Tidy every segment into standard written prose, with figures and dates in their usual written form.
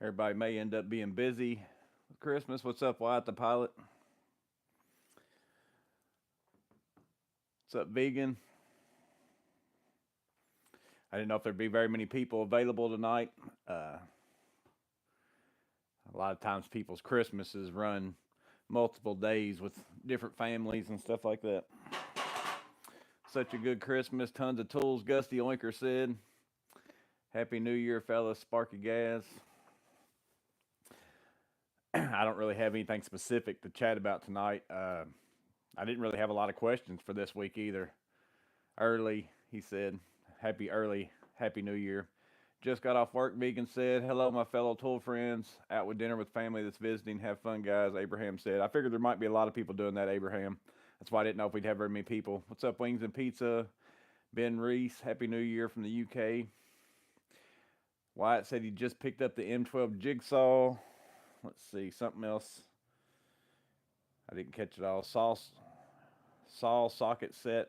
Everybody may end up being busy with Christmas. What's up, Wyatt the pilot? What's up, vegan? I didn't know if there'd be very many people available tonight. Uh, a lot of times, people's Christmases run multiple days with different families and stuff like that. Such a good Christmas. Tons of tools, Gusty Oinker said. Happy New Year, fellas. Sparky Gas. I don't really have anything specific to chat about tonight. I didn't really have a lot of questions for this week either. Early, he said. Happy New Year. Just got off work, Vegan said. Hello, my fellow tool friends. Out with dinner with family that's visiting. Have fun, guys. Abraham said. I figured there might be a lot of people doing that, Abraham. That's why I didn't know if we'd have very many people. What's up, Wings and Pizza? Ben Reese, Happy New Year from the UK. Wyatt said he just picked up the M12 jigsaw. Let's see, something else. I didn't catch it all. Saw socket set.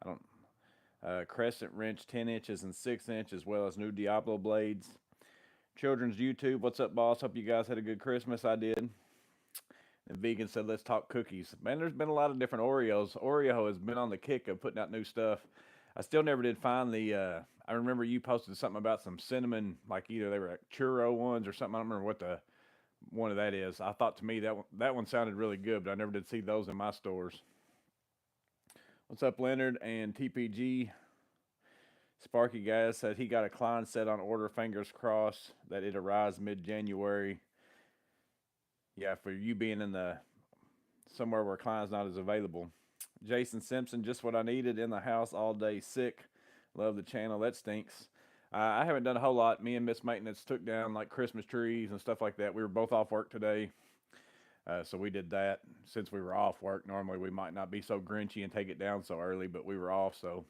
I don't. Crescent wrench, 10 inches and 6 inch, as well as new Diablo blades. Children's YouTube. What's up, boss? Hope you guys had a good Christmas. I did. And Vegan said, let's talk cookies. Man, there's been a lot of different Oreos. Oreo has been on the kick of putting out new stuff. I still never did find the. I remember you posted something about some cinnamon, like either they were like churro ones or something. I don't remember what the one of that is. I thought to me that one sounded really good, but I never did see those in my stores. What's up, Leonard and TPG? Sparky guys said he got a Klein set on order. Fingers crossed that it arrives mid-January. Yeah, for you being in the somewhere where Klein's not as available. Jason Simpson, just what I needed in the house all day. Sick. Love the channel. That stinks. I haven't done a whole lot. Me and Miss Maintenance took down like Christmas trees and stuff like that. We were both off work today. So we did that since we were off work. Normally we might not be so grinchy and take it down so early, but we were off, so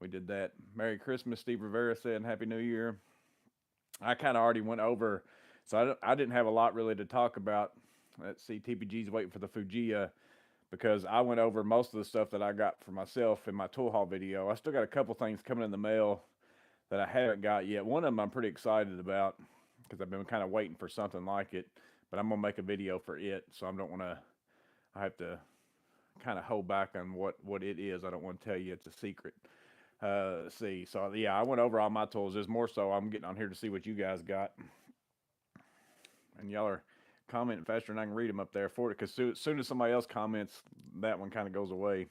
we did that. Merry Christmas, Steve Rivera said, and Happy New Year. I kind of already went over, so I didn't have a lot really to talk about. Let's see, TPG's waiting for the Fujiya because I went over most of the stuff that I got for myself in my tool haul video. I still got a couple things coming in the mail that I haven't got yet. One of them I'm pretty excited about because I've been kind of waiting for something like it, but I'm going to make a video for it, so I don't want to, I have to kind of hold back on what it is. I don't want to tell you it's a secret. Let's see. So, yeah, I went over all my tools. There's more so I'm getting on here to see what you guys got. And y'all are commenting faster than I can read them up there for it because as soon as somebody else comments, that one kind of goes away.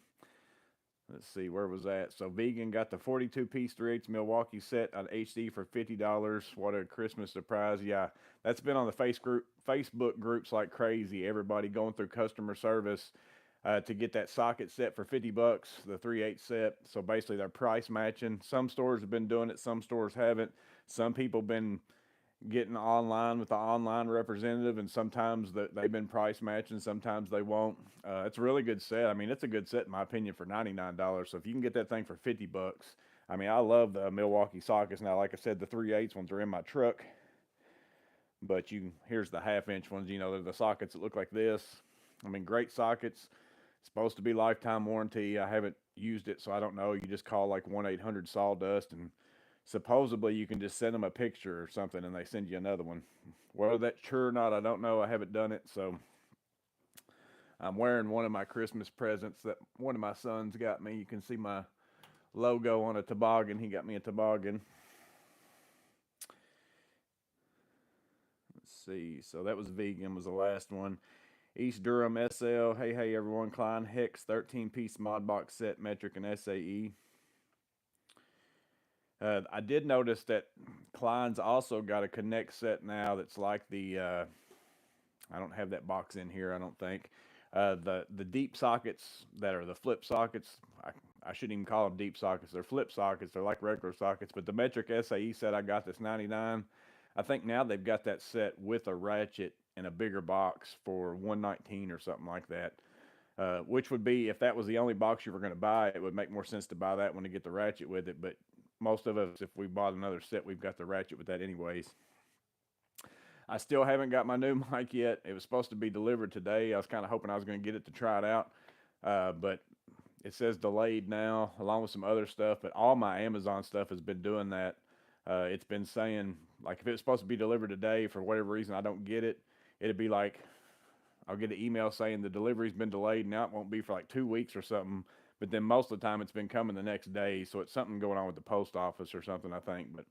Let's see, where was that? So Vegan got the 42-piece 3/8 Milwaukee set on HD for $50. What a Christmas surprise. Yeah, that's been on the Facebook groups like crazy. Everybody going through customer service to get that socket set for $50, the 3/8 set. So basically they're price matching. Some stores have been doing it, some stores haven't. Some people been getting online with the online representative, and sometimes they've been price matching, sometimes they won't. It's a really good set. I mean, it's a good set in my opinion for $99. So if you can get that thing for $50, I mean, I love the Milwaukee sockets. Now, like I said, the 3/8 ones are in my truck, but here's the 1/2 inch ones. You know, they're the sockets that look like this. I mean, great sockets. Supposed to be lifetime warranty. I haven't used it, so I don't know. You just call like 1-800-sawdust, and supposedly you can just send them a picture or something and they send you another one. Whether that's true or not, I don't know. I haven't done it. So I'm wearing one of my Christmas presents that one of my sons got me. You can see my logo on a toboggan. He got me a toboggan. Let's see. So that was vegan, was the last one. East Durham SL. Hey everyone. Klein Hex 13-piece mod box set, metric and SAE. I did notice that Klein's also got a Connect set now that's like the, I don't have that box in here, I don't think. The deep sockets that are the flip sockets, I shouldn't even call them deep sockets. They're flip sockets. They're like regular sockets. But the metric SAE set I got that's $99. I think now they've got that set with a ratchet in a bigger box for $119 or something like that. Which would be, if that was the only box you were going to buy, it would make more sense to buy that one to get the ratchet with it. But most of us, if we bought another set, we've got the ratchet with that anyways. I still haven't got my new mic yet. It was supposed to be delivered today. I was kind of hoping I was going to get it to try it out. But it says delayed now, along with some other stuff. But all my Amazon stuff has been doing that. It's been saying, like, if it's supposed to be delivered today, for whatever reason I don't get it, it'd be like I'll get an email saying the delivery's been delayed. Now it won't be for like 2 weeks or something. But then most of the time it's been coming the next day. So it's something going on with the post office or something, I think. But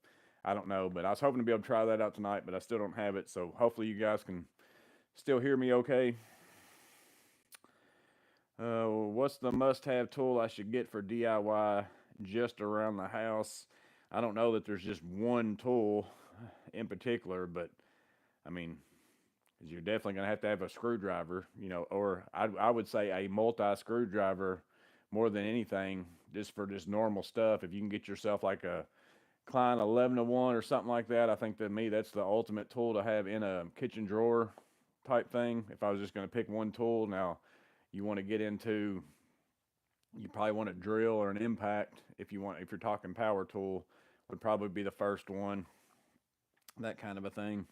I don't know. But I was hoping to be able to try that out tonight, but I still don't have it. So hopefully you guys can still hear me okay. What's the must have tool I should get for DIY just around the house? I don't know that there's just one tool in particular, but I mean, you're definitely going to have a screwdriver, or I would say a multi screwdriver more than anything, just for just normal stuff. If you can get yourself like a Klein 11 to 1 or something like that, I think to me that's the ultimate tool to have in a kitchen drawer type thing. If I was just going to pick one tool, now you want to get into, you probably want a drill or an impact. If you're talking power tool, would probably be the first one, that kind of a thing.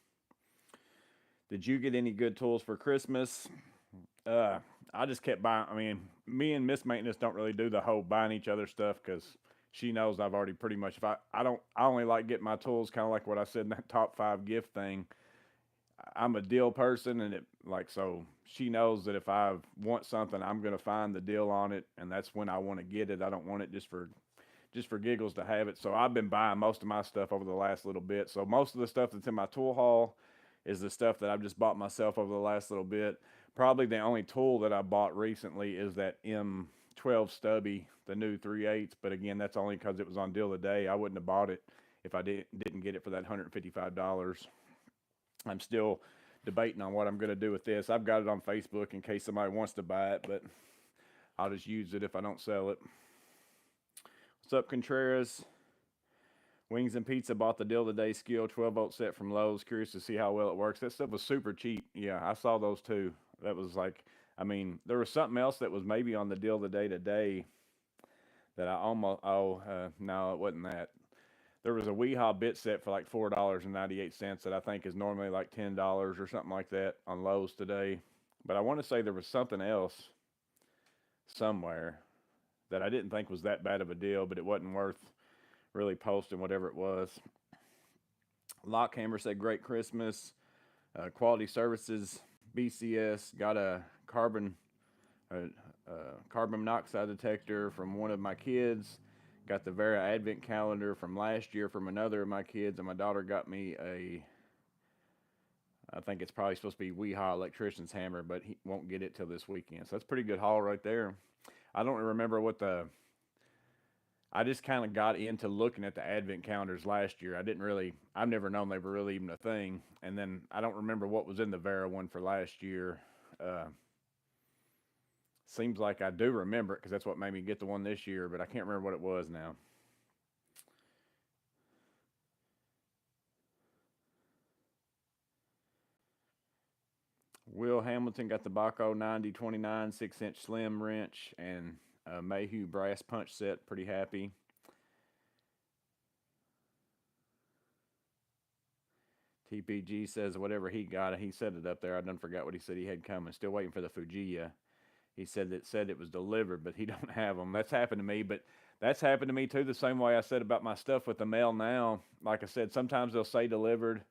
Did you get any good tools for Christmas? Uh, I just kept buying. I mean, me and Miss Maintenance don't really do the whole buying each other stuff because she knows I've already pretty much. If I don't, I only like getting my tools, kind of like what I said in that top 5 gift thing. I'm a deal person, and it like so she knows that if I want something, I'm gonna find the deal on it, and that's when I want to get it. I don't want it just for giggles to have it. So I've been buying most of my stuff over the last little bit. So most of the stuff that's in my tool haul is the stuff that I've just bought myself over the last little bit. Probably the only tool that I bought recently is that M12 stubby, the new 3/8. But again, that's only because it was on deal today. I wouldn't have bought it if I didn't get it for that $155. I'm still debating on what I'm going to do with this. I've got it on Facebook in case somebody wants to buy it, but I'll just use it if I don't sell it. What's up, Contreras? Wings and Pizza bought the deal today skill 12-volt set from Lowe's. Curious to see how well it works. That stuff was super cheap. Yeah, I saw those too. That was like, I mean, there was something else that was maybe on the deal today that I almost, no, it wasn't that. There was a Weehaw bit set for like $4.98 that I think is normally like $10 or something like that on Lowe's today. But I want to say there was something else somewhere that I didn't think was that bad of a deal, but it wasn't worth really posting whatever it was. Lockhammer said, "Great Christmas. Quality Services, BCS, got a carbon monoxide detector from one of my kids. Got the Vera Advent calendar from last year from another of my kids, and my daughter got me I think it's probably supposed to be Weehaw electrician's hammer, but he won't get it till this weekend. So that's a pretty good haul right there. I don't remember I just kind of got into looking at the advent calendars last year. I've never known they were really even a thing. And then I don't remember what was in the Vera one for last year. Seems like I do remember it because that's what made me get the one this year, but I can't remember what it was now. Will Hamilton got the Baco 9029 6-inch slim wrench and Mayhew brass punch set. Pretty happy. TPG says whatever he got, he said it up there. I done forgot what he said he had coming. Still waiting for the Fujiya. He said it was delivered, but he don't have them. That's happened to me, but that's happened to me too. The same way I said about my stuff with the mail now. Like I said, sometimes they'll say delivered,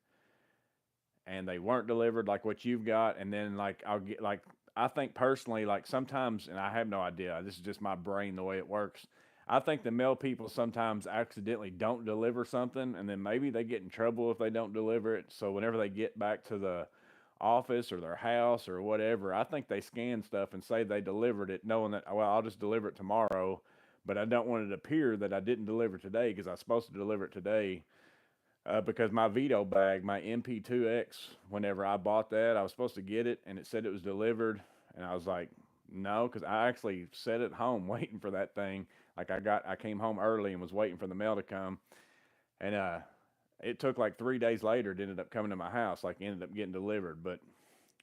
and they weren't delivered, like what you've got, and then like I'll get like I think personally, like sometimes, and I have no idea. This is just my brain the way it works. I think the mail people sometimes accidentally don't deliver something, and then maybe they get in trouble if they don't deliver it. So whenever they get back to the office or their house or whatever, I think they scan stuff and say they delivered it, knowing that, well, I'll just deliver it tomorrow. But I don't want it to appear that I didn't deliver today because I was supposed to deliver it today. Because my Veto bag, my MP2X, whenever I bought that, I was supposed to get it and it said it was delivered. And I was like, no, because I actually sat at home waiting for that thing. Like I came home early and was waiting for the mail to come. And it took like 3 days later, it ended up coming to my house, like ended up getting delivered. But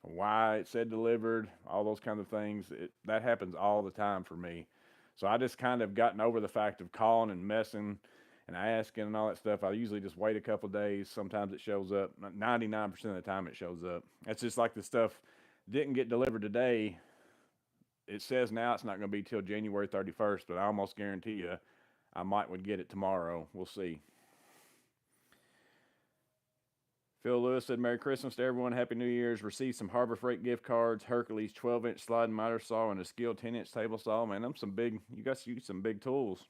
why it said delivered, all those kind of things, that happens all the time for me. So I just kind of gotten over the fact of calling and messing and asking and all that stuff. I usually just wait a couple days. Sometimes it shows up. 99% of the time it shows up. It's just like the stuff didn't get delivered today. It says now it's not going to be till January 31st, but I almost guarantee you I might would get it tomorrow. We'll see. Phil Lewis said, Merry Christmas to everyone. Happy New Year's. Received some Harbor Freight gift cards, Hercules 12-inch sliding miter saw, and a Skil 10-inch table saw. Man, them some big, you got to use some big tools.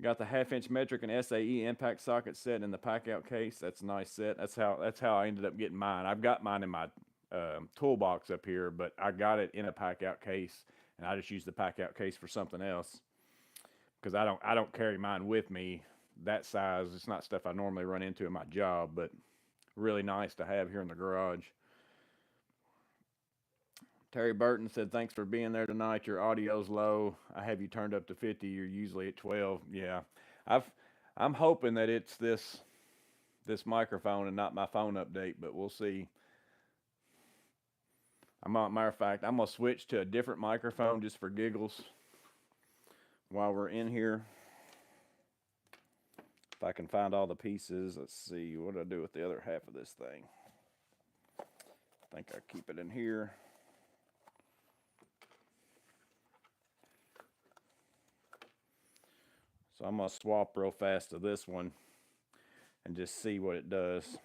Got the 1/2-inch metric and SAE impact socket set in the pack-out case. That's a nice set. That's how I ended up getting mine. I've got mine in my toolbox up here, but I got it in a pack-out case, and I just use the pack-out case for something else because I don't carry mine with me that size. It's not stuff I normally run into in my job, but really nice to have here in the garage. Terry Burton said, thanks for being there tonight. Your audio's low. I have you turned up to 50. You're usually at 12. Yeah. I've I'm hoping that it's this microphone and not my phone update, but we'll see. Matter of fact, I'm gonna switch to a different microphone just for giggles while we're in here. If I can find all the pieces, let's see, what do I do with the other half of this thing? I think I keep it in here. So I'm gonna swap real fast to this one and just see what it does.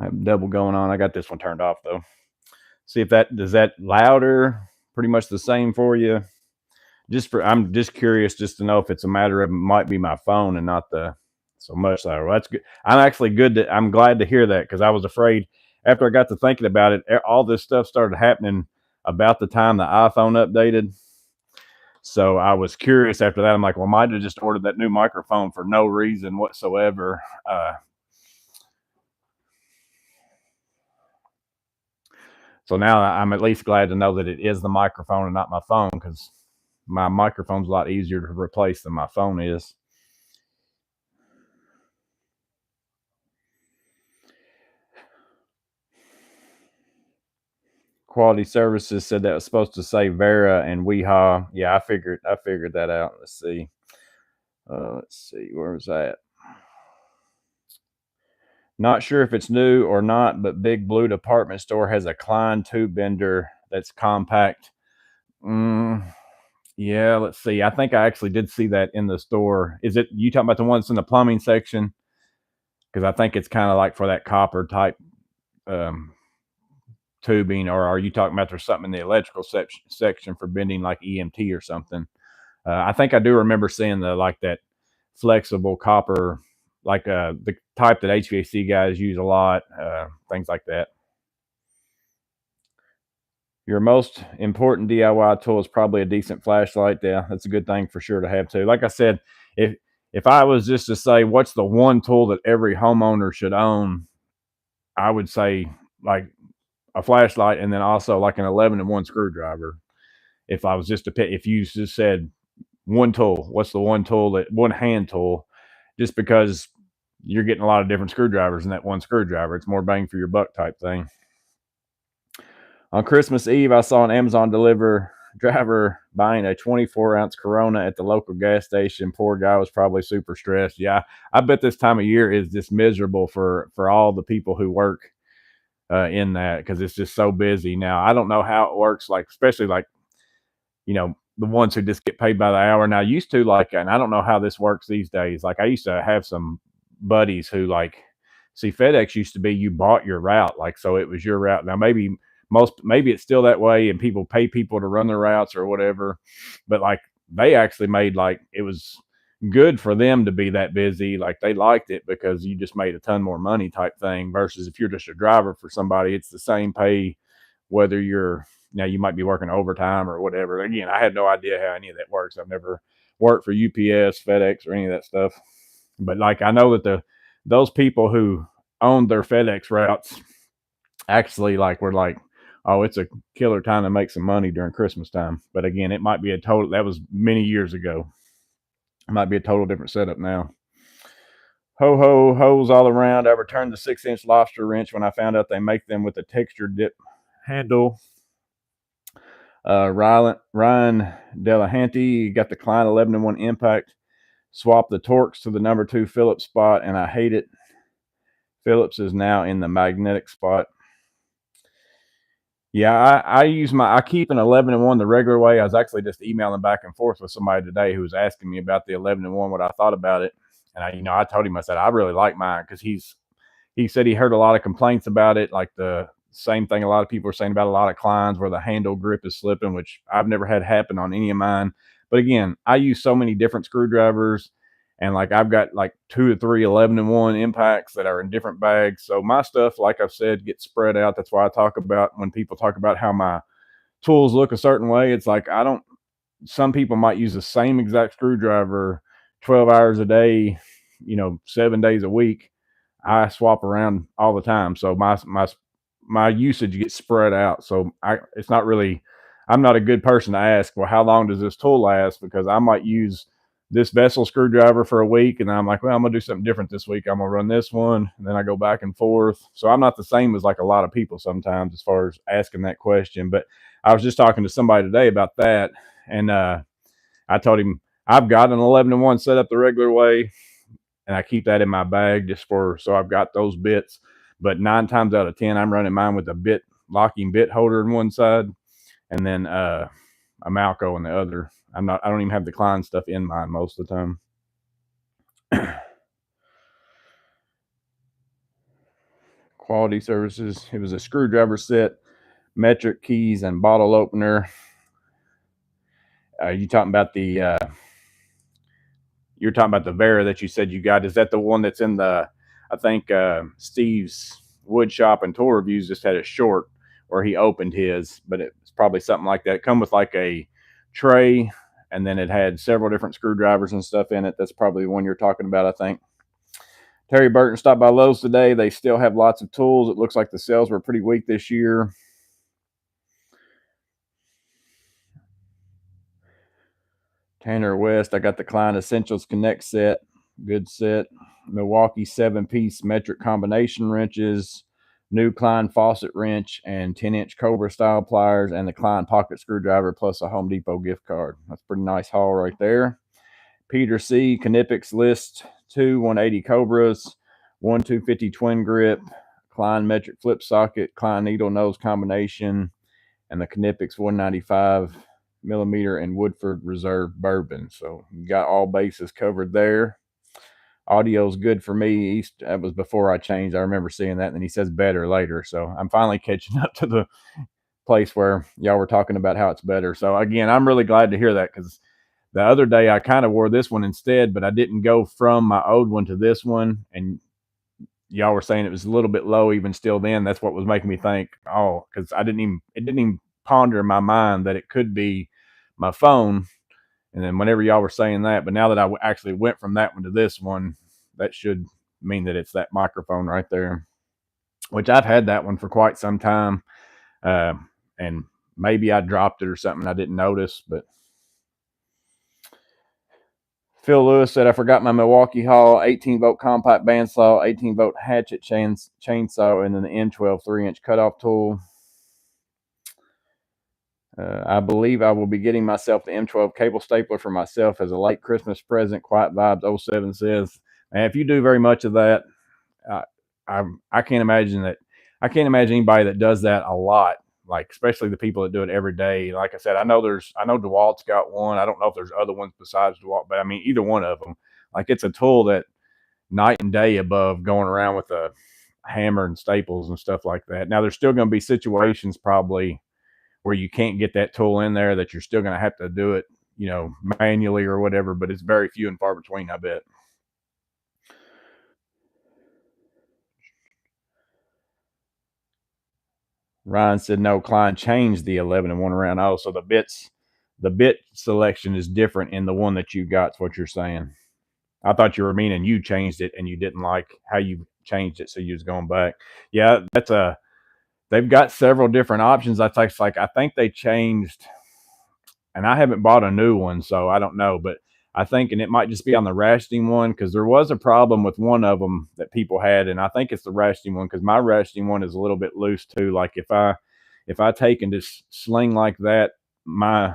I have double going on. I got this one turned off though. See if does that louder, pretty much the same for you. I'm just curious just to know if it's a matter of it might be my phone and not the so much louder. Well, that's good. I'm glad to hear that because I was afraid after I got to thinking about it, all this stuff started happening about the time the iPhone updated. So I was curious after that. I'm like, well, I might have just ordered that new microphone for no reason whatsoever. So now I'm at least glad to know that it is the microphone and not my phone because my microphone's a lot easier to replace than my phone is. Quality Services said that was supposed to say Vera and Weehaw. Yeah, I figured that out. Let's see, where was that? Not sure if it's new or not, but Big Blue Department Store has a Klein tube bender that's compact. Yeah, let's see. I think I actually did see that in the store. Is it you talking about the one that's in the plumbing section? Because I think it's kind of like for that copper type tubing, or are you talking about there's something in the electrical section for bending like EMT or something? I think I do remember seeing that flexible copper, like the type that HVAC guys use a lot, things like that. Your most important DIY tool is probably a decent flashlight. Yeah, that's a good thing for sure to have too. Like I said, if I was just to say what's the one tool that every homeowner should own, I would say like a flashlight and then also like an 11-in-1 screwdriver. If I was just to pick, if you just said one tool, what's the one hand tool? Just because you're getting a lot of different screwdrivers in that one screwdriver, it's more bang for your buck type thing. On Christmas Eve, I saw an Amazon driver buying a 24-ounce Corona at the local gas station. Poor guy was probably super stressed. Yeah, I bet this time of year is just miserable for all the people who work in that because it's just so busy now. I don't know how it works, like especially like the ones who just get paid by the hour. Now, used to and I don't know how this works these days. Like I used to have some buddies who see FedEx used to be you bought your route, so it was your route. Now maybe it's still that way and people pay people to run their routes or whatever, but they actually made it was good for them to be that busy. They liked it because you just made a ton more money type thing versus if you're just a driver for somebody, it's the same pay whether you might be working overtime or whatever. Again, I had no idea how any of that works. I've never worked for UPS, FedEx, or any of that stuff. But I know that those people who owned their FedEx routes actually were oh, it's a killer time to make some money during Christmas time. But again, it might be that was many years ago. It might be a total different setup now. Holes all around. I returned the 6-inch lobster wrench when I found out they make them with a texture dip handle. Ryan Delahanty got the Klein 11-in-1 impact. Swap the Torx to the number 2 Phillips spot, and I hate it. Phillips is now in the magnetic spot. Yeah, I keep an 11-1 the regular way. I was actually just emailing back and forth with somebody today who was asking me about the 11-1, what I thought about it. And I told him, I said, I really like mine because he said he heard a lot of complaints about it, like the same thing a lot of people are saying about a lot of Kleins where the handle grip is slipping, which I've never had happen on any of mine. But again, I use so many different screwdrivers, and like I've got like 2 to 3 11-1 impacts that are in different bags. So my stuff, like I've said, gets spread out. That's why I talk about when people talk about how my tools look a certain way. It's like I don't. Some people might use the same exact screwdriver 12 hours a day, 7 days a week. I swap around all the time, so my usage gets spread out. So it's not really. I'm not a good person to ask, well, how long does this tool last? Because I might use this vessel screwdriver for a week, and I'm like, well, I'm gonna do something different this week. I'm gonna run this one, and then I go back and forth. So I'm not the same as like a lot of people sometimes as far as asking that question. But I was just talking to somebody today about that, and I told him I've got an 11-1 set up the regular way, and I keep that in my bag so I've got those bits. But 9 times out of 10, I'm running mine with a locking bit holder in one side, and then a Malco in the other. I don't even have the Klein stuff in mine most of the time. Quality services. It was a screwdriver set, metric keys, and bottle opener. You talking about you're talking about the Vera that you said you got. Is that the one that's in I think Steve's wood shop and tour reviews just had it short where he opened his, but it's probably something like that. It come with like a tray, and then it had several different screwdrivers and stuff in it. That's probably the one you're talking about, I think. Terry Burton stopped by Lowe's today. They still have lots of tools. It looks like the sales were pretty weak this year. Tanner West, I got the Klein Essentials Connect set. Good set. Milwaukee 7-piece metric combination wrenches, new Klein faucet wrench, and 10-inch Cobra style pliers, and the Klein pocket screwdriver, plus a Home Depot gift card. That's a pretty nice haul right there. Peter C. Knipex List 2 180 Cobras, 250 twin grip, Klein metric flip socket, Klein needle nose combination, and the Knipex 195 millimeter and Woodford Reserve bourbon. So you got all bases covered there. Audio's good for me. That was before I changed. I remember seeing that, and then he says better later. So I'm finally catching up to the place where y'all were talking about how it's better. So again, I'm really glad to hear that, because the other day I kind of wore this one instead, but I didn't go from my old one to this one, and y'all were saying it was a little bit low even still then. That's what was making me think, oh, because it didn't even ponder in my mind that it could be my phone. And then whenever y'all were saying that, but now that I actually went from that one to this one, that should mean that it's that microphone right there, which I've had that one for quite some time. And maybe I dropped it or something I didn't notice. But Phil Lewis said, I forgot my Milwaukee haul, 18-volt compact bandsaw, 18-volt hatchet chainsaw, and then the N12 3-inch cutoff tool. I believe I will be getting myself the M12 cable stapler for myself as a late Christmas present. Quiet Vibes 07 says, and if you do very much of that, I can't imagine that. I can't imagine anybody that does that a lot, like especially the people that do it every day. Like I said, I know DeWalt's got one. I don't know if there's other ones besides DeWalt, but I mean, either one of them, like it's a tool that night and day above going around with a hammer and staples and stuff like that. Now there's still going to be situations probably where you can't get that tool in there, that you're still going to have to do it, manually or whatever, but it's very few and far between, I bet. Ryan said, no, Klein changed the 11-1 around. Oh, so the bit selection is different in the one that you got, is what you're saying. I thought you were meaning you changed it and you didn't like how you changed it, so you was going back. Yeah, they've got several different options. I think they changed, and I haven't bought a new one, so I don't know, but I think, and it might just be on the ratcheting one, because there was a problem with one of them that people had, and I think it's the ratcheting one, because my ratcheting one is a little bit loose too. Like if I take and just sling like that, my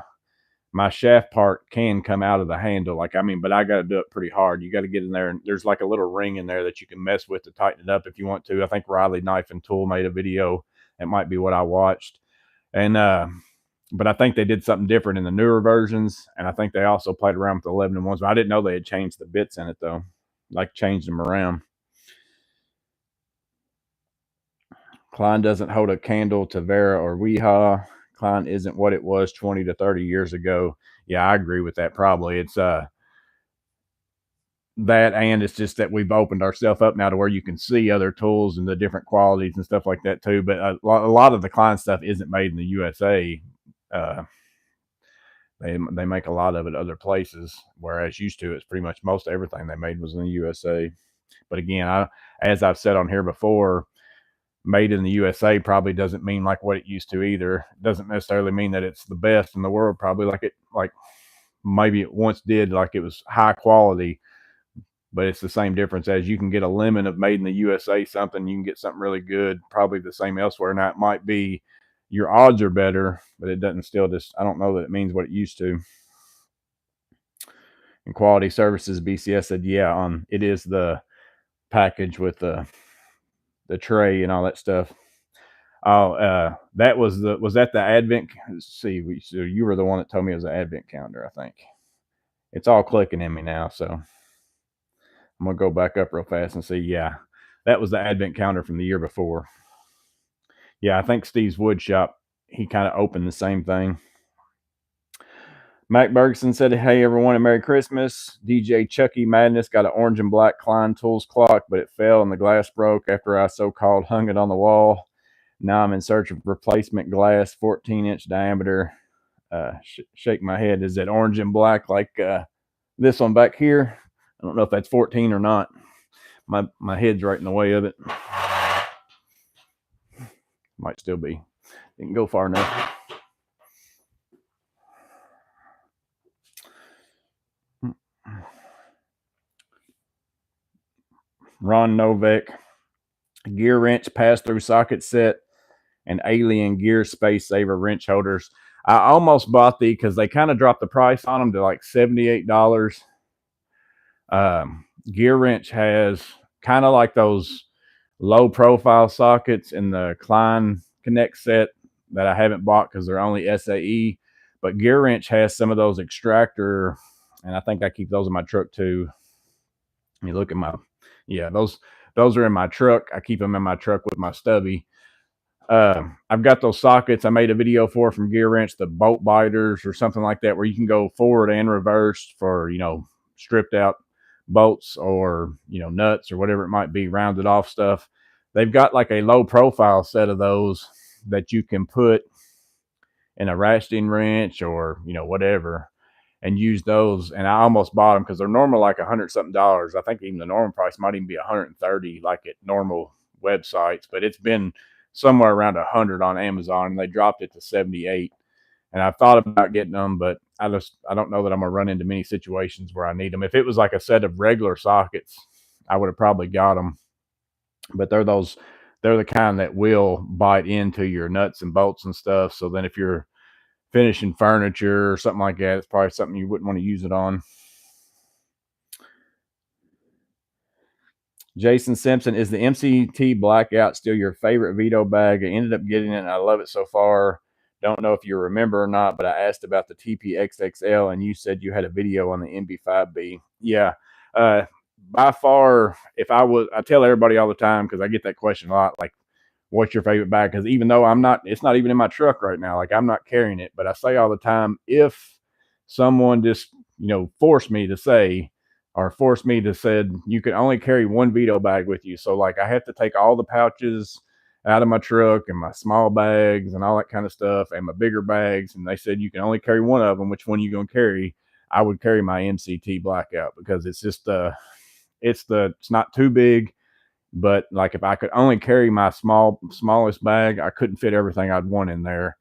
my shaft part can come out of the handle. Like, I mean, but I got to do it pretty hard. You got to get in there, and there's like a little ring in there that you can mess with to tighten it up if you want to. I think Riley Knife and Tool made a video. It might be what I watched. And, but I think they did something different in the newer versions. And I think they also played around with the 11 and ones. But I didn't know they had changed the bits in it, though. Like, changed them around. Klein doesn't hold a candle to Vera or Weehaw. Klein isn't what it was 20 to 30 years ago. Yeah, I agree with that. Probably it's that, and it's just that we've opened ourselves up now to where you can see other tools and the different qualities and stuff like that too. But a lot of the Klein stuff isn't made in the USA. They make a lot of it other places, whereas used to it's pretty much most everything they made was in the USA. But again, as I've said on here before, made in the USA probably doesn't mean like what it used to either. It doesn't necessarily mean that it's the best in the world. Probably like maybe it once did, like it was high quality, but it's the same difference as you can get a lemon of made in the USA something, you can get something really good, probably the same elsewhere. Now it might be your odds are better, but it doesn't still just, I don't know that it means what it used to. And Quality Services BCS said, yeah, it is the package with the tray and all that stuff. Oh, that was that the Advent? Let's see, so you were the one that told me it was an Advent calendar, I think. It's all clicking in me now, so I'm gonna go back up real fast and see. Yeah, that was the Advent calendar from the year before. Yeah, I think Steve's Wood Shop, he kind of opened the same thing. Mac Bergson said, hey, everyone, and Merry Christmas. DJ Chucky Madness got an orange and black Klein Tools clock, but it fell and the glass broke after I so-called hung it on the wall. Now I'm in search of replacement glass, 14-inch diameter. Shake my head. Is it orange and black like this one back here? I don't know if that's 14 or not. My head's right in the way of it. Might still be. Didn't go far enough. Ron Novak, gear wrench pass-through socket set, and Alien Gear Space Saver wrench holders. I almost bought these because they kind of dropped the price on them to like $78. Gear wrench has kind of like those low profile sockets in the Klein Connect set that I haven't bought because they're only SAE. But Gear wrench has some of those extractor, and I think I keep those in my truck too. You look at my, yeah, those are in my truck. I keep them in my truck with my stubby. I've got those sockets I made a video for from Gear Wrench, the bolt biters or something like that, where you can go forward and reverse for, stripped out bolts or, nuts or whatever it might be, rounded off stuff. They've got like a low profile set of those that you can put in a ratcheting wrench or, whatever, and use those. And I almost bought them because they're normal like $100 something. I think even the normal price might even be 130 like at normal websites, but it's been somewhere around 100 on Amazon, and they dropped it to 78. And I've thought about getting them, but I don't know that I'm gonna run into many situations where I need them. If it was like a set of regular sockets, I would have probably got them. But they're the kind that will bite into your nuts and bolts and stuff. So then if you're finishing furniture or something like that, it's probably something you wouldn't want to use it on. Jason Simpson, is the MCT Blackout still your favorite Veto bag? I ended up getting it and I love it so far. Don't know if you remember or not, but I asked about the TPXXL and you said you had a video on the MB5B. Yeah. By far, I tell everybody all the time, because I get that question a lot, like, what's your favorite bag? Because even though it's not even in my truck right now, like I'm not carrying it, but I say all the time, if someone just, forced me to say you can only carry one Veto bag with you. So like I have to take all the pouches out of my truck and my small bags and all that kind of stuff and my bigger bags. And they said, you can only carry one of them. Which one are you going to carry? I would carry my MCT Blackout because it's just, it's not too big. But like if I could only carry my smallest bag, I couldn't fit everything I'd want in there.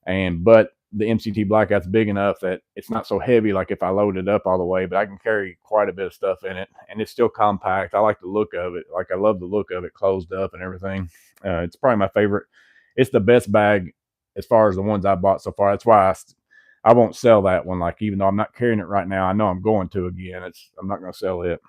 But the MCT Blackout's big enough that it's not so heavy like if I load it up all the way, but I can carry quite a bit of stuff in it, and it's still compact. I like the look of it. Like I love the look of it closed up and everything. It's probably my favorite. It's the best bag as far as the ones I bought so far. That's why I won't sell that one. Like, even though I'm not carrying it right now, I know I'm going to again. I'm not going to sell it.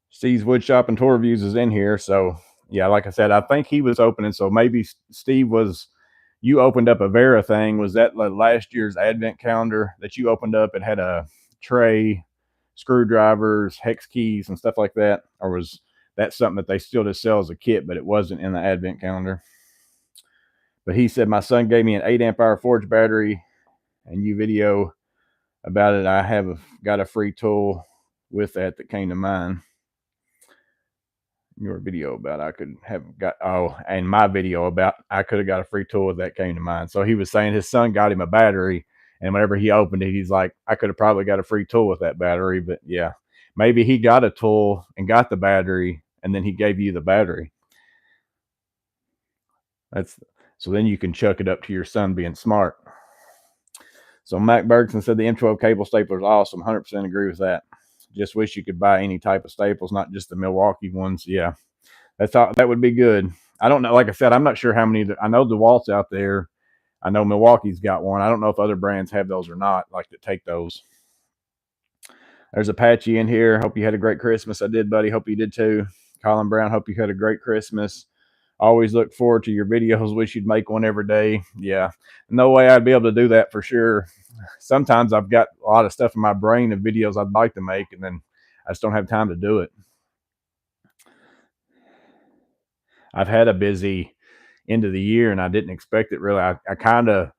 Steve's Woodshop and Tour Reviews is in here. So, yeah, like I said, I think he was opening. So maybe Steve you opened up a Vera thing. Was that last year's advent calendar that you opened up? It had a tray, screwdrivers, hex keys, and stuff like that. Or was that something that they still just sell as a kit, but it wasn't in the advent calendar? But he said, my son gave me an 8 amp hour Forge battery, and you video about it. I have got a free tool with that came to mind. Your video about I could have got and my video about I could have got a free tool with that came to mind. So he was saying his son got him a battery, and whenever he opened it, he's like, I could have probably got a free tool with that battery. But yeah, maybe he got a tool and got the battery, and then he gave you the battery. So then you can chuck it up to your son being smart. So Mac Bergson said the M12 cable stapler is awesome. 100% agree with that. Just wish you could buy any type of staples, not just the Milwaukee ones. Yeah, that would be good. I don't know. Like I said, I'm not sure how many. I know DeWalt's out there. I know Milwaukee's got one. I don't know if other brands have those or not, like to take those. There's Apache in here. Hope you had a great Christmas. I did, buddy. Hope you did too. Colin Brown, hope you had a great Christmas. Always look forward to your videos. Wish you'd make one every day. Yeah, no way I'd be able to do that for sure. Sometimes I've got a lot of stuff in my brain of videos I'd like to make, and then I just don't have time to do it. I've had a busy end of the year, and I didn't expect it really. I kind of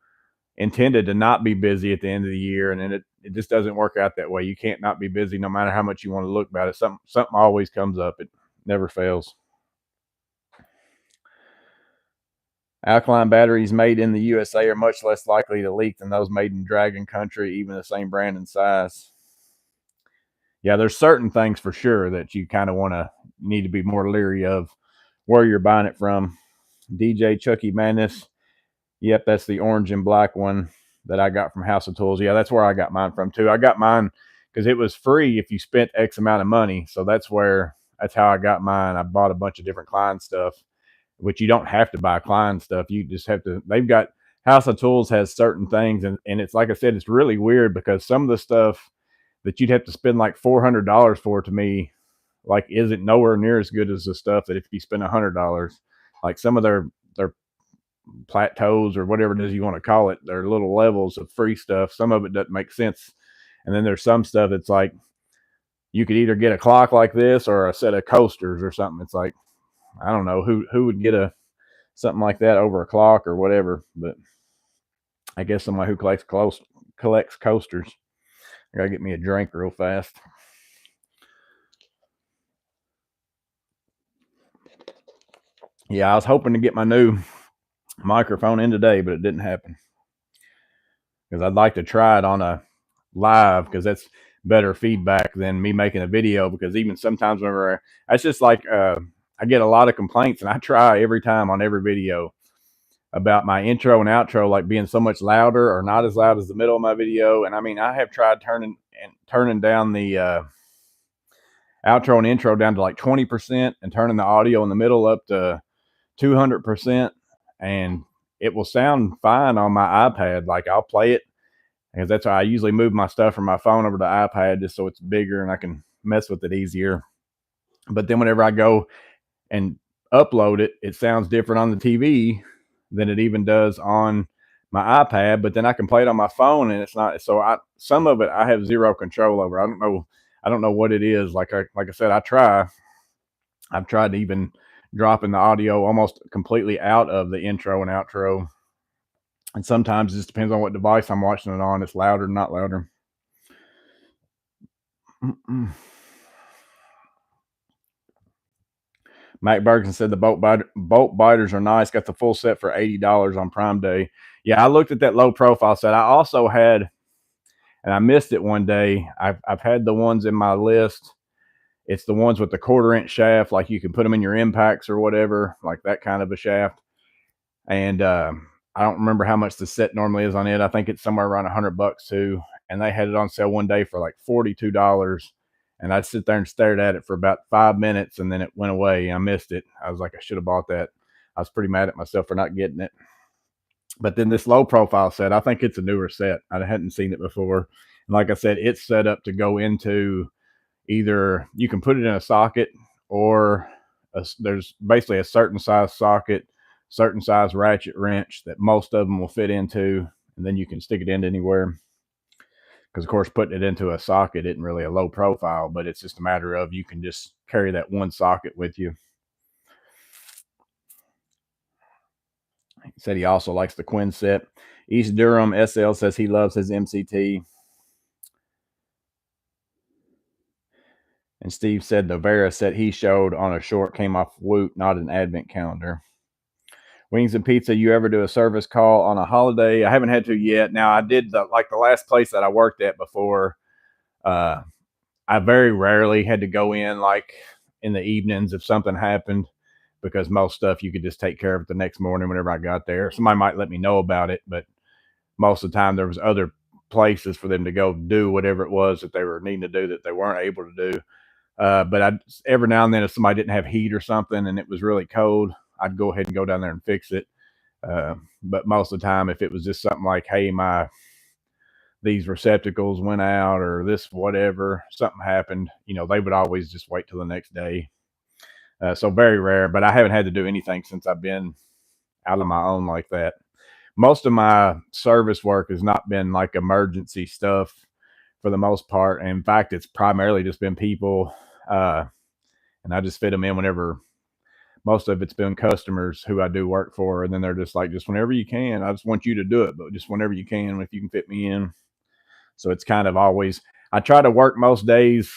intended to not be busy at the end of the year, and then it just doesn't work out that way. You can't not be busy no matter how much you want to look about it. Something always comes up. It never fails. Alkaline batteries made in the USA are much less likely to leak than those made in Dragon Country, even the same brand and size. Yeah, there's certain things for sure that you kind of need to be more leery of where you're buying it from. DJ Chucky Madness. Yep, that's the orange and black one that I got from House of Tools. Yeah, that's where I got mine from too. I got mine because it was free if you spent X amount of money. So that's how I got mine. I bought a bunch of different Klein stuff, which you don't have to buy Klein stuff. You just have to. They've got House of Tools has certain things, and it's like I said, it's really weird because some of the stuff that you'd have to spend like $400 for, to me, like, isn't nowhere near as good as the stuff that if you spend $100, like some of their plateaus or whatever it is you want to call it, their little levels of free stuff. Some of it doesn't make sense, and then there's some stuff that's like you could either get a clock like this or a set of coasters or something. It's like, I don't know who would get something like that over a clock or whatever, but I guess somebody who collects coasters. I gotta get me a drink real fast. Yeah, I was hoping to get my new microphone in today, but it didn't happen because I'd like to try it on a live because that's better feedback than me making a video. Because even sometimes whenever it's just like I get a lot of complaints, and I try every time on every video about my intro and outro like being so much louder or not as loud as the middle of my video. And I mean, I have tried turning down the outro and intro down to like 20% and turning the audio in the middle up to 200%, and it will sound fine on my iPad. Like, I'll play it because that's why I usually move my stuff from my phone over to the iPad just so it's bigger and I can mess with it easier. But then whenever I go and upload it, it sounds different on the TV than it even does on my iPad. But then I can play it on my phone, and it's not. So some of it I have zero control over. I don't know what it is. Like I said, I've tried to even dropping the audio almost completely out of the intro and outro. And sometimes it just depends on what device I'm watching it on. It's louder, not louder. Mac Bergson said the bolt biters are nice. Got the full set for $80 on Prime Day. Yeah, I looked at that low profile set. I also had, and I missed it one day, I've had the ones in my list. It's the ones with the 1/4-inch shaft, like you can put them in your impacts or whatever, like that kind of a shaft. And I don't remember how much the set normally is on it. I think it's somewhere around $100 too. And they had it on sale one day for like $42. And I'd sit there and stared at it for about 5 minutes, and then it went away. I missed it. I was like, I should have bought that. I was pretty mad at myself for not getting it. But then this low profile set, I think it's a newer set. I hadn't seen it before. And like I said, it's set up to go into either you can put it in a socket or there's basically a certain size socket, certain size ratchet wrench that most of them will fit into, and then you can stick it into anywhere. Because of course, putting it into a socket isn't really a low profile, but it's just a matter of you can just carry that one socket with you. He said he also likes the Quinn set. East Durham SL says he loves his MCT. And Steve said the Vera set he showed on a short came off Woot, not an advent calendar. Wings and Pizza, you ever do a service call on a holiday? I haven't had to yet. Now, I did, the last place that I worked at before, I very rarely had to go in like in the evenings if something happened, because most stuff you could just take care of it the next morning whenever I got there. Somebody might let me know about it, but most of the time there was other places for them to go do whatever it was that they were needing to do that they weren't able to do. But every now and then, if somebody didn't have heat or something and it was really cold, I'd go ahead and go down there and fix it. But most of the time, if it was just something like, hey, these receptacles went out or this whatever, something happened, they would always just wait till the next day. So very rare, but I haven't had to do anything since I've been out on my own like that. Most of my service work has not been like emergency stuff for the most part. And in fact, it's primarily just been people, and I just fit them in whenever. Most of it's been customers who I do work for, and then they're just like, just whenever you can. I just want you to do it, but just whenever you can, if you can fit me in. So it's kind of always, I try to work most days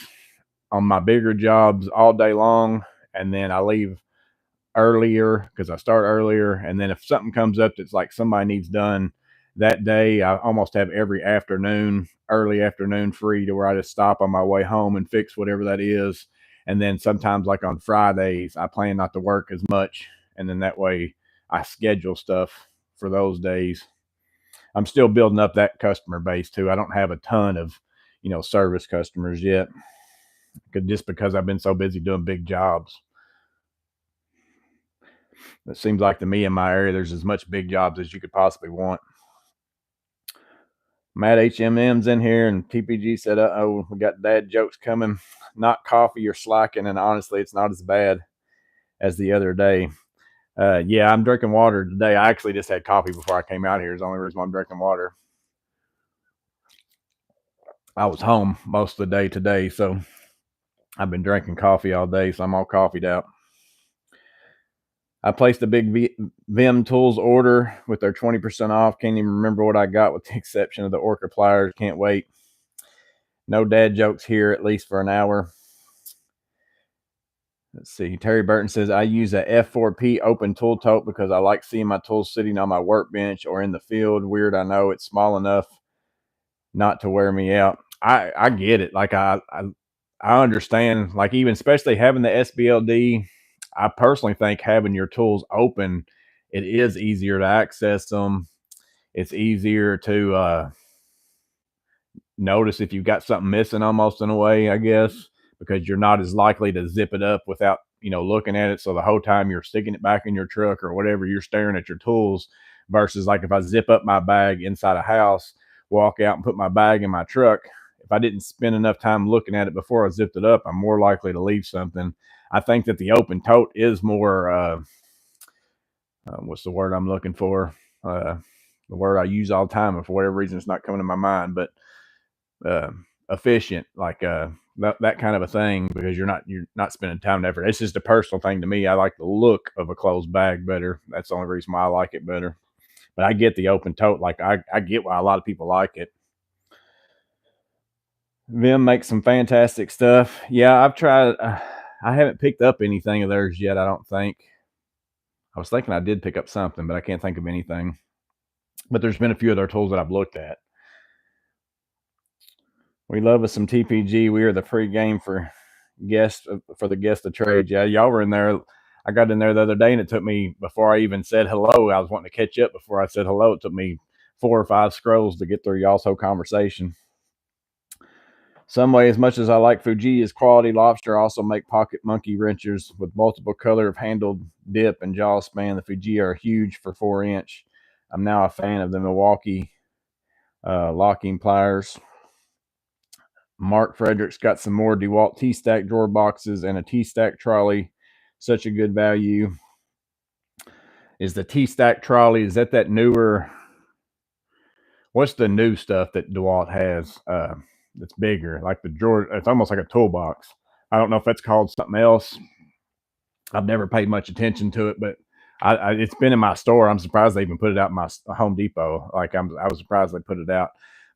on my bigger jobs all day long, and then I leave earlier because I start earlier. And then if something comes up that's like somebody needs done that day, I almost have every afternoon, early afternoon free, to where I just stop on my way home and fix whatever that is. And then sometimes, like on Fridays, I plan not to work as much. And then that way I schedule stuff for those days. I'm still building up that customer base too. I don't have a ton of, service customers yet, just because I've been so busy doing big jobs. It seems like to me in my area, there's as much big jobs as you could possibly want. Matt HMM's in here, and TPG said, "Uh-oh, we got dad jokes coming. Not coffee or slacking, and honestly, it's not as bad as the other day." Yeah, I'm drinking water today. I actually just had coffee before I came out here. It's the only reason why I'm drinking water. I was home most of the day today, so I've been drinking coffee all day, so I'm all coffeeed out. I placed a big Vim Tools order with their 20% off. Can't even remember what I got with the exception of the Orca pliers. Can't wait. No dad jokes here, at least for an hour. Let's see. Terry Burton says, I use a F4P open tool tote because I like seeing my tools sitting on my workbench or in the field. Weird, I know. It's small enough not to wear me out. I get it. Like I understand, like even especially having the SBLD, I personally think having your tools open, it is easier to access them. It's easier to notice if you've got something missing, almost in a way, I guess, because you're not as likely to zip it up without, looking at it. So the whole time you're sticking it back in your truck or whatever, you're staring at your tools, versus like if I zip up my bag inside a house, walk out and put my bag in my truck, if I didn't spend enough time looking at it before I zipped it up, I'm more likely to leave something. I think that the open tote is more, what's the word I'm looking for? The word I use all the time, and for whatever reason it's not coming to my mind, but efficient, like that kind of a thing, because you're not spending time and effort. It's just a personal thing to me. I like the look of a closed bag better. That's the only reason why I like it better. But I get the open tote. Like I get why a lot of people like it. Vim makes some fantastic stuff. Yeah, I've tried. I haven't picked up anything of theirs yet, I don't think. I was thinking I did pick up something, but I can't think of anything. But there's been a few of their tools that I've looked at. We love us some TPG. We are the free game for the guest of trade. Yeah, y'all were in there. I got in there the other day, and it took me, before I even said hello, I was wanting to catch up before I said hello. It took me 4 or 5 scrolls to get through y'all's whole conversation. Some way, as much as I like Fuji's quality lobster, I also make pocket monkey wrenchers with multiple color of handled dip and jaw span. The Fuji are huge for 4 inch. I'm now a fan of the Milwaukee locking pliers. Mark Frederick's got some more DeWalt T-Stack drawer boxes and a T-Stack trolley. Such a good value. Is the T-Stack trolley, is that newer? What's the new stuff that DeWalt has that's bigger? Like the drawer, it's almost like a toolbox. I don't know if that's called something else. I've never paid much attention to it, but it's been in my store. I'm surprised they even put it out in my Home Depot. Like I was surprised they put it out,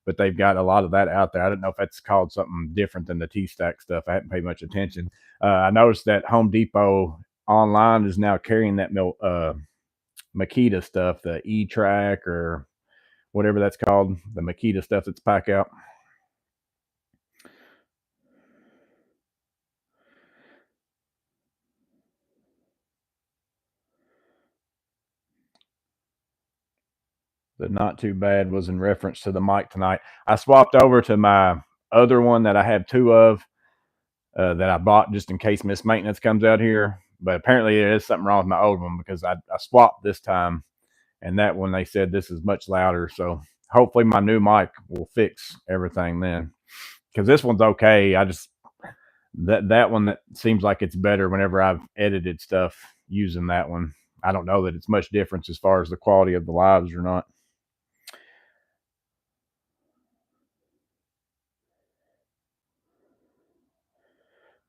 but they've got a lot of that out there. I don't know if that's called something different than the T-Stack stuff. I haven't paid much attention. I noticed that Home Depot online is now carrying that Makita stuff, the E-Track or whatever that's called, the Makita stuff that's pack out. The not too bad was in reference to the mic tonight. I swapped over to my other one that I have two of that I bought just in case Miss Maintenance comes out here. But apparently there is something wrong with my old one because I swapped this time, and that one they said this is much louder. So hopefully my new mic will fix everything then, because this one's okay. I just that one that seems like it's better whenever I've edited stuff using that one. I don't know that it's much difference as far as the quality of the lives or not.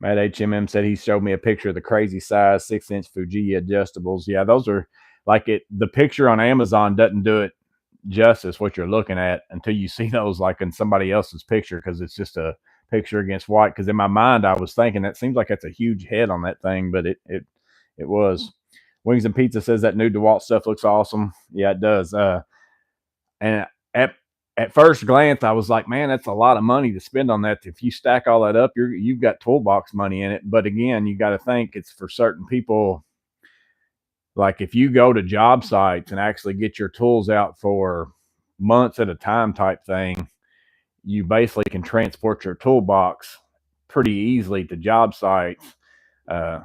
Matt HMM said he showed me a picture of the crazy size 6-inch Fuji adjustables. Yeah, those are like it. The picture on Amazon doesn't do it justice what you're looking at until you see those like in somebody else's picture, because it's just a picture against white. Because in my mind, I was thinking that seems like that's a huge head on that thing, but it was. Wings and Pizza says that new DeWalt stuff looks awesome. Yeah, it does. And at first glance, I was like, man, that's a lot of money to spend on that. If you stack all that up, you've got toolbox money in it. But again, you got to think it's for certain people. Like if you go to job sites and actually get your tools out for months at a time type thing, you basically can transport your toolbox pretty easily to job sites uh,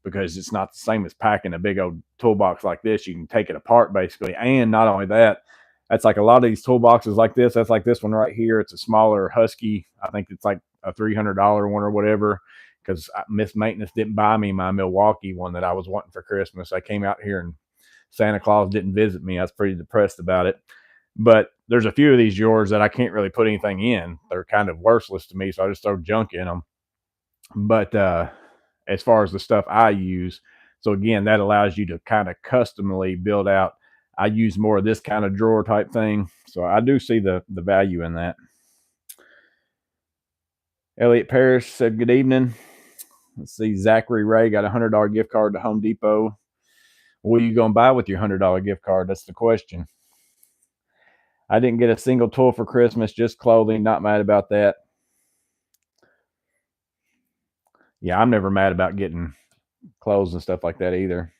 because it's not the same as packing a big old toolbox like this. You can take it apart basically. And not only that, that's like a lot of these toolboxes like this. That's like this one right here. It's a smaller Husky. I think it's like a $300 one or whatever, because Miss Maintenance didn't buy me my Milwaukee one that I was wanting for Christmas. I came out here and Santa Claus didn't visit me. I was pretty depressed about it. But there's a few of these drawers that I can't really put anything in. They're kind of worthless to me, so I just throw junk in them. But as far as the stuff I use, so again, that allows you to kind of customly build out. I use more of this kind of drawer type thing, so I do see the value in that. Elliot Parrish said, "Good evening." Let's see. Zachary Ray got a $100 gift card to Home Depot. What are you going to buy with your $100 gift card? That's the question. I didn't get a single tool for Christmas, just clothing. Not mad about that. Yeah, I'm never mad about getting clothes and stuff like that either.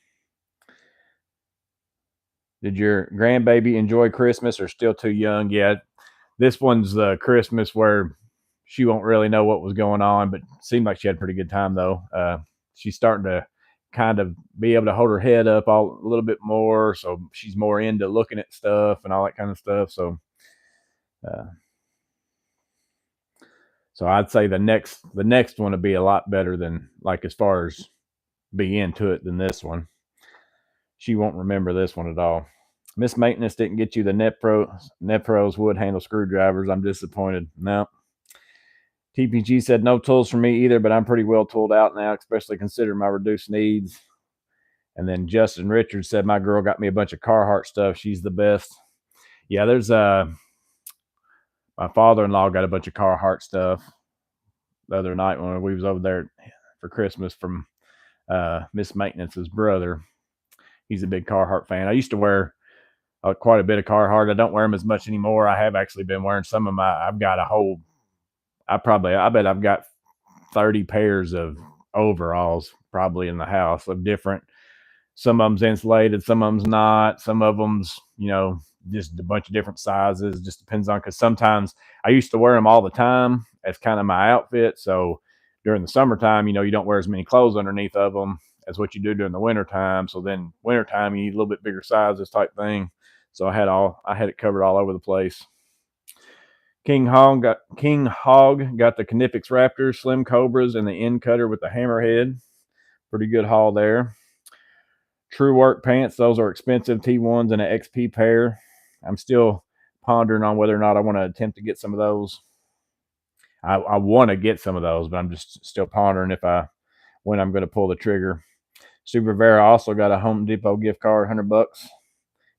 Did your grandbaby enjoy Christmas or still too young? Yeah, this one's the Christmas where she won't really know what was going on, but seemed like she had a pretty good time though. She's starting to kind of be able to hold her head up a little bit more, so she's more into looking at stuff and all that kind of stuff. So, uh, so I'd say the next one would be a lot better than, like, as far as be into it, than this one. She won't remember this one at all. Miss Maintenance didn't get you the Nepros wood handle screwdrivers. I'm disappointed. No. TPG said no tools for me either, but I'm pretty well tooled out now, especially considering my reduced needs. And then Justin Richards said my girl got me a bunch of Carhartt stuff. She's the best. Yeah, there's my father-in-law got a bunch of Carhartt stuff the other night when we was over there for Christmas from Miss Maintenance's brother. He's a big Carhartt fan. I used to wear quite a bit of Carhartt. I don't wear them as much anymore. I have actually been wearing some of my. I've got a whole. I bet I've got 30 pairs of overalls probably in the house of different Some of them's insulated, some of them's not, some of them's, just a bunch of different sizes. Just depends on, because sometimes I used to wear them all the time as kind of my outfit. So during the summertime, you don't wear as many clothes underneath of them as what you do during the wintertime. So then wintertime, you need a little bit bigger sizes type thing. So I had it covered all over the place. King Hog got the Knipix Raptors, Slim Cobras, and the end cutter with the hammerhead. Pretty good haul there. True Work pants, those are expensive T1s and an XP pair. I'm still pondering on whether or not I want to attempt to get some of those. I want to get some of those, but I'm just still pondering when I'm going to pull the trigger. Super Vera also got a Home Depot gift card, $100.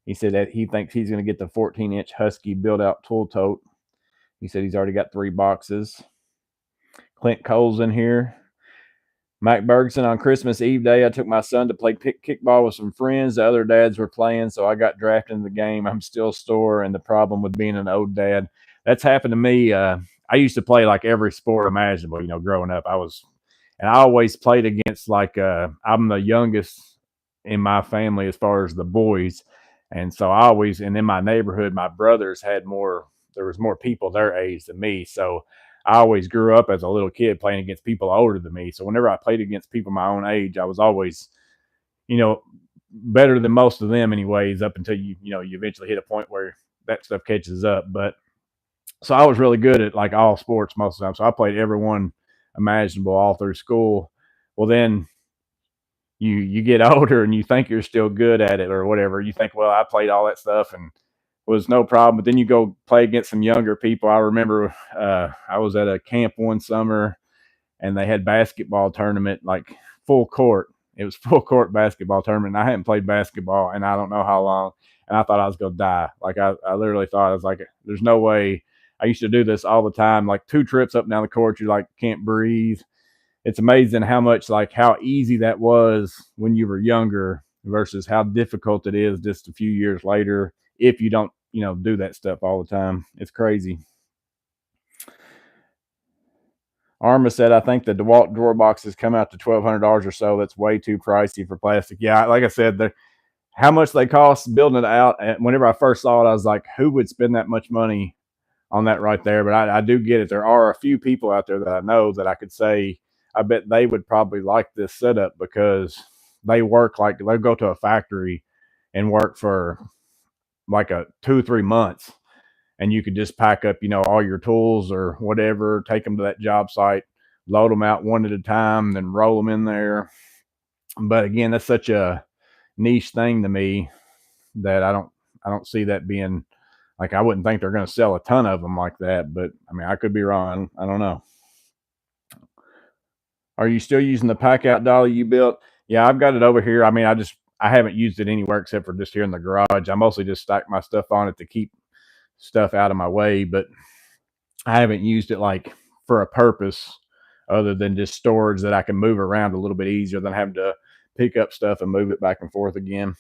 He said that he thinks he's going to get the 14-inch Husky build-out tool tote. He said he's already got 3 boxes. Clint Cole's in here. Mike Bergson, on Christmas Eve day, I took my son to play kickball with some friends. The other dads were playing, so I got drafted in the game. I'm still sore, and the problem with being an old dad, that's happened to me. I used to play like every sport imaginable, growing up. I always played against I'm the youngest in my family as far as the boys. And so and in my neighborhood, my brothers there was more people their age than me. So I always grew up as a little kid playing against people older than me. So whenever I played against people my own age, I was always, better than most of them anyways, up until you eventually hit a point where that stuff catches up. But so I was really good at like all sports most of the time. So I played everyone imaginable all through school. Well, then you get older and you think you're still good at it or whatever. You think, well, I played all that stuff and was no problem. But then you go play against some younger people. I remember I was at a camp one summer and they had basketball tournament, like full court. It was full court basketball tournament. And I hadn't played basketball and I don't know how long. And I thought I was going to die. Like I literally thought, I was like, there's no way. I used to do this all the time, like 2 trips up and down the court. You like can't breathe. It's amazing how easy that was when you were younger versus how difficult it is just a few years later if you don't, do that stuff all the time. It's crazy. Arma said, I think the DeWalt drawer boxes come out to $1,200 or so. That's way too pricey for plastic. Yeah, like I said, how much they cost building it out. And whenever I first saw it, I was like, who would spend that much money on that right there? But I do get it. There are a few people out there that I know that I could say, I bet they would probably like this setup because they go to a factory and work for like 2 or 3 months, and you could just pack up, all your tools or whatever, take them to that job site, load them out one at a time, then roll them in there. But again, that's such a niche thing to me that I don't see that being like, I wouldn't think they're going to sell a ton of them like that, but I mean, I could be wrong. I don't know. Are you still using the pack out dolly you built? Yeah, I've got it over here. I mean, I haven't used it anywhere except for just here in the garage. I mostly just stack my stuff on it to keep stuff out of my way, but I haven't used it like for a purpose other than just storage that I can move around a little bit easier than having to pick up stuff and move it back and forth again.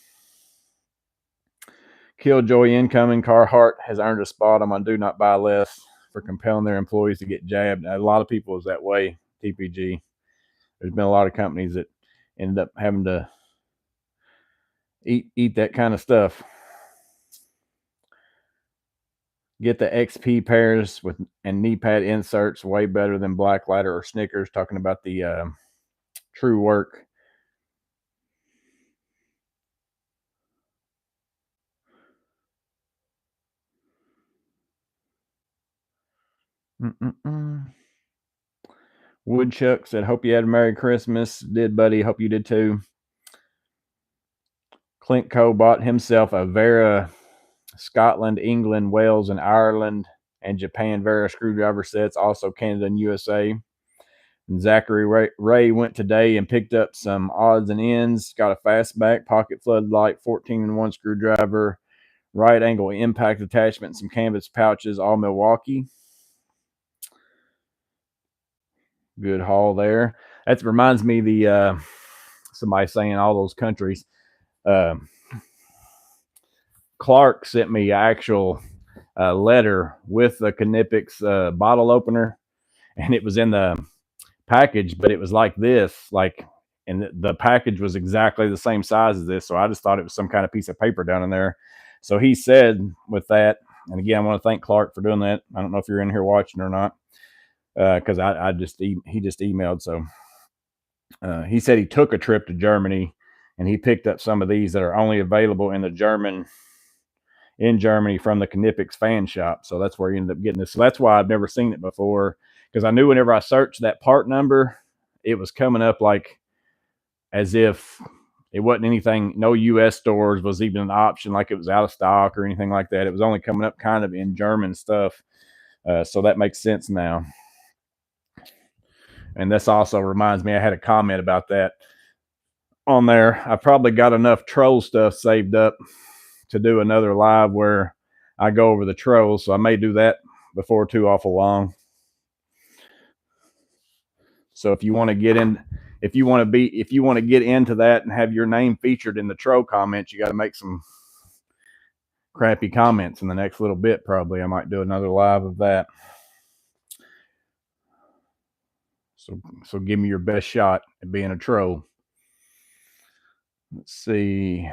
Killjoy incoming. Carhartt has earned a spot on my do not buy list for compelling their employees to get jabbed. A lot of people is that way, TPG. There's been a lot of companies that ended up having to eat that kind of stuff. Get the XP pairs and knee pad inserts, way better than Blacklighter or Snickers. Talking about the True Work. Woodchuck said, hope you had a Merry Christmas. Did, buddy. Hope you did too. Clint Cole bought himself a Vera Scotland, England, Wales, and Ireland and Japan Vera screwdriver sets, also Canada and USA. And Zachary Ray went today and picked up some odds and ends. Got a fastback, pocket floodlight, 14-in-1 screwdriver, right angle impact attachment, some canvas pouches, all Milwaukee. Good haul there. That reminds me somebody saying all those countries. Clark sent me an actual letter with the Knipix bottle opener, and it was in the package, but it was like this, like and the package was exactly the same size as this. So I just thought it was some kind of piece of paper down in there. So he said with that, and again, I want to thank Clark for doing that. I don't know if you're in here watching or not, because he just emailed. So he said he took a trip to Germany and he picked up some of these that are only available in Germany from the Knippix fan shop. So that's where he ended up getting this. So that's why I've never seen it before, because I knew whenever I searched that part number, it was coming up like as if it wasn't anything, no US stores was even an option, like it was out of stock or anything like that. It was only coming up kind of in German stuff. So that makes sense now. And this also reminds me, I had a comment about that on there. I probably got enough troll stuff saved up to do another live where I go over the trolls. So I may do that before too awful long. So if you want to get in, if you want to get into that and have your name featured in the troll comments, you got to make some crappy comments in the next little bit. Probably I might do another live of that. So give me your best shot at being a troll. Let's see.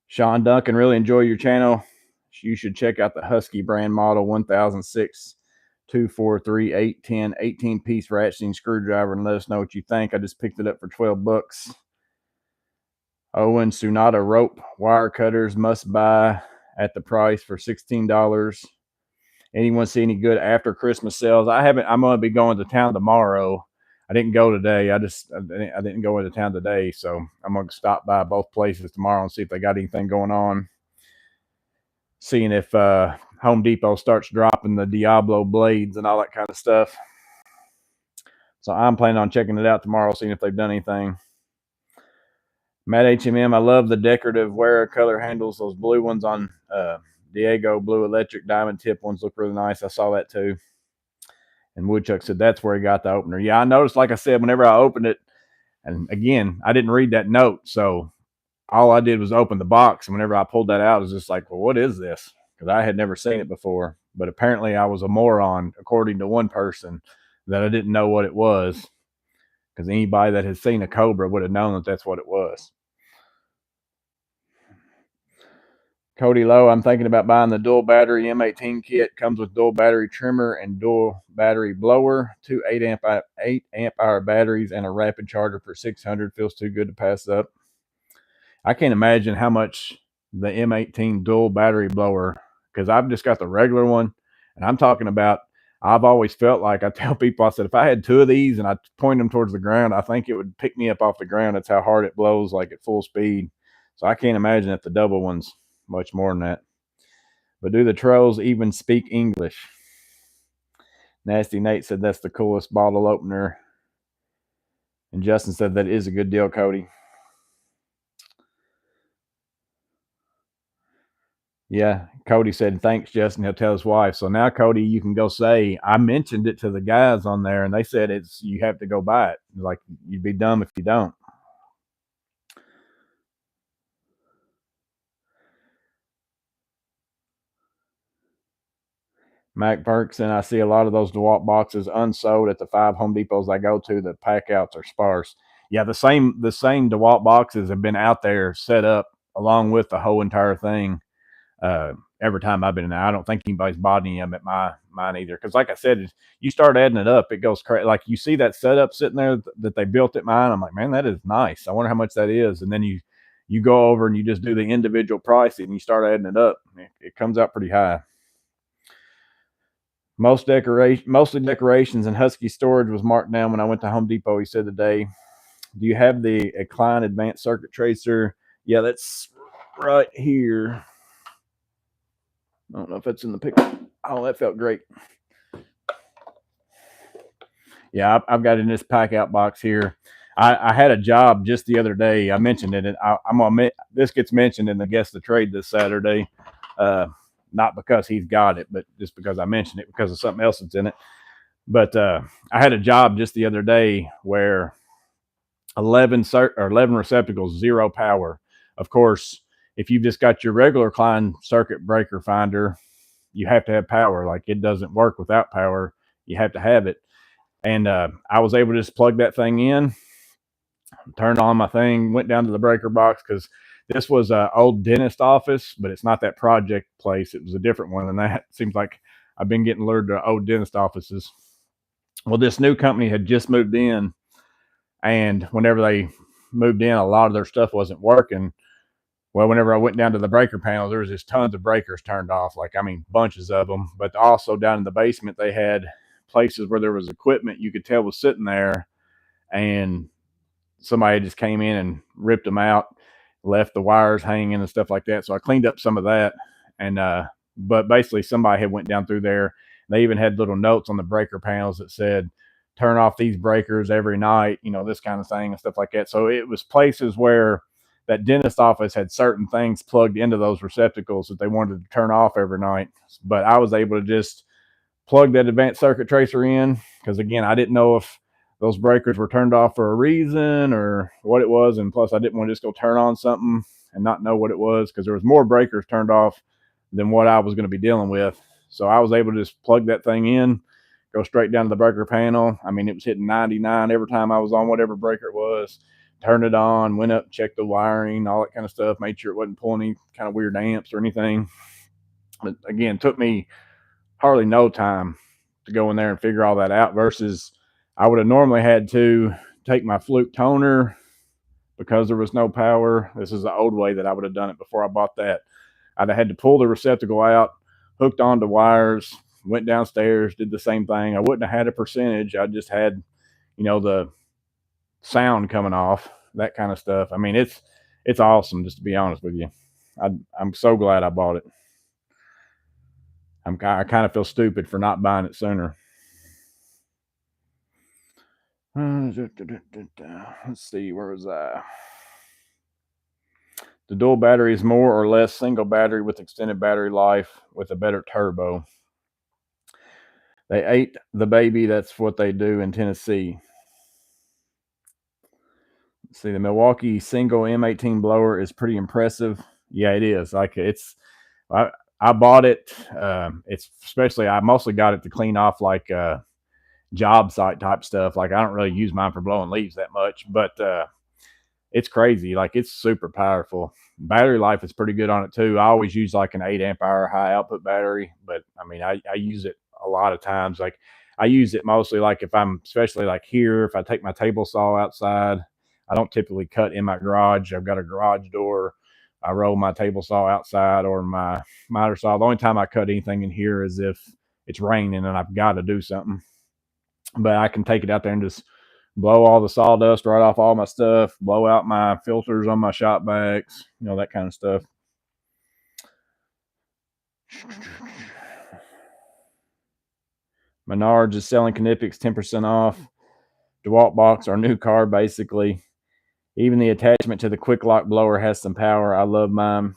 Sean Duncan, really enjoy your channel. You should check out the Husky brand model 1006 243 810 18-piece ratcheting screwdriver and let us know what you think. I just picked it up for $12. Owen Sonata rope wire cutters must buy at the price for $16. Anyone see any good after Christmas sales? I haven't. I'm going to be going to town tomorrow. I didn't go today. I didn't go into town today, so I'm going to stop by both places tomorrow and see if they got anything going on. Seeing if Home Depot starts dropping the Diablo blades and all that kind of stuff. So I'm planning on checking it out tomorrow, seeing if they've done anything. Matt HMM, I love the decorative wear color handles. Those blue ones on Diego Blue Electric diamond tip ones look really nice. I saw that too. And Woodchuck said that's where he got the opener. Yeah, I noticed, like I said, whenever I opened it, and again, I didn't read that note, so all I did was open the box. And whenever I pulled that out, it was just like, well, what is this? Because I had never seen it before. But apparently I was a moron, according to one person, that I didn't know what it was. Because anybody that had seen a Cobra would have known that that's what it was. Cody Lowe, I'm thinking about buying the dual battery M18 kit. Comes with dual battery trimmer and dual battery blower, two 8 amp hour batteries, and a rapid charger for $600. Feels too good to pass up. I can't imagine how much the M18 dual battery blower, because I've just got the regular one, and I'm talking about, I've always felt like, I tell people, I said, if I had two of these and I point them towards the ground, I think it would pick me up off the ground. That's how hard it blows, like at full speed. So I can't imagine if the double one's much more than that. But do the trolls even speak English? Nasty Nate said that's the coolest bottle opener. And Justin said that is a good deal, Cody. Yeah, Cody said, thanks, Justin. He'll tell his wife. So now, Cody, you can go say, I mentioned it to the guys on there, and they said you have to go buy it. Like, you'd be dumb if you don't. Mac Perkson, I see a lot of those DeWalt boxes unsold at the 5 Home Depots I go to. The pack outs are sparse. Yeah, the same DeWalt boxes have been out there set up along with the whole entire thing. Every time I've been in there, I don't think anybody's bought any of them at mine either. Because like I said, you start adding it up, it goes crazy. Like you see that setup sitting there that they built at mine. I'm like, man, that is nice. I wonder how much that is. And then you go over and you just do the individual pricing and you start adding it up. It comes out pretty high. Mostly decorations and Husky storage was marked down when I went to Home Depot, he said today. Do you have the Klein Advanced Circuit Tracer? Yeah, that's right here. I don't know if that's in the picture. Oh, that felt great. Yeah, I've got it in this pack out box here. I had a job just the other day. I mentioned it. I'm gonna this gets mentioned in the guest of trade this Saturday. Not because he's got it, but just because I mentioned it because of something else that's in it. But I had a job just the other day where 11 receptacles, 0 power. Of course, if you've just got your regular Klein circuit breaker finder, you have to have power. Like, it doesn't work without power. You have to have it. And I was able to just plug that thing in, turned on my thing, went down to the breaker box because this was an old dentist office, but it's not that project place. It was a different one than that. It seems like I've been getting lured to old dentist offices. Well, this new company had just moved in, and whenever they moved in, a lot of their stuff wasn't working. Well, whenever I went down to the breaker panel, there was just tons of breakers turned off. Like, I mean, bunches of them. But also down in the basement, they had places where there was equipment you could tell was sitting there, and somebody just came in and ripped them out, left the wires hanging and stuff like that. So I cleaned up some of that, and but basically somebody had went down through there. They even had little notes on the breaker panels that said, "Turn off these breakers every night," this kind of thing and stuff like that. So it was places where that dentist office had certain things plugged into those receptacles that they wanted to turn off every night. But I was able to just plug that advanced circuit tracer in because, again, I didn't know if those breakers were turned off for a reason or what it was. And plus, I didn't want to just go turn on something and not know what it was because there was more breakers turned off than what I was going to be dealing with. So I was able to just plug that thing in, go straight down to the breaker panel. I mean, it was hitting 99 every time I was on whatever breaker it was. Turned it on, went up, checked the wiring, all that kind of stuff, made sure it wasn't pulling any kind of weird amps or anything. But again, it took me hardly no time to go in there and figure all that out versus I would have normally had to take my fluke toner because there was no power. This is the old way that I would have done it before I bought that. I'd have had to pull the receptacle out, hooked onto wires, went downstairs, did the same thing. I wouldn't have had a percentage. I just had, the sound coming off, that kind of stuff. I mean, it's awesome, just to be honest with you. I'm so glad I bought it. I kind of feel stupid for not buying it sooner. Let's see, where was I? The dual battery is more or less single battery with extended battery life with a better turbo. They ate the baby. That's what they do in Tennessee. Let's see, the Milwaukee single M18 blower is pretty impressive. Yeah, it is. I bought it. It's especially I mostly got it to clean off like job site type stuff. Like I don't really use mine for blowing leaves that much, but it's crazy. Like it's super powerful. Battery life is pretty good on it too. I always use like an 8 amp hour high output battery, but I mean I use it a lot of times. Like I use it mostly like if I'm especially like here, if I take my table saw outside. I don't typically cut in my garage. I've got a garage door. I roll my table saw outside or my miter saw. The only time I cut anything in here is if it's raining and I've got to do something. But I can take it out there and just blow all the sawdust right off all my stuff, blow out my filters on my shop vacs, that kind of stuff. Menards is selling Knipex 10% off. DeWalt box, our new car, basically. Even the attachment to the quick lock blower has some power. I love mine.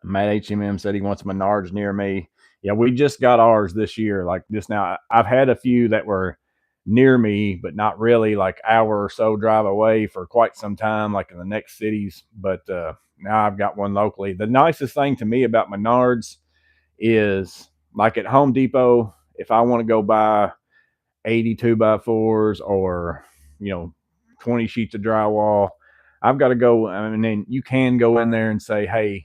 Matt HMM said he wants Menards near me. Yeah, we just got ours this year. Like this now, I've had a few that were near me, but not really like hour or so drive away for quite some time, like in the next cities. But now I've got one locally. The nicest thing to me about Menards is like at Home Depot, if I want to go buy 82 by 4s or, 20 sheets of drywall, I've got to go. I mean, then you can go in there and say, hey,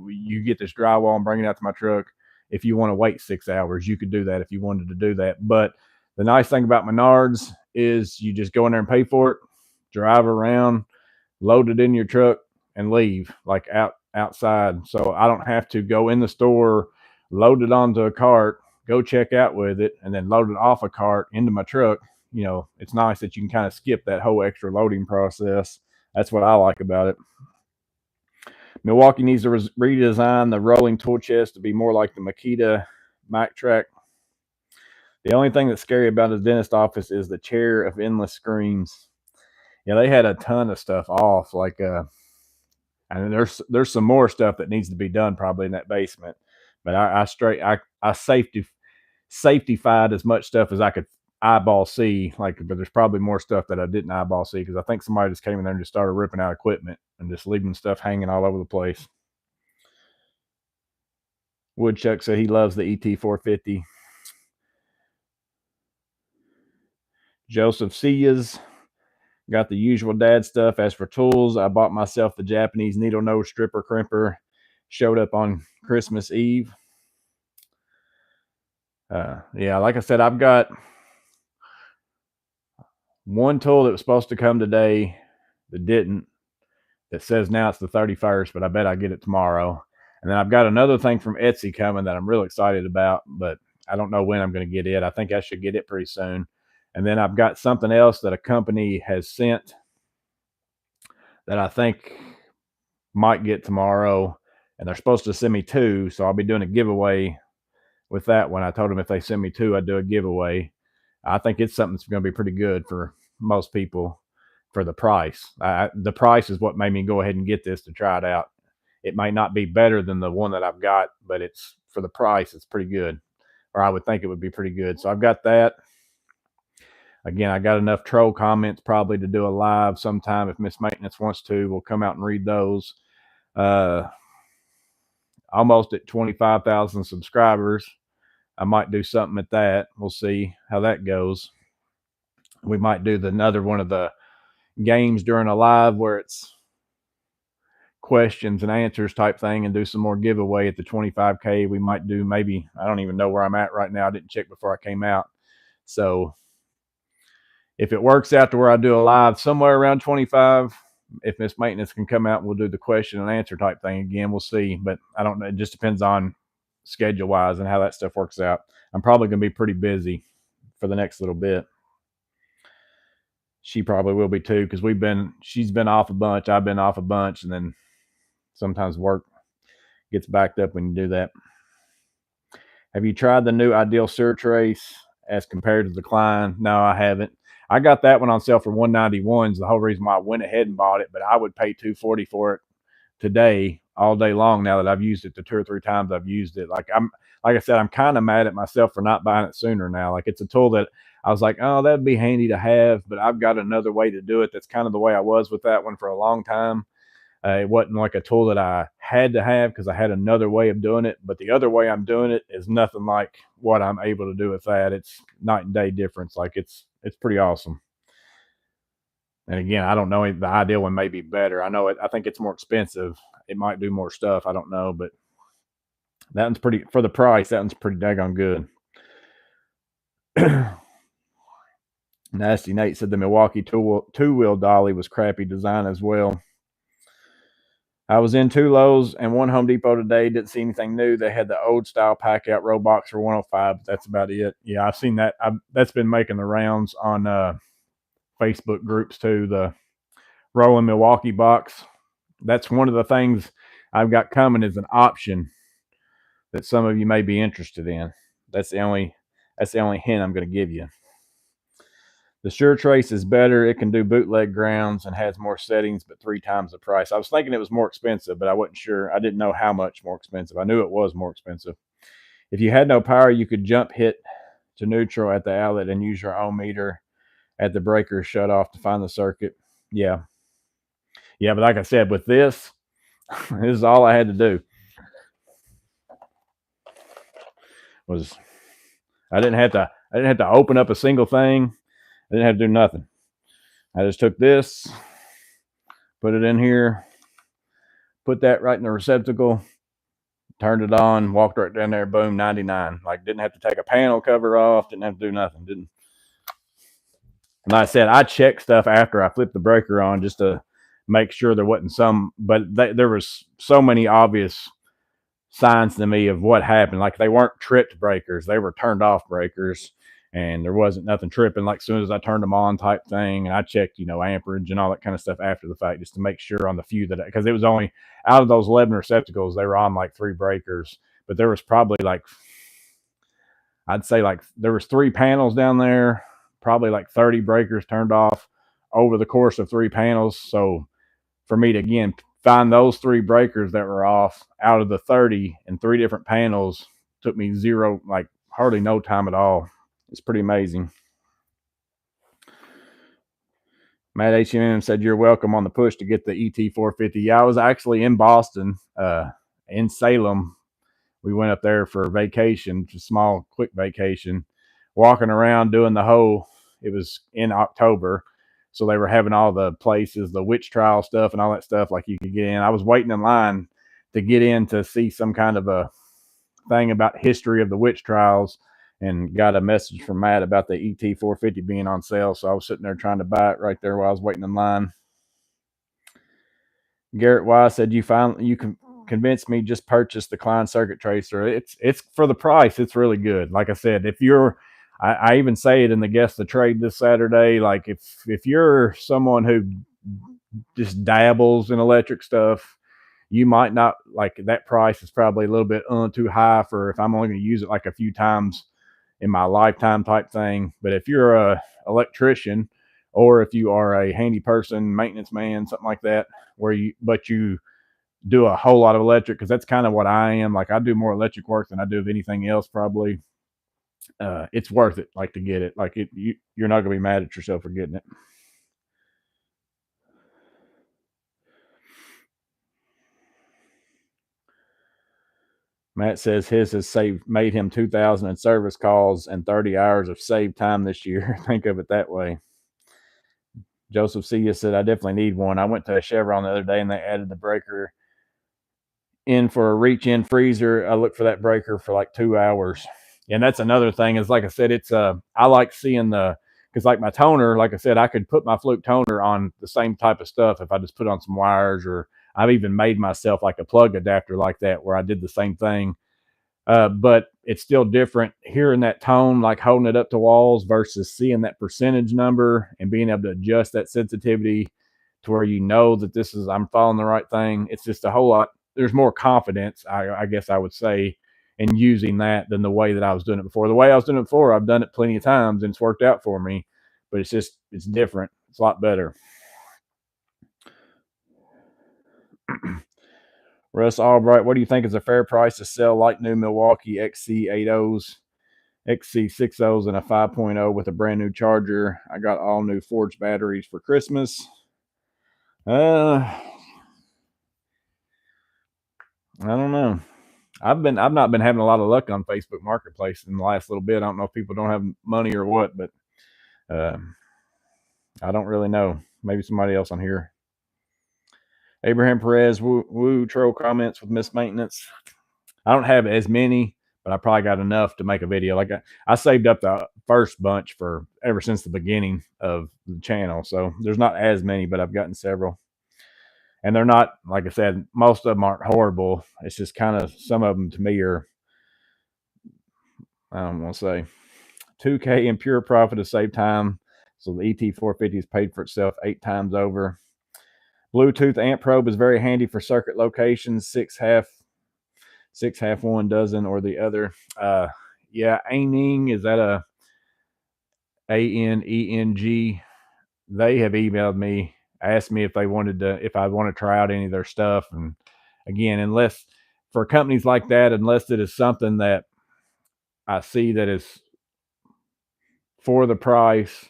you get this drywall and bring it out to my truck. If you want to wait 6 hours, you could do that if you wanted to do that. But the nice thing about Menards is you just go in there and pay for it, drive around, load it in your truck, and leave like outside. So I don't have to go in the store, load it onto a cart, go check out with it, and then load it off a cart into my truck. It's nice that you can kind of skip that whole extra loading process. That's what I like about it. Milwaukee needs to redesign the rolling tool chest to be more like the Makita Mac Track. The only thing that's scary about his dentist office is the chair of endless screams. Yeah, they had a ton of stuff off. Like, and there's some more stuff that needs to be done probably in that basement. But I safety-fied as much stuff as I could eyeball see. Like, but there's probably more stuff that I didn't eyeball see because I think somebody just came in there and just started ripping out equipment and just leaving stuff hanging all over the place. Woodchuck said he loves the ET450. Joseph Sias. Got the usual dad stuff. As for tools, I bought myself the Japanese needle nose stripper crimper. Showed up on Christmas Eve. Yeah, like I said, I've got one tool that was supposed to come today that didn't. That says now it's the 31st, but I bet I get it tomorrow. And then I've got another thing from Etsy coming that I'm real excited about, but I don't know when I'm going to get it. I think I should get it pretty soon. And then I've got something else that a company has sent that I think might get tomorrow. And they're supposed to send me two. So I'll be doing a giveaway with that one. I told them if they send me two, I'd do a giveaway. I think it's something that's going to be pretty good for most people for the price. The price is what made me go ahead and get this to try it out. It might not be better than the one that I've got, but it's for the price, it's pretty good. Or I would think it would be pretty good. So I've got that. Again, I got enough troll comments probably to do a live sometime if Miss Maintenance wants to. We'll come out and read those. Almost at 25,000 subscribers. I might do something at that. We'll see how that goes. We might do another one of the games during a live where it's questions and answers type thing and do some more giveaway at the 25K. We might do maybe, I don't even know where I'm at right now. I didn't check before I came out. So if it works out to where I do a live somewhere around 25, if Miss Maintenance can come out, we'll do the question and answer type thing again. We'll see, but I don't know. It just depends on schedule wise and how that stuff works out. I'm probably going to be pretty busy for the next little bit. She probably will be too, because she's been off a bunch. I've been off a bunch, and then sometimes work gets backed up when you do that. Have you tried the new Ideal Sewer Trace as compared to the Klein? No, I haven't. I got that one on sale for $191. The whole reason why I went ahead and bought it, but I would pay $240 for it today, all day long. Now that I've used it the 2 or 3 times I've used it, like I said, I'm kind of mad at myself for not buying it sooner. Now, like it's a tool that I was like, oh, that'd be handy to have, but I've got another way to do it. That's kind of the way I was with that one for a long time. It wasn't like a tool that I had to have because I had another way of doing it. But the other way I'm doing it is nothing like what I'm able to do with that. It's night and day difference. Like it's pretty awesome. And again, I don't know. The Ideal one may be better. I know it. I think it's more expensive. It might do more stuff. I don't know, but that one's pretty, for the price, that one's pretty daggone good. Nasty Nate said the Milwaukee two-wheel dolly was crappy design as well. I was in 2 Lowe's and 1 Home Depot today. Didn't see anything new. They had the old style pack out row box for $105. But that's about it. Yeah, I've seen that. That's been making the rounds on Facebook groups too. The rolling Milwaukee box. That's one of the things I've got coming as an option that some of you may be interested in. That's the only hint I'm going to give you. The Sure Trace is better. It can do bootleg grounds and has more settings, but 3 times the price. I was thinking it was more expensive, but I wasn't sure. I didn't know how much more expensive. I knew it was more expensive. If you had no power, you could jump hit to neutral at the outlet and use your own meter at the breaker shut off to find the circuit. Yeah. Yeah, but like I said, with this, this is all I had to do. I didn't have to open up a single thing. I didn't have to do nothing. I just took this, put it in here, put that right in the receptacle, turned it on, walked right down there, boom, 99. Like, didn't have to take a panel cover off, didn't have to do nothing. Didn't. And like I said, I checked stuff after I flipped the breaker on just to make sure there wasn't but there was so many obvious signs to me of what happened. Like, they weren't tripped breakers, they were turned off breakers. And there wasn't nothing tripping, like as soon as I turned them on type thing. And I checked, amperage and all that kind of stuff after the fact, just to make sure on the few because it was only out of those 11 receptacles, they were on like 3 breakers, but there was probably I'd say there was 3 panels down there, probably like 30 breakers turned off over the course of 3 panels. So for me to, again, find those 3 breakers that were off out of the 30 in 3 different panels took me hardly no time at all. It's pretty amazing. Matt H&M said, you're welcome on the push to get the ET450. Yeah, I was actually in Boston, in Salem. We went up there for a vacation, just a small, quick vacation, walking around doing the whole It was in October, so they were having all the places, the witch trial stuff and all that stuff, like you could get in. I was waiting in line to get in to see some kind of a thing about history of the witch trials, and got a message from Matt about the ET 450 being on sale. So I was sitting there trying to buy it right there while I was waiting in line. Garrett Wise said, you can convince me, just purchase the Klein circuit tracer. It's for the price. It's really good. Like I said, if you're, I even say it in the guest the trade this Saturday. Like if you're someone who just dabbles in electric stuff, you might not like that. Price is probably a little bit too high for if I'm only going to use it like a few times in my lifetime type thing. But if you're a electrician, or if you are a handy person, maintenance man, something like that, where you do a whole lot of electric, because that's kind of what I am. Like I do more electric work than I do of anything else probably. It's worth it, like to get it. Like you're not gonna be mad at yourself for getting it. Matt says his has made him 2,000 in service calls and 30 hours of saved time this year. Think of it that way. Joseph Cia said, I definitely need one. I went to a Chevron the other day and they added the breaker in for a reach in freezer. I looked for that breaker for like 2 hours. And that's another thing is, like I said, it's I like seeing because like my toner, like I said, I could put my Fluke toner on the same type of stuff if I just put on some wires, or I've even made myself like a plug adapter like that where I did the same thing. But it's still different hearing that tone, like holding it up to walls versus seeing that percentage number and being able to adjust that sensitivity to where you know that I'm following the right thing. It's just a whole lot. There's more confidence, I guess I would say, in using that than the way that I was doing it before. The way I was doing it before, I've done it plenty of times and it's worked out for me, but it's different. It's a lot better. Russ Albright, what do you think is a fair price to sell like new Milwaukee XC80s, XC60s, and a 5.0 with a brand new charger? I got all new forged batteries for Christmas. I don't know. I've not been having a lot of luck on Facebook Marketplace in the last little bit. I don't know if people don't have money or what, but I don't really know. Maybe somebody else on here. Abraham Perez, woo troll comments with mismaintenance. I don't have as many, but I probably got enough to make a video. Like I saved up the first bunch for ever since the beginning of the channel. So there's not as many, but I've gotten several. And they're not, like I said, most of them aren't horrible. It's just kind of, some of them to me are, I don't want to say, 2K in pure profit to save time. So the ET450 has paid for itself 8 times over. Bluetooth amp probe is very handy for circuit locations. 6 half one dozen or the other. Yeah, Aning, is that a ANENG? They have emailed me, asked me if I want to try out any of their stuff. And again, unless for companies like that, unless it is something that I see that is for the price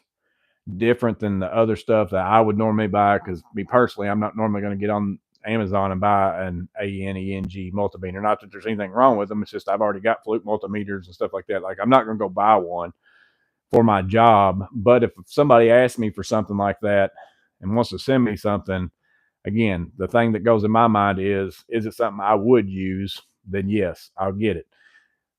different than the other stuff that I would normally buy, because me personally, I'm not normally going to get on Amazon and buy an ANENG multimeter. Not that there's anything wrong with them. It's just I've already got Fluke multimeters and stuff like that. Like I'm not going to go buy one for my job. But if somebody asks me for something like that and wants to send me something, again, the thing that goes in my mind is it something I would use? Then yes, I'll get it.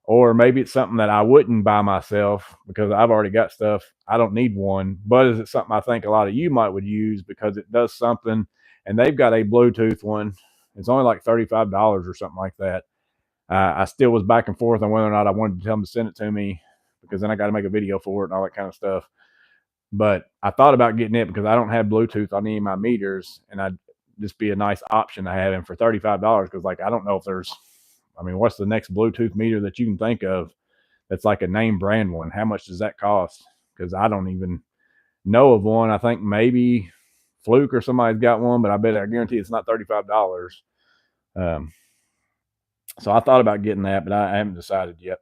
Or maybe it's something that I wouldn't buy myself because I've already got stuff. I don't need one. But is it something I think a lot of you would use because it does something? And they've got a Bluetooth one. It's only like $35 or something like that. I still was back and forth on whether or not I wanted to tell them to send it to me, because then I got to make a video for it and all that kind of stuff. But I thought about getting it because I don't have Bluetooth on any of my meters, and I'd just be a nice option to have. And for $35, because like I don't know if what's the next Bluetooth meter that you can think of that's like a name brand one? How much does that cost? Because I don't even know of one. I think maybe Fluke or somebody's got one, but I guarantee it's not $35. So I thought about getting that, but I haven't decided yet.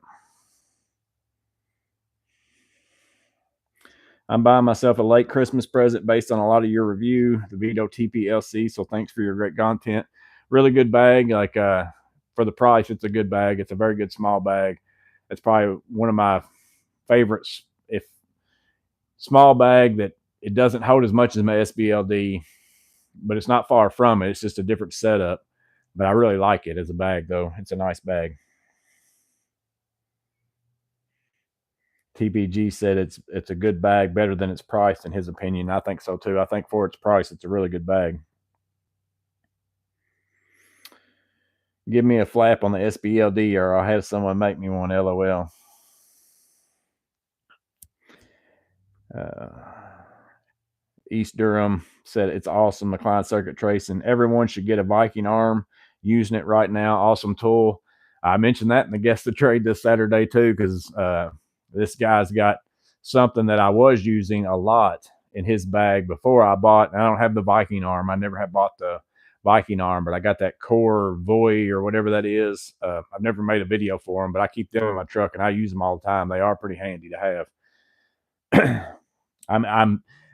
I'm buying myself a late Christmas present based on a lot of your review, the Veto TPLC. So thanks for your great content. Really good bag. Like for the price, it's a good bag. It's a very good small bag. It's probably one of my favorites. If small bag that it doesn't hold as much as my SBLD, but it's not far from it. It's just a different setup. But I really like it as a bag, though. It's a nice bag. TPG said it's a good bag, better than its price, in his opinion. I think so too. I think for its price, it's a really good bag. Give me a flap on the SBLD, or I'll have someone make me one. LOL. Uh, East Durham said it's awesome. McLean circuit tracing. Everyone should get a Viking arm. Using it right now. Awesome tool. I mentioned that in the guest of trade this Saturday too, because this guy's got something that I was using a lot in his bag before I bought. I don't have the Viking arm. I never have bought the Viking arm, but I got that Core Voy or whatever that is. I've never made a video for them, but I keep them in my truck and I use them all the time. They are pretty handy to have.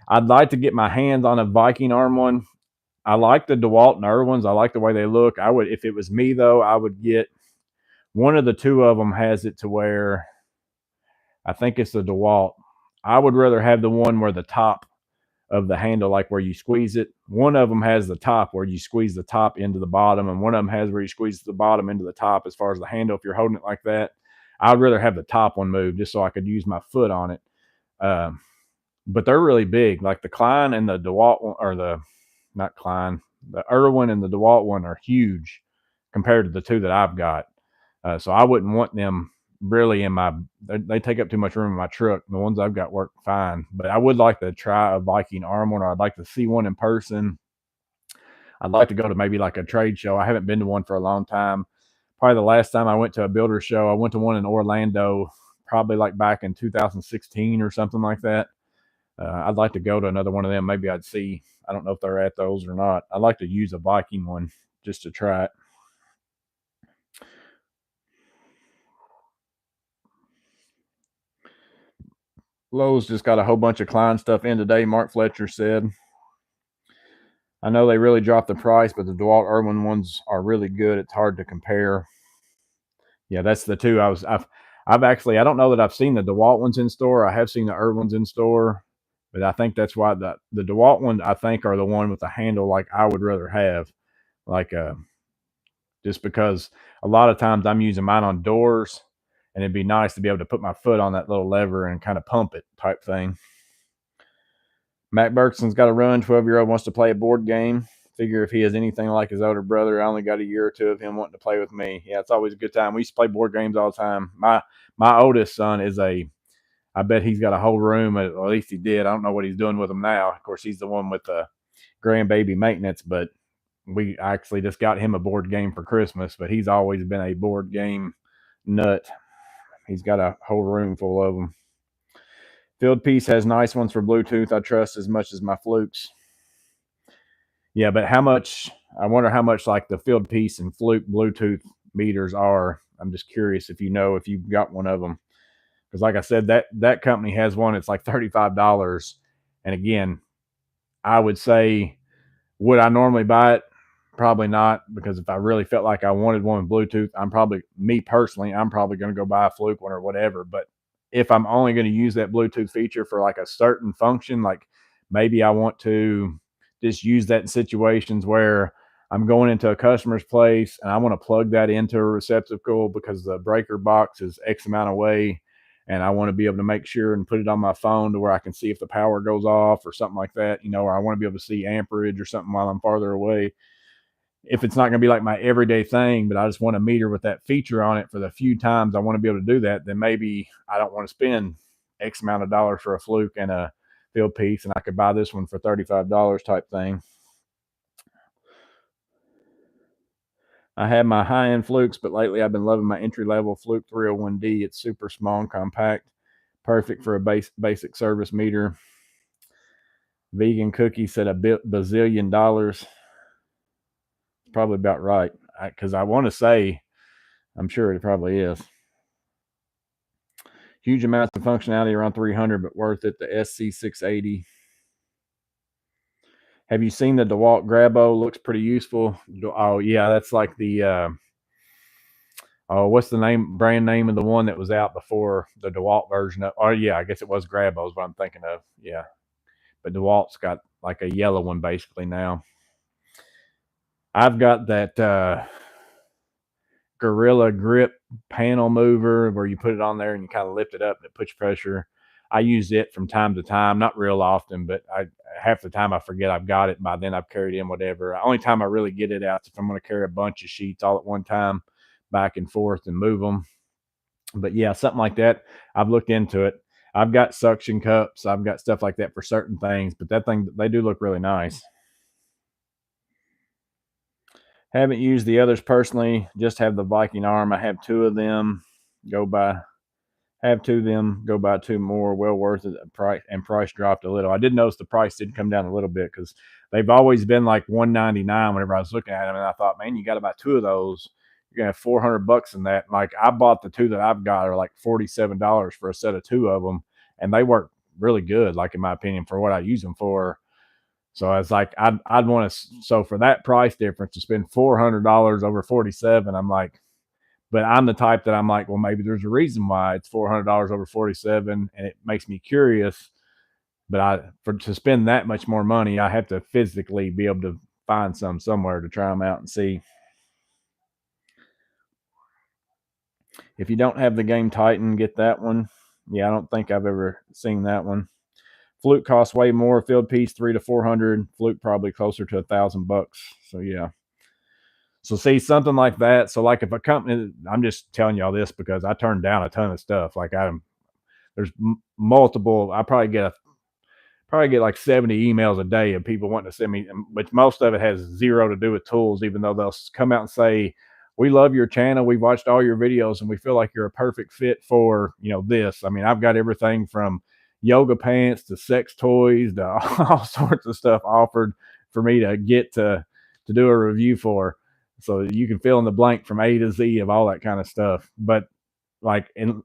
I'd like to get my hands on a Viking arm one. I like the DeWalt and Irwins. I like the way they look. I would, if it was me though, I would get one of the two of them. Has it to where I think it's the DeWalt. I would rather have the one where the top of the handle, like where you squeeze it. One of them has the top where you squeeze the top into the bottom, and one of them has where you squeeze the bottom into the top as far as the handle. If you're holding it like that, I'd rather have the top one moved just so I could use my foot on it. But they're really big. Like the Klein and the DeWalt one, or the not Klein, the Irwin and the DeWalt one are huge compared to the two that I've got. So I wouldn't want them really in my. They take up too much room in my truck. The ones I've got work fine, but I would like to try a Viking arm one, or I'd like to see one in person. I'd like to go to maybe like a trade show. I haven't been to one for a long time. Probably the last time I went to a builder show, I went to one in Orlando, probably like back in 2016 or something like that. I'd like to go to another one of them. Maybe I'd see. I don't know if they're at those or not. I'd like to use a Viking one just to try it. Lowe's just got a whole bunch of Klein stuff in today, Mark Fletcher said. I know they really dropped the price, but the DeWalt Irwin ones are really good. It's hard to compare. Yeah, that's the two I've actually, I don't know that I've seen the DeWalt ones in store. I have seen the Irwins in store, but I think that's why the DeWalt ones I think are the one with the handle like I would rather have. Like just because a lot of times I'm using mine on doors, and it'd be nice to be able to put my foot on that little lever and kind of pump it type thing. Matt Bergson's got a run. 12-year-old wants to play a board game. Figure if he has anything like his older brother, I only got a year or two of him wanting to play with me. Yeah, it's always a good time. We used to play board games all the time. My oldest son is I bet he's got a whole room. At least he did. I don't know what he's doing with them now. Of course, he's the one with the grandbaby maintenance, but we actually just got him a board game for Christmas. But he's always been a board game nut. He's got a whole room full of them. Field Piece has nice ones for Bluetooth. I trust as much as my Flukes. Yeah, but how much? I wonder how much like the Field Piece and Fluke Bluetooth meters are. I'm just curious if you know if you've got one of them. Because like I said, that company has one. It's like $35. And again, I would say, would I normally buy it? Probably not, because if I really felt like I wanted one with Bluetooth, I'm probably going to go buy a Fluke one or whatever. But if I'm only going to use that Bluetooth feature for like a certain function, like maybe I want to just use that in situations where I'm going into a customer's place and I want to plug that into a receptacle because the breaker box is X amount away, and I want to be able to make sure and put it on my phone to where I can see if the power goes off or something like that, or I want to be able to see amperage or something while I'm farther away. If it's not going to be like my everyday thing, but I just want a meter with that feature on it for the few times I want to be able to do that, then maybe I don't want to spend X amount of dollars for a Fluke and a Field Piece, and I could buy this one for $35 type thing. I have my high-end Flukes, but lately I've been loving my entry-level Fluke 301D. It's super small and compact, perfect for a basic service meter. Vegan Cookie said a bazillion dollars. Probably about right, because I want to say, I'm sure it probably is. Huge amounts of functionality, around 300, but worth it. The SC680. Have you seen the DeWalt Grabo? Looks pretty useful. Oh yeah, that's like the Oh, what's the brand name of the one that was out before the DeWalt version of? Oh yeah, I guess it was Grabos, what I'm thinking of. Yeah, but DeWalt's got like a yellow one basically now. I've got that Gorilla Grip panel mover where you put it on there and you kind of lift it up and it puts pressure. I use it from time to time, not real often, but I half the time I forget I've got it. By then I've carried in whatever. The only time I really get it out is if I'm going to carry a bunch of sheets all at one time, back and forth and move them. But yeah, something like that. I've looked into it. I've got suction cups. I've got stuff like that for certain things, but that thing, they do look really nice. Haven't used the others personally. Just have the Viking arm. I have two of them. Go by Have two of them, go buy two more. Well worth it. Price dropped a little. I did notice the price did come down a little bit because they've always been like $199 whenever I was looking at them, and I thought, man, you got to buy two of those. You're gonna have $400 in that. Like I bought the two that I've got are like $47 for a set of two of them, and they work really good. Like in my opinion, for what I use them for. So I was like, I'd want to. So for that price difference to spend $400 over 47, I'm like, but I'm the type that I'm like, well, maybe there's a reason why it's $400 over 47, and it makes me curious. But to spend that much more money, I have to physically be able to find some somewhere to try them out and see. If you don't have the Game Titan, get that one. Yeah, I don't think I've ever seen that one. Fluke costs way more. Field piece 300 to 400. Fluke probably closer to $1,000. So yeah. So see something like that. So like if a company, I'm just telling y'all this because I turned down a ton of stuff. Like there's multiple. I probably get like 70 emails a day of people wanting to send me, which most of it has zero to do with tools. Even though they'll come out and say, "We love your channel. We watched all your videos, and we feel like you're a perfect fit for this." I mean, I've got everything from yoga pants to sex toys to all sorts of stuff offered for me to get to do a review for. So you can fill in the blank from A to Z of all that kind of stuff. But like, and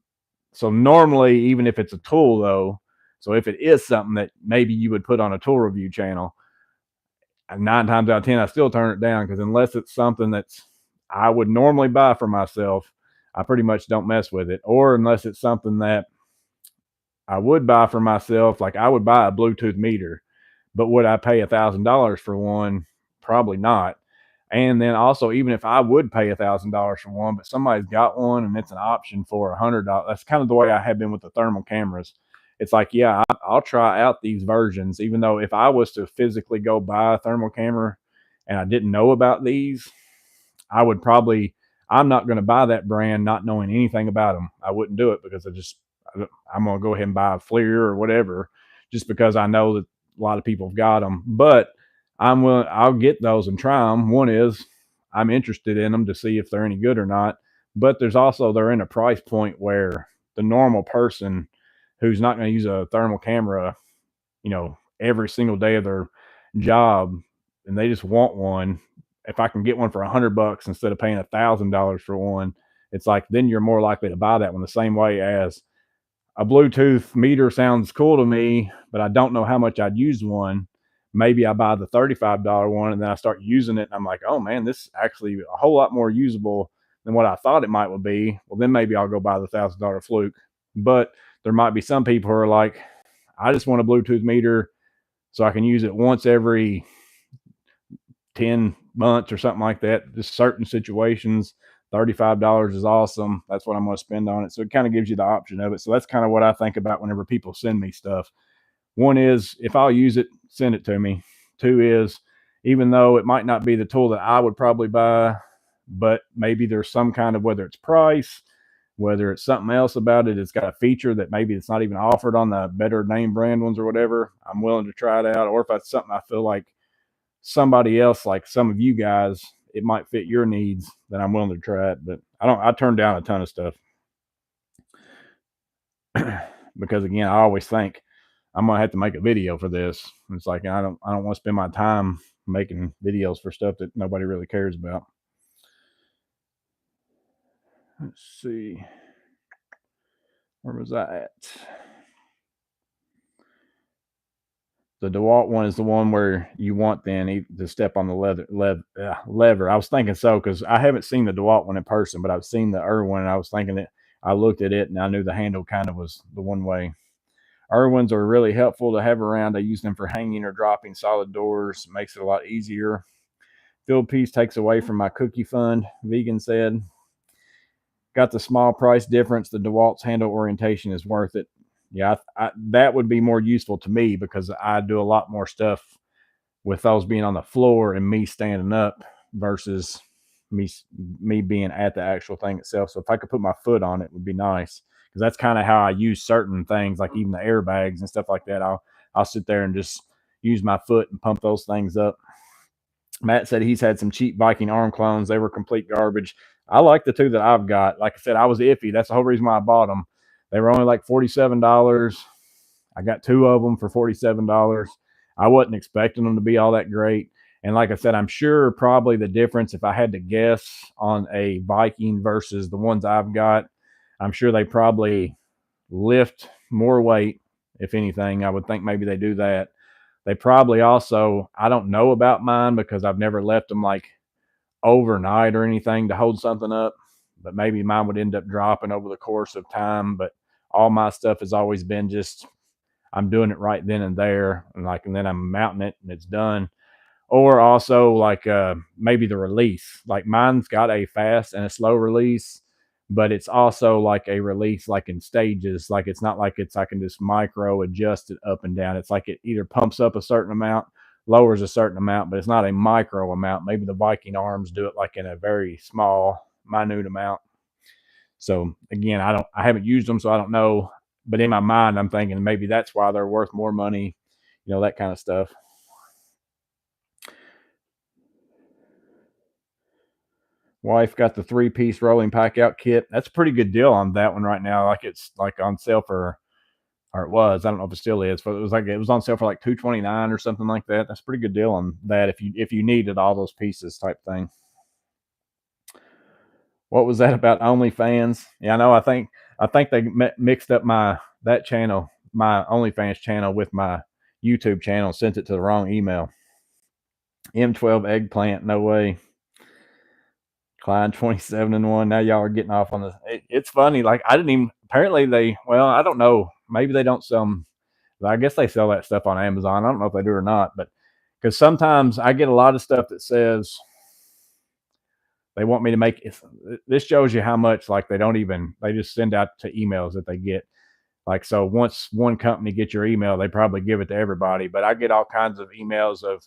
so normally, even if it's a tool though, so if it is something that maybe you would put on a tool review channel, 9 times out of 10, I still turn it down because unless it's something that's I would normally buy for myself, I pretty much don't mess with it. Or unless it's something that I would buy for myself, like I would buy a Bluetooth meter, but would I pay $1,000 for one? Probably not. And then also, even if I would pay $1,000 for one, but somebody's got one and it's an option for $100, that's kind of the way I have been with the thermal cameras. It's like, yeah, I'll try out these versions, even though if I was to physically go buy a thermal camera and I didn't know about these, I would probably, I'm not going to buy that brand not knowing anything about them. I wouldn't do it because I'm going to go ahead and buy a FLIR or whatever just because I know that a lot of people have got them. But I'll get those and try them. One is I'm interested in them to see if they're any good or not. But they're in a price point where the normal person who's not going to use a thermal camera, every single day of their job, and they just want one. If I can get one for $100 instead of paying $1,000 for one, it's like then you're more likely to buy that one. The same way as a Bluetooth meter sounds cool to me, but I don't know how much I'd use one. Maybe I buy the $35 one and then I start using it and I'm like, oh man, this is actually a whole lot more usable than what I thought it might would be. Well, then maybe I'll go buy the $1,000 Fluke. But there might be some people who are like, I just want a Bluetooth meter so I can use it once every 10 months or something like that. Just certain situations, $35 is awesome. That's what I'm going to spend on it. So it kind of gives you the option of it. So that's kind of what I think about whenever people send me stuff. One is if I'll use it, send it to me. Two is even though it might not be the tool that I would probably buy, but maybe there's some kind of, whether it's price, whether it's something else about it, it's got a feature that maybe it's not even offered on the better name brand ones or whatever. I'm willing to try it out. Or if that's something I feel like somebody else, like some of you guys, it might fit your needs, then I'm willing to try it. But I turn down a ton of stuff because again, I always think I'm gonna have to make a video for this. It's like I don't want to spend my time making videos for stuff that nobody really cares about. Let's see, where was I at? The DeWalt one is the one where you want to step on the lever. I was thinking so because I haven't seen the DeWalt one in person, but I've seen the Irwin, and I was thinking that I looked at it and I knew the handle kind of was the one way. Irwins are really helpful to have around. I use them for hanging or dropping solid doors. Makes it a lot easier. Field piece takes away from my cookie fund, Vegan said. Got the small price difference. The DeWalt's handle orientation is worth it. Yeah, that would be more useful to me because I do a lot more stuff with those being on the floor and me standing up versus me me being at the actual thing itself. So if I could put my foot on it, it would be nice because that's kind of how I use certain things, like even the airbags and stuff like that. I'll sit there and just use my foot and pump those things up. Matt said he's had some cheap Viking arm clones. They were complete garbage. I like the two that I've got. Like I said, I was iffy. That's the whole reason why I bought them. They were only like $47. I got two of them for $47. I wasn't expecting them to be all that great. And like I said, I'm sure probably the difference, if I had to guess on a Viking versus the ones I've got, I'm sure they probably lift more weight. If anything, I would think maybe they do that. They probably also, I don't know about mine because I've never left them like overnight or anything to hold something up, but maybe mine would end up dropping over the course of time. But all my stuff has always been just, I'm doing it right then and there, and then I'm mounting it and it's done. Or also like maybe the release, like mine's got a fast and a slow release, but it's also like a release like in stages. Like it's not like I can just micro adjust it up and down. It's like it either pumps up a certain amount, lowers a certain amount, but it's not a micro amount. Maybe the Viking arms do it like in a very small, minute amount. So again, I haven't used them, so I don't know. But in my mind, I'm thinking maybe that's why they're worth more money, that kind of stuff. Wife got the 3-piece rolling pack out kit. That's a pretty good deal on that one right now. Like it's like on sale for, or it was. I don't know if it still is, but it was on sale for like $229 or something like that. That's a pretty good deal on that if you needed all those pieces type thing. What was that about OnlyFans? Yeah, I know. I think they mixed up that channel, my OnlyFans channel, with my YouTube channel. Sent it to the wrong email. M12 eggplant. No way. Klein 27-1. Now y'all are getting off on this. It's funny. Like I didn't even. Apparently they. Well, I don't know. Maybe they don't sell them. I guess they sell that stuff on Amazon. I don't know if they do or not, but because sometimes I get a lot of stuff that says they want me to make it. This shows you how much like they just send out to emails that they get. Like, so once one company gets your email, they probably give it to everybody. But I get all kinds of emails of,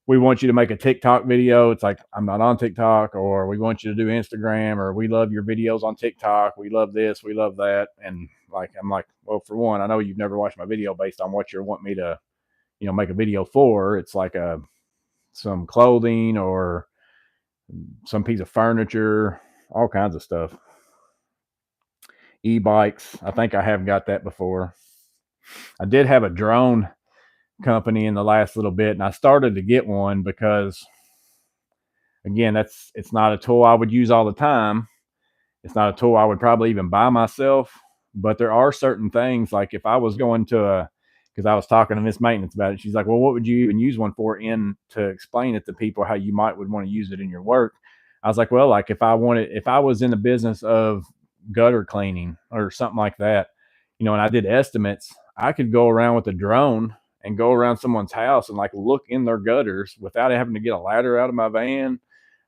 we want you to make a TikTok video. It's like, I'm not on TikTok. Or we want you to do Instagram, or we love your videos on TikTok. We love this. We love that. And like, I'm like, well, for one, I know you've never watched my video based on what you want me to, make a video for. It's like some clothing or some piece of furniture, all kinds of stuff. E-bikes. I think I have got that before. I did have a drone company in the last little bit, and I started to get one because, again, it's not a tool I would use all the time. It's not a tool I would probably even buy myself, but there are certain things, like if I was going to because I was talking to Miss Maintenance about it. She's like, well, what would you even use one for, to explain it to people how you would want to use it in your work? I was like, well, like if I was in the business of gutter cleaning or something like that, and I did estimates, I could go around with a drone and go around someone's house and like look in their gutters without having to get a ladder out of my van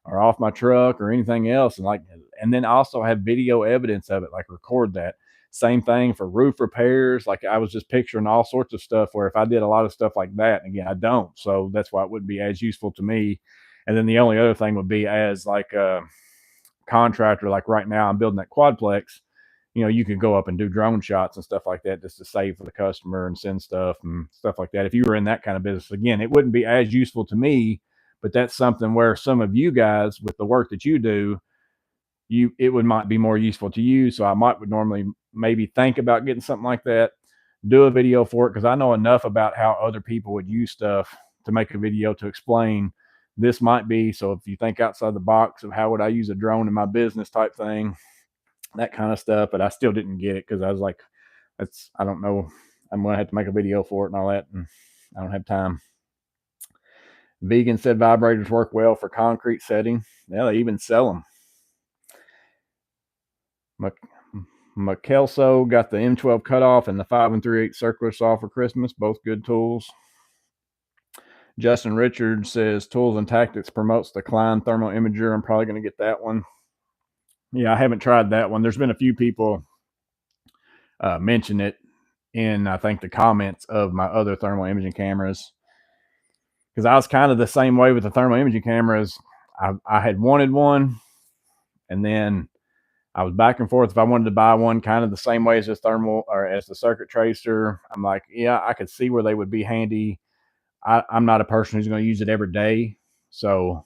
or off my truck or anything else. And then also have video evidence of it, like record that. Same thing for roof repairs. Like I was just picturing all sorts of stuff where if I did a lot of stuff like that, and again, I don't. So that's why it wouldn't be as useful to me. And then the only other thing would be as like a contractor, like right now I'm building that quadplex, you could go up and do drone shots and stuff like that just to save for the customer and send stuff and stuff like that. If you were in that kind of business, again, it wouldn't be as useful to me, but that's something where some of you guys with the work that you do, might be more useful to you. So I would normally maybe think about getting something like that, do a video for it, because I know enough about how other people would use stuff to make a video to explain this might be. So if you think outside the box of how would I use a drone in my business type thing, that kind of stuff. But I still didn't get it because I was like, I don't know. I'm going to have to make a video for it and all that. And I don't have time. Vegan said vibrators work well for concrete setting. Yeah, they even sell them. McKelso got the M12 cutoff and the 5 3/8 circular saw for Christmas. Both good tools. Justin Richards says Tools and Tactics promotes the Klein thermal imager. I'm probably going to get that one. Yeah, I haven't tried that one. There's been a few people mention it in, I think, the comments of my other thermal imaging cameras. Because I was kind of the same way with the thermal imaging cameras. I had wanted one, and then I was back and forth if I wanted to buy one kind of the same way as this thermal or as the circuit tracer. I'm like, yeah, I could see where they would be handy. I'm not a person who's going to use it every day. So,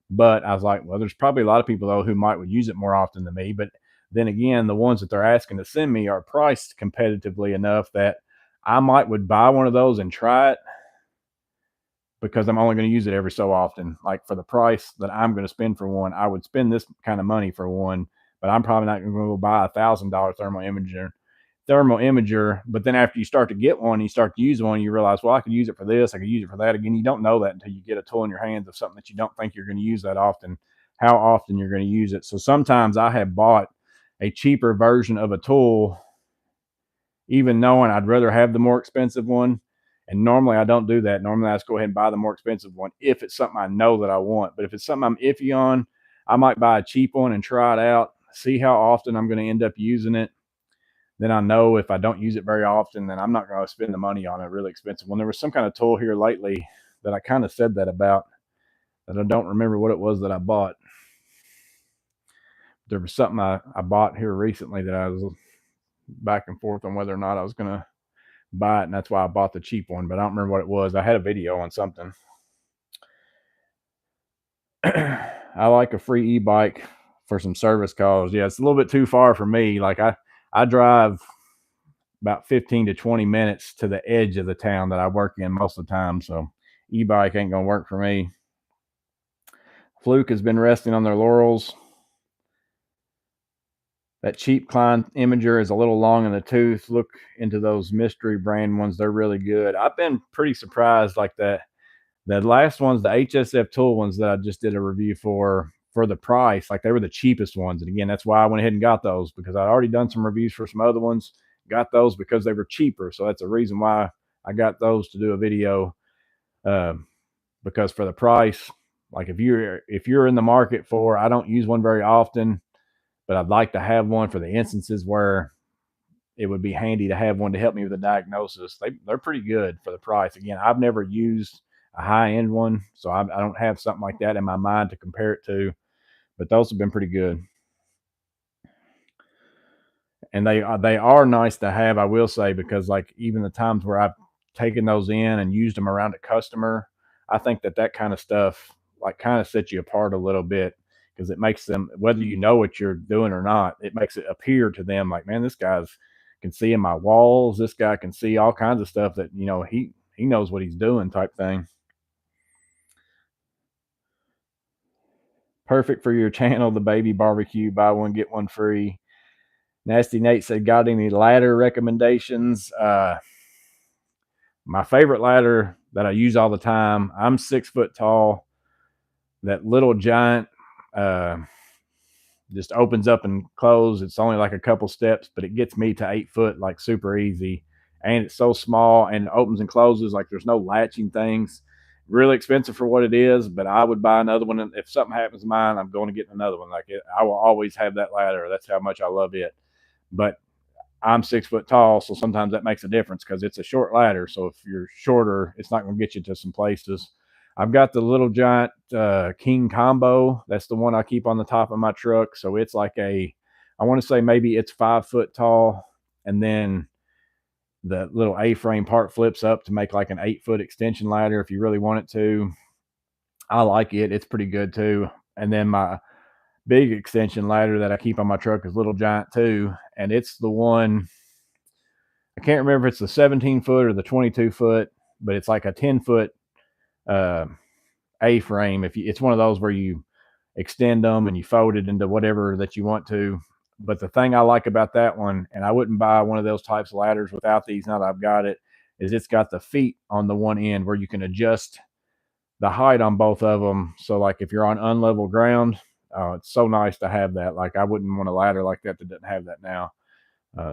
but I was like, well, there's probably a lot of people though who would use it more often than me. But then again, the ones that they're asking to send me are priced competitively enough that I would buy one of those and try it, because I'm only going to use it every so often. Like for the price that I'm going to spend for one, I would spend this kind of money for one, but I'm probably not going to go buy $1,000 thermal imager. But then after you start to get one, you start to use one, you realize, well, I could use it for this, I could use it for that. Again, you don't know that until you get a tool in your hands of something that you don't think you're going to use that often, how often you're going to use it. So sometimes I have bought a cheaper version of a tool, even knowing I'd rather have the more expensive one. And normally I don't do that. Normally I just go ahead and buy the more expensive one if it's something I know that I want. But if it's something I'm iffy on, I might buy a cheap one and try it out, see how often I'm going to end up using it. Then I know if I don't use it very often, then I'm not going to spend the money on a really expensive one. There was some kind of tool here lately that I kind of said that about, that I don't remember what it was that I bought. There was something I bought here recently that I was back and forth on whether or not I was going to buy it, and that's why I bought the cheap one, but I don't remember what it was. I had a video on something. I like a free e-bike for some service calls. Yeah, it's a little bit too far for me. Like I drive about 15 to 20 minutes to the edge of the town that I work in most of the time, so e-bike ain't gonna work for me. Fluke has been resting on their laurels. That cheap Klein imager is a little long in the tooth. Look into those mystery brand ones. They're really good. I've been pretty surprised, like that. The last ones, the HSF tool ones that I just did a review for the price, like they were the cheapest ones. And again, that's why I went ahead and got those, because I'd already done some reviews for some other ones, got those because they were cheaper. So that's the reason why I got those to do a video, because for the price, like if you're in the market for, I don't use one very often, but I'd like to have one for the instances where it would be handy to have one to help me with the diagnosis. They're pretty good for the price. Again, I've never used a high-end one, so I don't have something like that in my mind to compare it to, but those have been pretty good. And they are nice to have, I will say, because like even the times where I've taken those in and used them around a customer, I think that kind of stuff like kind of sets you apart a little bit, because it makes them, whether you know what you're doing or not, it makes it appear to them like, man, this guy's can see in my walls. This guy can see all kinds of stuff that, he knows what he's doing type thing. Perfect for your channel, the baby barbecue, buy one, get one free. Nasty Nate said, got any ladder recommendations? My favorite ladder that I use all the time, I'm 6 foot tall. That little giant just opens up and closes. It's only like a couple steps, but it gets me to 8 foot like super easy. And it's so small and it opens and closes, like there's no latching things. Really expensive for what it is, but I would buy another one. And if something happens to mine, I'm going to get another one. Like I will always have that ladder. That's how much I love it. But I'm 6 foot tall, so sometimes that makes a difference because it's a short ladder. So if you're shorter, it's not going to get you to some places. I've got the little giant King combo. That's the one I keep on the top of my truck. So it's like I want to say maybe it's 5 foot tall, and then the little A-frame part flips up to make like an 8 foot extension ladder if you really want it to. I like it. It's pretty good too. And then my big extension ladder that I keep on my truck is little giant too, and it's the one, I can't remember if it's the 17 foot or the 22 foot, but it's like a 10 foot A-frame. It's one of those where you extend them and you fold it into whatever that you want to. But the thing I like about that one, and I wouldn't buy one of those types of ladders without these now that I've got it, is it's got the feet on the one end where you can adjust the height on both of them. So like if you're on unlevel ground, it's so nice to have that. Like I wouldn't want a ladder like that doesn't have that now.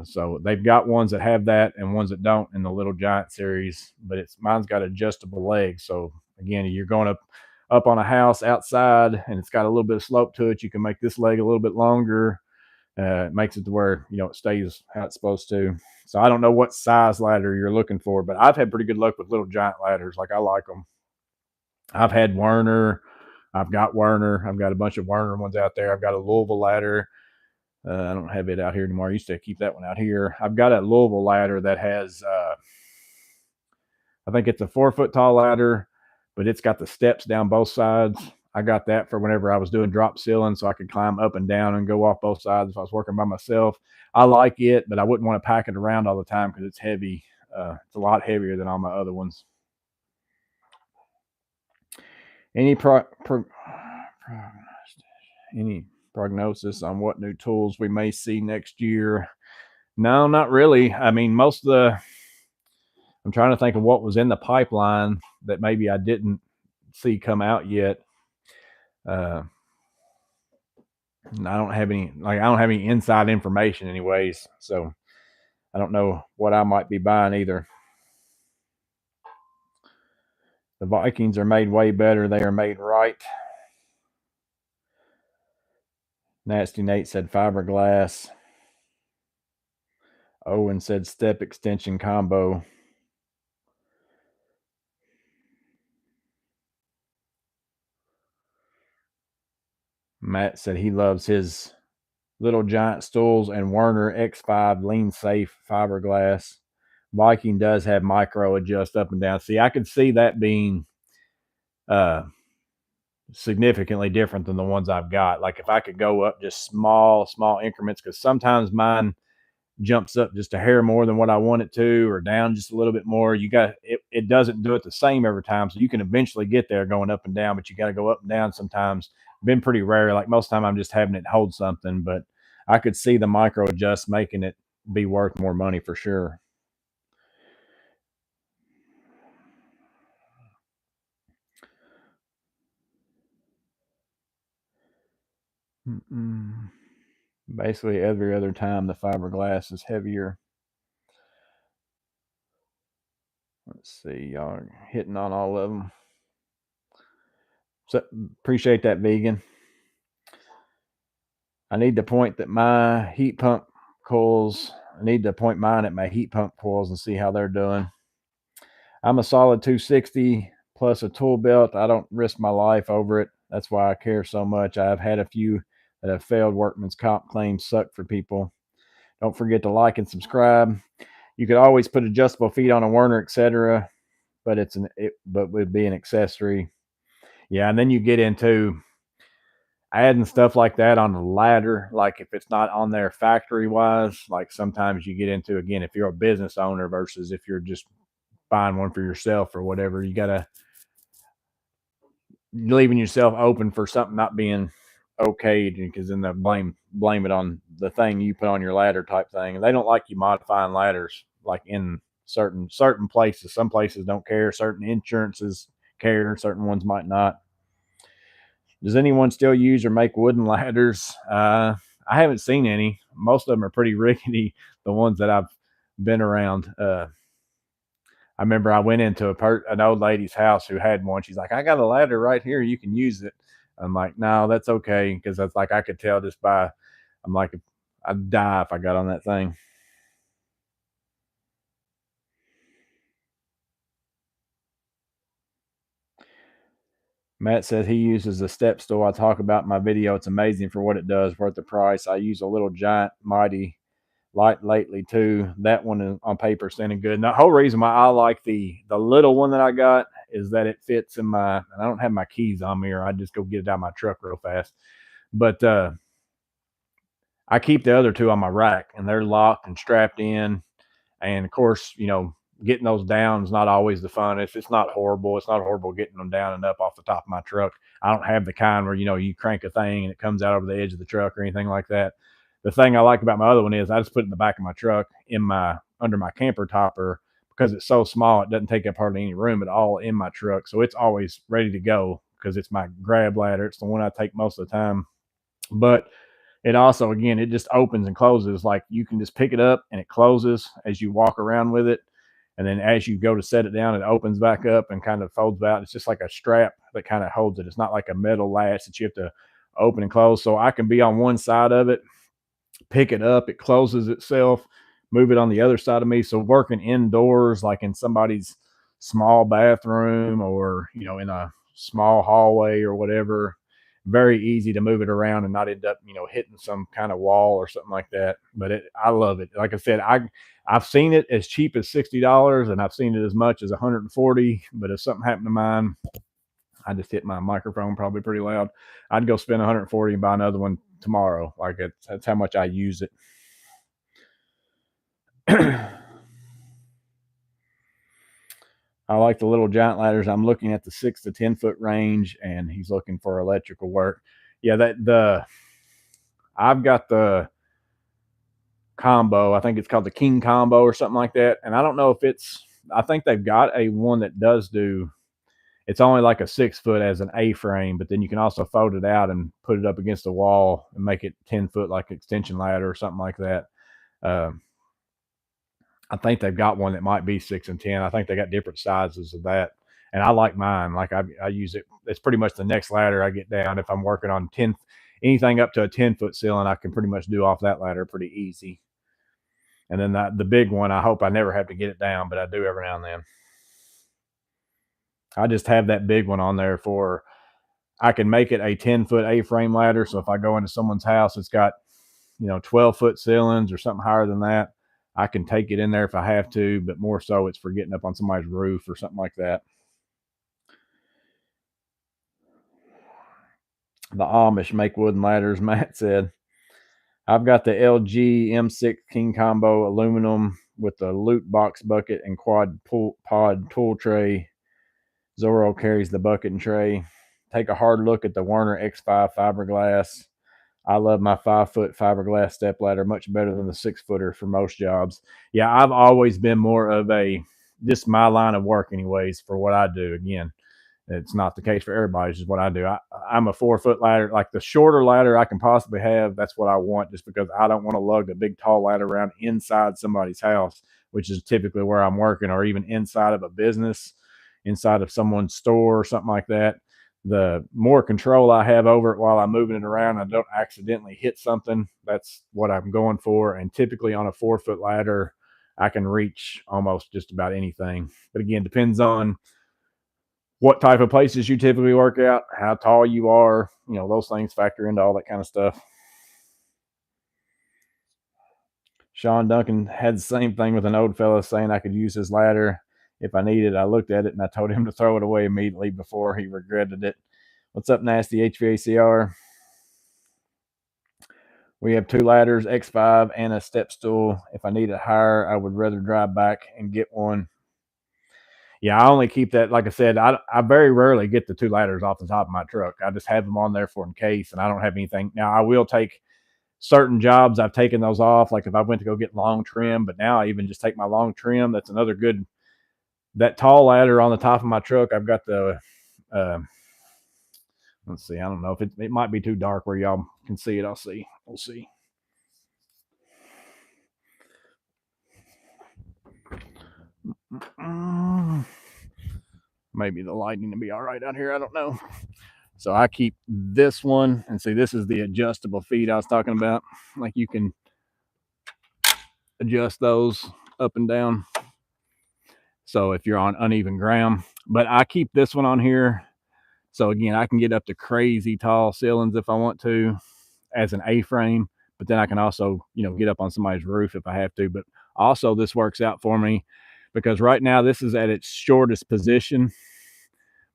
So they've got ones that have that and ones that don't in the Little Giant series, but mine's got adjustable legs. So again, you're going up on a house outside and it's got a little bit of slope to it. You can make this leg a little bit longer. It makes it to where it stays how it's supposed to. So I don't know what size ladder you're looking for, but I've had pretty good luck with Little Giant ladders. Like I like them. I've had Werner. I've got Werner. I've got a bunch of Werner ones out there. I've got a Louisville ladder. I don't have it out here anymore. I used to keep that one out here. I've got a Louisville ladder that has, I think it's a 4-foot tall ladder, but it's got the steps down both sides. I got that for whenever I was doing drop ceiling so I could climb up and down and go off both sides if I was working by myself. I like it, but I wouldn't want to pack it around all the time because it's heavy. It's a lot heavier than all my other ones. Any prognosis on what new tools we may see next year? No, not really. I mean, I'm trying to think of what was in the pipeline that maybe I didn't see come out yet. I don't have any inside information anyways, so I don't know what I might be buying either. The Vikings are made way better. They are made right. Nasty Nate said fiberglass. Owen said step extension combo. Matt said he loves his Little Giant stools and Werner X5 lean safe fiberglass. Viking does have micro adjust up and down. See, I could see that being significantly different than the ones I've got. Like if I could go up just small increments, because sometimes mine jumps up just a hair more than what I want it to, or down just a little bit more. It doesn't do it the same every time. So you can eventually get there going up and down, but you got to go up and down sometimes. Been pretty rare. Like most of the time I'm just having it hold something, but I could see the micro adjust making it be worth more money for sure. Basically every other time the fiberglass is heavier. Let's see, y'all are hitting on all of them. So appreciate that, vegan. I need to point my heat pump coils and see how they're doing. I'm a solid 260 plus a tool belt. I don't risk my life over it. That's why I care so much. I've had a few that have failed workman's comp claims suck for people. Don't forget to like and subscribe. You could always put adjustable feet on a Werner, etc., but it would be an accessory. Yeah, and then you get into adding stuff like that on the ladder, like if it's not on there factory wise, like sometimes you get into, again, if you're a business owner versus if you're just buying one for yourself or whatever, you gotta leaving yourself open for something not being okayed, because then they blame it on the thing you put on your ladder type thing. And they don't like you modifying ladders like in certain places. Some places don't care, certain insurances care, certain ones might not. Does anyone still use or make wooden ladders? I haven't seen any. Most of them are pretty rickety, the ones that I've been around. I remember I went into an old lady's house who had one. She's like, I got a ladder right here. You can use it. I'm like, no, that's okay. Because that's like, I could tell just by, I'm like, I'd die if I got on that thing. Matt said he uses a step stool I talk about in my video. It's amazing for what it does, worth the price. I use a Little Giant Mighty light lately too. That one on paper standing good. And the whole reason why I like the little one that I got is that it fits in my, and I don't have my keys on me, or I just go get it out of my truck real fast. But I keep the other two on my rack and they're locked and strapped in. And of course, getting those down is not always the fun. It's not horrible. It's not horrible getting them down and up off the top of my truck. I don't have the kind where, you crank a thing and it comes out over the edge of the truck or anything like that. The thing I like about my other one is I just put it in the back of my truck under my camper topper, because it's so small, it doesn't take up hardly any room at all in my truck. So it's always ready to go because it's my grab ladder. It's the one I take most of the time. But it also, again, it just opens and closes. Like you can just pick it up and it closes as you walk around with it. And then as you go to set it down, it opens back up and kind of folds out. It's just like a strap that kind of holds it. It's not like a metal latch that you have to open and close. So I can be on one side of it, pick it up, it closes itself, move it on the other side of me. So working indoors, like in somebody's small bathroom or, in a small hallway or whatever, very easy to move it around and not end up, hitting some kind of wall or something like that. But I love it. Like I said, I've seen it as cheap as $60 and I've seen it as much as 140. But if something happened to mine, I just hit my microphone probably pretty loud. I'd go spend 140 and buy another one tomorrow. Like that's how much I use it. I like the little giant ladders. I'm looking at the 6 to 10 foot range, and he's looking for electrical work. Yeah, I've got the combo. I think it's called the King combo or something like that. And I don't know if I think they've got a one that does do. It's only like a 6 foot as an A-frame, but then you can also fold it out and put it up against the wall and make it 10 foot like extension ladder or something like that. I think they've got one that might be 6 and 10. I think they got different sizes of that. And I like mine. Like I use it. It's pretty much the next ladder I get down. If I'm working on anything up to a 10-foot ceiling, I can pretty much do off that ladder pretty easy. And then the big one, I hope I never have to get it down, but I do every now and then. I just have that big one on there I can make it a 10-foot A-frame ladder. So if I go into someone's house, it's got, 12-foot ceilings or something higher than that. I can take it in there if I have to, but more so it's for getting up on somebody's roof or something like that. The Amish make wooden ladders, Matt said. I've got the LG M6 King Combo aluminum with the loot box bucket and quad pod tool tray. Zorro carries the bucket and tray. Take a hard look at the Werner X5 fiberglass. I love my 5-foot fiberglass step ladder much better than the 6-footer for most jobs. Yeah, I've always been more of just my line of work anyways for what I do. Again, it's not the case for everybody. It's just what I do. I'm a 4-foot ladder, like the shorter ladder I can possibly have. That's what I want, just because I don't want to lug a big tall ladder around inside somebody's house, which is typically where I'm working, or even inside of a business, inside of someone's store or something like that. The more control I have over it while I'm moving it around, I don't accidentally hit something. That's what I'm going for. And typically on a 4-foot ladder, I can reach almost just about anything. But again, depends on what type of places you typically work out, how tall you are, those things factor into all that kind of stuff. Sean Duncan had the same thing with an old fella saying I could use his ladder if I needed. I looked at it and I told him to throw it away immediately before he regretted it. What's up, Nasty HVACR? We have 2 ladders, X5 and a step stool. If I need it higher, I would rather drive back and get one. Yeah, I only keep that. Like I said, I very rarely get the 2 ladders off the top of my truck. I just have them on there for in case, and I don't have anything. Now, I will take certain jobs. I've taken those off, like if I went to go get long trim, but now I even just take my long trim. That's another good, that tall ladder on the top of my truck. I've got the, let's see, I don't know if it might be too dark where y'all can see it. We'll see. Maybe the lighting will be all right out here. I don't know. So I keep this one, and see, this is the adjustable feet I was talking about. Like you can adjust those up and down. So if you're on uneven ground, but I keep this one on here. So again, I can get up to crazy tall ceilings if I want to as an A-frame, but then I can also, get up on somebody's roof if I have to. But also this works out for me because right now this is at its shortest position,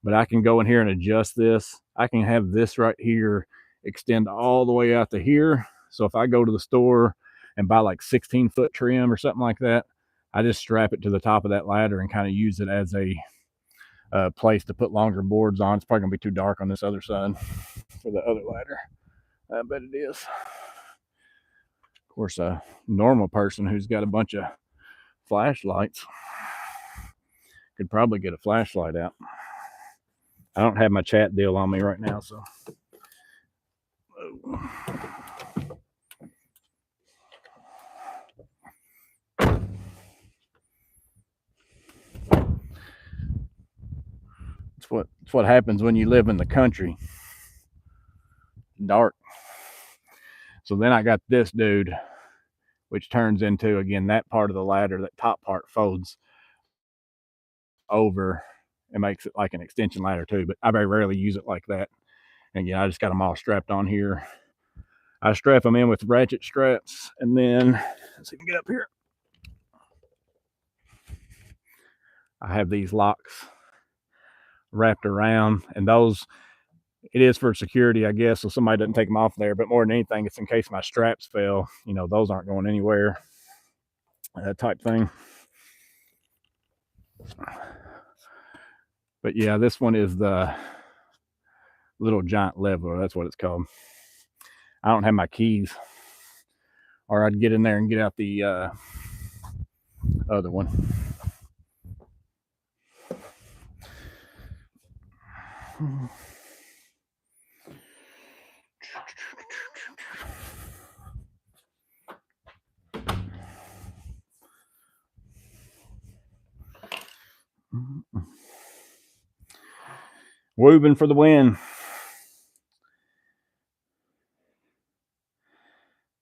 but I can go in here and adjust this. I can have this right here extend all the way out to here. So if I go to the store and buy like 16-foot trim or something like that, I just strap it to the top of that ladder and kind of use it as a place to put longer boards on. It's probably gonna be too dark on this other side for the other ladder. I bet it is. Of course, a normal person who's got a bunch of flashlights could probably get a flashlight out. I don't have my chat deal on me right now, so. It's what happens when you live in the country. Dark. So then I got this dude, which turns into, again, that part of the ladder, that top part folds over and makes it like an extension ladder too, but I very rarely use it like that. And yeah, I just got them all strapped on here. I strap them in with ratchet straps, and then let's see if we can get up here. I have these locks wrapped around, and those, it is for security, I guess, so somebody doesn't take them off there. But more than anything, it's in case my straps fell. You know, those aren't going anywhere. Type thing. But yeah, this one is the little giant leveler. That's what it's called. I don't have my keys, or I'd get in there and get out the other one. Woobing for the win.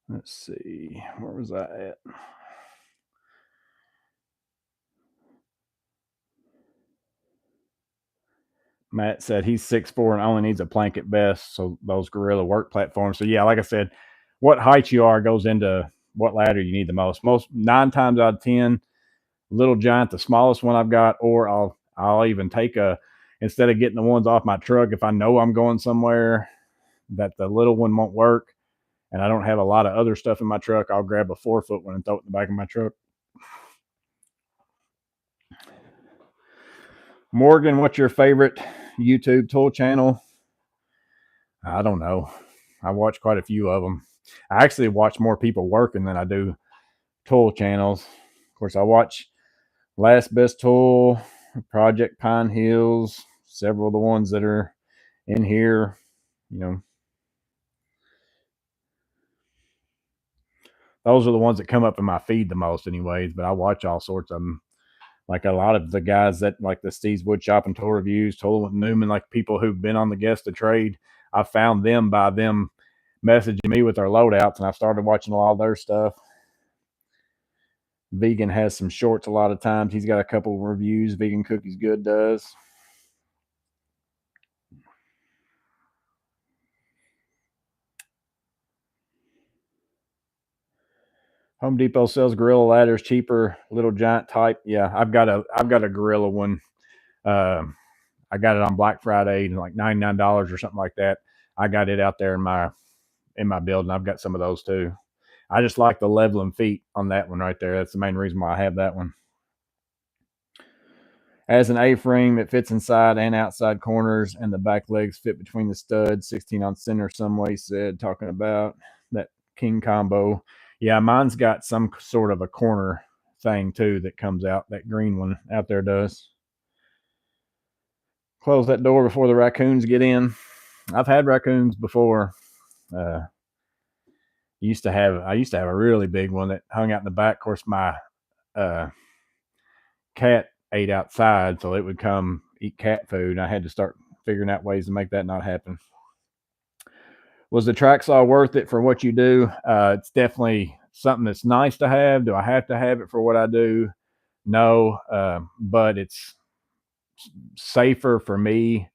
Let's see, where was I at? Matt said he's 6'4" and only needs a plank at best. So those Gorilla work platforms. So yeah, like I said, what height you are goes into what ladder you need the most. Most 9 times out of 10, Little Giant, the smallest one I've got, or I'll even take instead of getting the ones off my truck, if I know I'm going somewhere that the little one won't work and I don't have a lot of other stuff in my truck, I'll grab a 4-foot one and throw it in the back of my truck. Morgan, what's your favorite YouTube tool channel? I don't know. I watch quite a few of them. I actually watch more people working than I do tool channels. Of course, I watch Last Best Tool, Project Pine Hills, several of the ones that are in here, you know. Those are the ones that come up in my feed the most anyways, but I watch all sorts of them. Like a lot of the guys that like the Steve's Wood Shop and Tool Reviews, Tool with Newman, like people who've been on the Guest of Trade. I found them by them messaging me with their loadouts, and I started watching a lot of their stuff. Vegan has some shorts a lot of times. He's got a couple of reviews. Vegan Cookies Good does. Home Depot sells Gorilla ladders, cheaper, Little Giant type. Yeah, I've got a Gorilla one. I got it on Black Friday, like $99 or something like that. I got it out there in my building. I've got some of those too. I just like the leveling feet on that one right there. That's the main reason why I have that one. As an A-frame, it fits inside and outside corners, and the back legs fit between the studs. 16 on center, some way said, talking about that King combo. Yeah, mine's got some sort of a corner thing too that comes out. That green one out there does. Close that door before the raccoons get in. I've had raccoons before. I used to have a really big one that hung out in the back. Of course, my cat ate outside, so it would come eat cat food. And I had to start figuring out ways to make that not happen. Was the track saw worth it for what you do? It's definitely something that's nice to have. Do I have to have it for what I do? No, but it's safer for me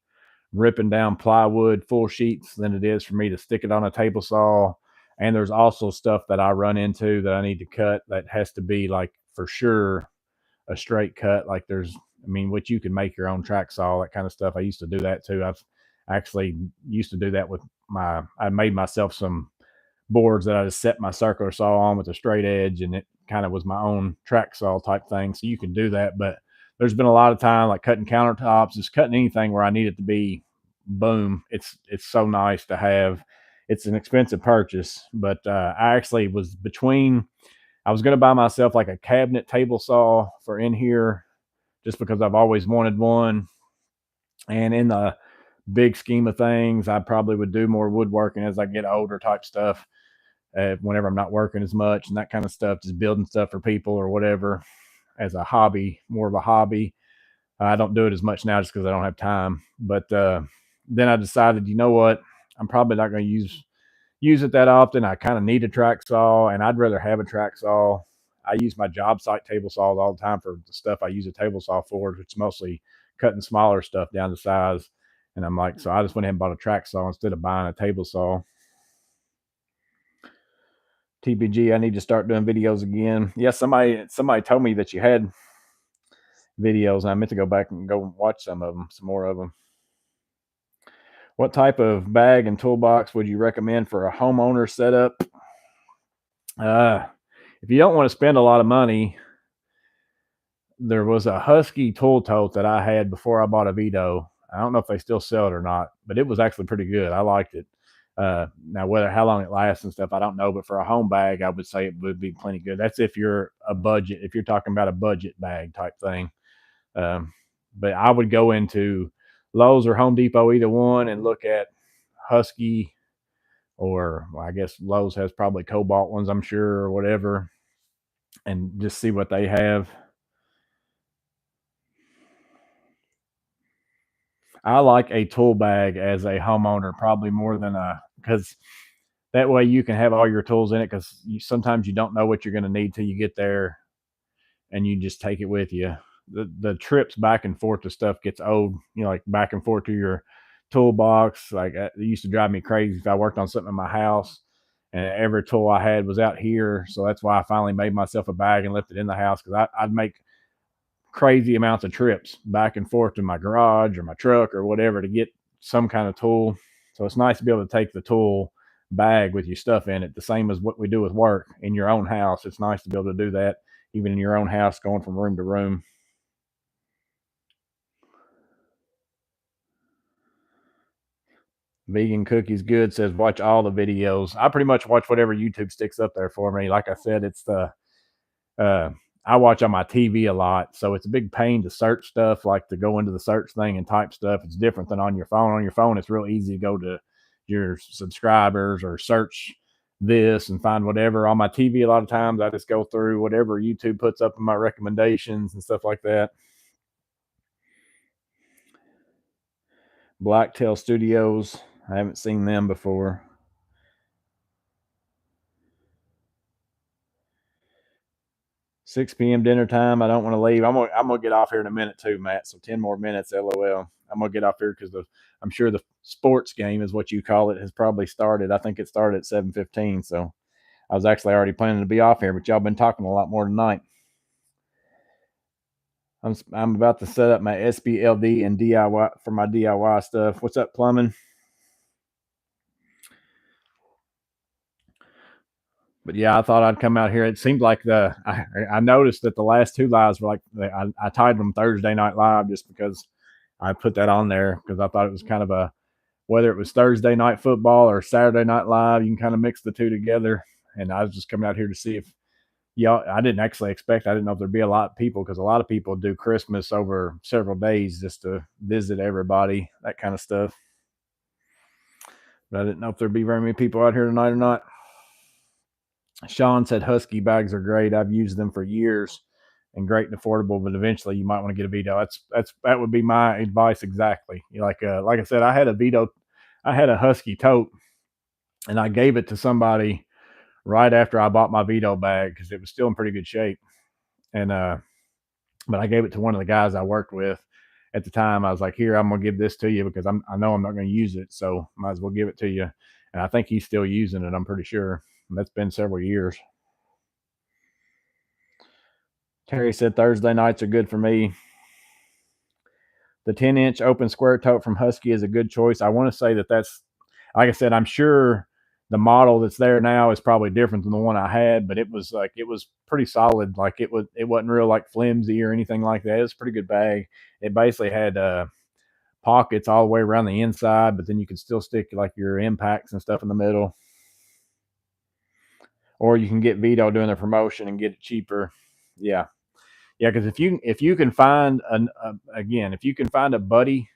ripping down plywood full sheets than it is for me to stick it on a table saw. And there's also stuff that I run into that I need to cut that has to be like for sure a straight cut. Like which you can make your own track saw, that kind of stuff. I used to do that too. I've actually used to do that with I made myself some boards that I just set my circular saw on with a straight edge, and it kind of was my own track saw type thing. So you can do that, but there's been a lot of time like cutting countertops, just cutting anything where I need it to be boom. It's so nice to have. It's an expensive purchase, but I actually was I was going to buy myself like a cabinet table saw for in here just because I've always wanted one. And in the big scheme of things, I probably would do more woodworking as I get older type stuff. Whenever I'm not working as much and that kind of stuff, just building stuff for people or whatever as a hobby, more of a hobby. I don't do it as much now just because I don't have time. But then I decided, you know what? I'm probably not going to use it that often. I kind of need a track saw, and I'd rather have a track saw. I use my job site table saws all the time for the stuff I use a table saw for, which is mostly cutting smaller stuff down to size. And I'm like, so I just went ahead and bought a track saw instead of buying a table saw. TBG, I need to start doing videos again. Yeah, somebody told me that you had videos, and I meant to go back and go watch some more of them. What type of bag and toolbox would you recommend for a homeowner setup? If you don't want to spend a lot of money, there was a Husky tool tote that I had before I bought a Veto. I don't know if they still sell it or not, but it was actually pretty good. I liked it. Now, how long it lasts and stuff, I don't know. But for a home bag, I would say it would be plenty good. That's if you're if you're talking about a budget bag type thing. But I would go into Lowe's or Home Depot, either one, and look at Husky, or well, I guess Lowe's has probably Cobalt ones, I'm sure, or whatever, and just see what they have. I like a tool bag as a homeowner probably more than because that way you can have all your tools in it, because sometimes you don't know what you're going to need till you get there, and you just take it with you. The trips back and forth to stuff gets old, like back and forth to your toolbox. Like it used to drive me crazy if I worked on something in my house and every tool I had was out here. So that's why I finally made myself a bag and left it in the house, because I'd make crazy amounts of trips back and forth to my garage or my truck or whatever to get some kind of tool. So it's nice to be able to take the tool bag with your stuff in it, the same as what we do with work in your own house. It's nice to be able to do that even in your own house, going from room to room. Vegan Cookies Good says watch all the videos. I pretty much watch whatever YouTube sticks up there for me. Like I said, it's the uh, I watch on my TV a lot, so it's a big pain to search stuff, like to go into the search thing and type stuff. It's different than on your phone. On your phone, it's real easy to go to your subscribers or search this and find whatever. On my TV, a lot of times I just go through whatever YouTube puts up in my recommendations and stuff like that. Blacktail Studios, I haven't seen them before. 6 p.m. dinner time. I don't want to leave. I'm gonna get off here in a minute too, Matt. So 10 more minutes, LOL. I'm gonna get off here because I'm sure the sports game is what you call it has probably started. I think it started at 7:15. So I was actually already planning to be off here, but y'all been talking a lot more tonight. I'm about to set up my SBLD and DIY for my DIY stuff. What's up, plumbing? But yeah, I thought I'd come out here. It seemed like I noticed that the last two lives were like I tied them Thursday Night Live just because I put that on there because I thought it was kind of whether it was Thursday Night Football or Saturday Night Live, you can kind of mix the two together. And I was just coming out here to see if y'all. I didn't actually expect. I didn't know if there'd be a lot of people, because a lot of people do Christmas over several days just to visit everybody, that kind of stuff. But I didn't know if there'd be very many people out here tonight or not. Sean said Husky bags are great. I've used them for years and great and affordable, but eventually you might want to get a Veto. That would be my advice exactly. Like I said, I had a Veto, I had a Husky tote, and I gave it to somebody right after I bought my Veto bag because it was still in pretty good shape. And but I gave it to one of the guys I worked with at the time. I was like, "Here, I'm gonna give this to you because I know I'm not gonna use it, so might as well give it to you." And I think he's still using it. I'm pretty sure. And that's been several years. Terry said Thursday nights are good for me. The 10-inch open square tote from Husky is a good choice. I want to say that's, like I said, I'm sure the model that's there now is probably different than the one I had, but it was pretty solid. Like it wasn't real like flimsy or anything like that. It was a pretty good bag. It basically had pockets all the way around the inside, but then you could still stick like your impacts and stuff in the middle. Or you can get Veto doing a promotion and get it cheaper. Yeah. Yeah, because if you can find if you can find a buddy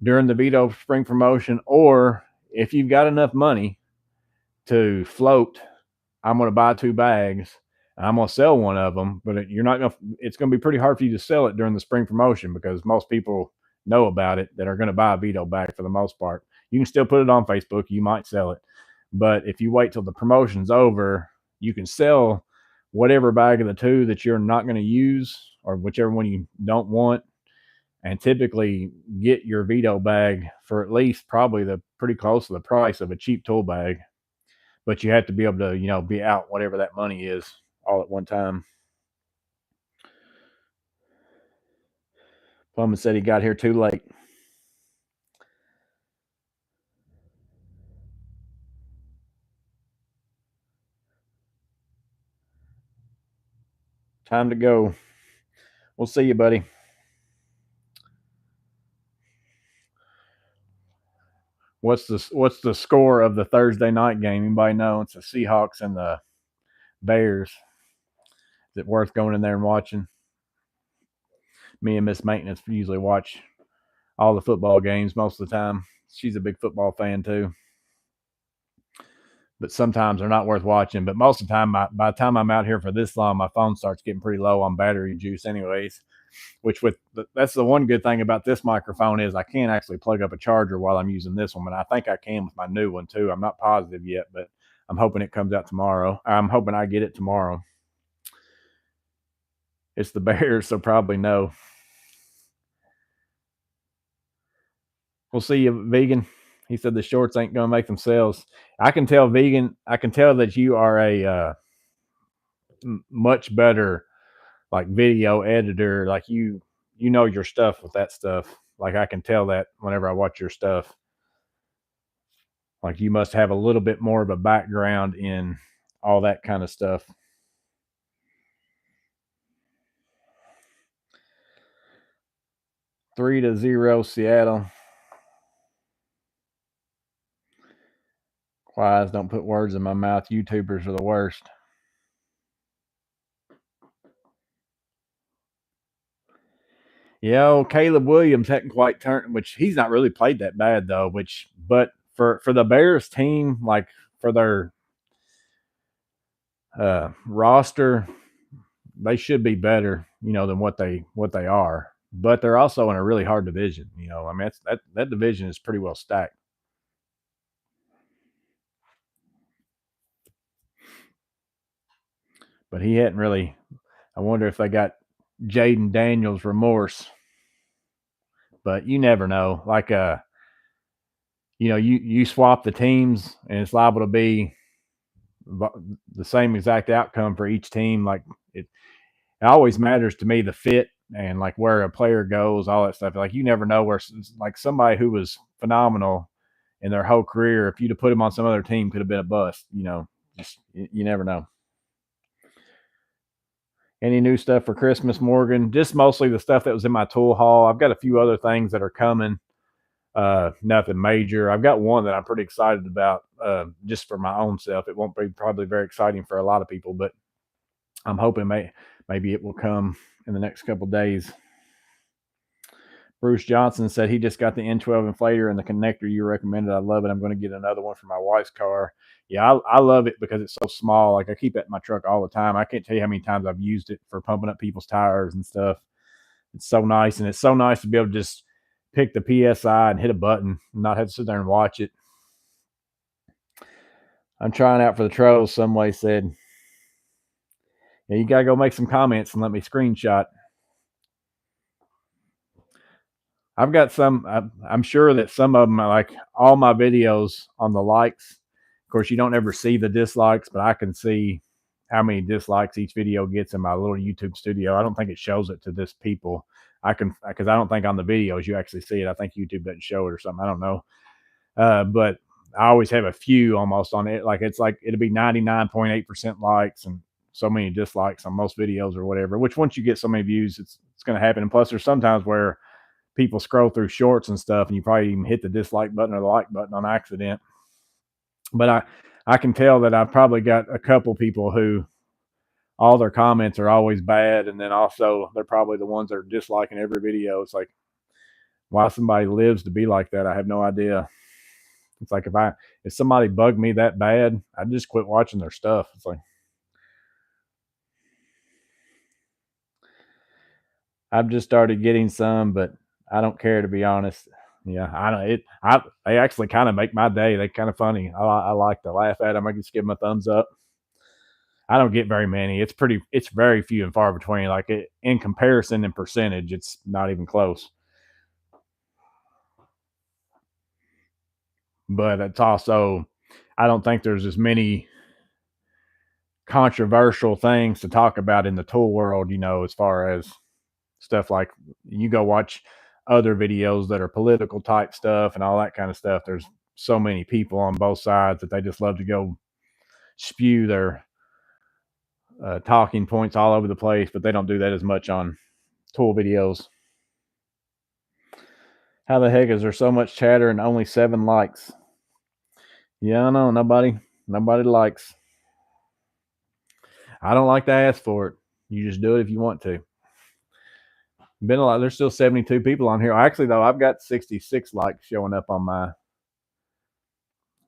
during the Veto spring promotion, or if you've got enough money to float, I'm going to buy 2 bags and I'm going to sell one of them, but you're not going to, it's going to be pretty hard for you to sell it during the spring promotion because most people know about it that are going to buy a Veto bag for the most part. You can still put it on Facebook. You might sell it. But if you wait till the promotion's over, you can sell whatever bag of the 2 that you're not going to use or whichever one you don't want, and typically get your Veto bag for at least probably the pretty close to the price of a cheap tool bag. But you have to be able to, be out whatever that money is all at one time. Plumman said he got here too late. Time to go. We'll see you, buddy. What's the score of the Thursday night game? Anybody know? It's the Seahawks and the Bears. Is it worth going in there and watching? Me and Miss Maintenance usually watch all the football games most of the time. She's a big football fan too. But sometimes they're not worth watching. But most of the time, by the time I'm out here for this long, my phone starts getting pretty low on battery juice anyways. Which that's the one good thing about this microphone is I can't actually plug up a charger while I'm using this one, but I think I can with my new one too. I'm not positive yet, but I'm hoping it comes out tomorrow. I'm hoping I get it tomorrow. It's the Bears, so probably no. We'll see you, Vegan. He said the shorts ain't going to make themselves. I can tell, Vegan. I can tell that you are a much better like video editor. Like you know your stuff with that stuff. Like I can tell that whenever I watch your stuff. Like you must have a little bit more of a background in all that kind of stuff. 3-0 Seattle. Wise, don't put words in my mouth. YouTubers are the worst. Yeah, Caleb Williams hadn't quite turned, which he's not really played that bad though. But for the Bears team, like for their roster, they should be better, than what they are. But they're also in a really hard division. I mean, that division is pretty well stacked. But he hadn't really. I wonder if they got Jaden Daniels remorse. But you never know. Like you swap the teams and it's liable to be the same exact outcome for each team. Like it always matters to me the fit and like where a player goes, all that stuff. Like you never know where like somebody who was phenomenal in their whole career, if you'd have put him on some other team, could have been a bust. Just you never know. Any new stuff for Christmas, Morgan? Just mostly the stuff that was in my tool haul. I've got a few other things that are coming. Nothing major. I've got one that I'm pretty excited about, just for my own self. It won't be probably very exciting for a lot of people, but I'm hoping maybe it will come in the next couple of days. Bruce Johnson said he just got the N12 inflator and the connector you recommended. I love it. I'm going to get another one for my wife's car. Yeah, I love it because it's so small. Like I keep it in my truck all the time. I can't tell you how many times I've used it for pumping up people's tires and stuff. It's so nice, and it's so nice to be able to just pick the PSI and hit a button and not have to sit there and watch it. I'm trying out for the trolls, somebody said. Yeah, you got to go make some comments and let me screenshot. I've got some. I'm sure that some of them are like all my videos on the likes. Of course, you don't ever see the dislikes, but I can see how many dislikes each video gets in my little YouTube studio. I don't think it shows it to this people. I can because I don't think on the videos you actually see it. I think YouTube doesn't show it or something. I don't know. But I always have a few almost on it. Like it'll be 99.8% likes and so many dislikes on most videos or whatever. Which once you get so many views, it's going to happen. And plus, there's sometimes where people scroll through shorts and stuff, and you probably even hit the dislike button or the like button on accident. But I can tell that I've probably got a couple people who all their comments are always bad, and then also they're probably the ones that are disliking every video. It's like, why somebody lives to be like that, I have no idea. It's like if somebody bugged me that bad, I'd just quit watching their stuff. It's like I've just started getting some, but I don't care, to be honest. Yeah, I don't. They actually kind of make my day. They kind of funny. I like to laugh at them. I just give them a thumbs up. I don't get very many. It's very few and far between. Like in comparison and percentage, it's not even close. But it's also, I don't think there's as many controversial things to talk about in the tool world, as far as stuff like you go watch other videos that are political type stuff and all that kind of stuff. There's so many people on both sides that they just love to go spew their talking points all over the place, but they don't do that as much on tool videos. How the heck is there so much chatter and only 7 likes? Yeah, I know. Nobody likes. I don't like to ask for it. You just do it if you want to. Been a lot. There's still 72 people on here. Actually, though, I've got 66 likes showing up on my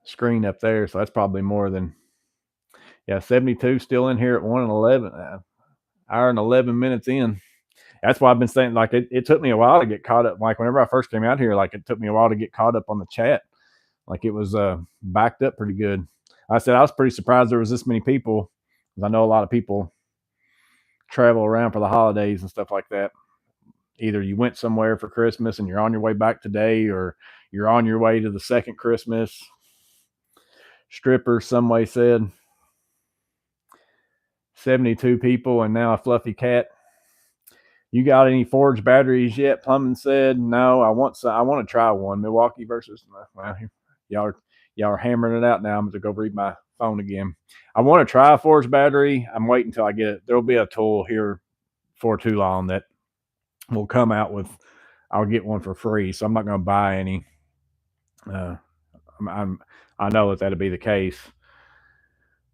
screen up there, so that's probably more than. Yeah, 72 still in here at 1 and 11, hour and 11 minutes in. That's why I've been saying, like, it took me a while to get caught up. Like, whenever I first came out here, like, it took me a while to get caught up on the chat. Like, it was backed up pretty good. I said I was pretty surprised there was this many people, because I know a lot of people travel around for the holidays and stuff like that. Either you went somewhere for Christmas and you're on your way back today, or you're on your way to the second Christmas. Stripper, some way said. 72 people and now a fluffy cat. You got any forged batteries yet? Plumbing said, no. I want to try one. Milwaukee versus, well, y'all are hammering it out now. I'm going to go read my phone again. I want to try a forged battery. I'm waiting until I get it. There'll be a tool here for too long that will come out with. I'll get one for free, so I'm not going to buy any. I know that'll be the case.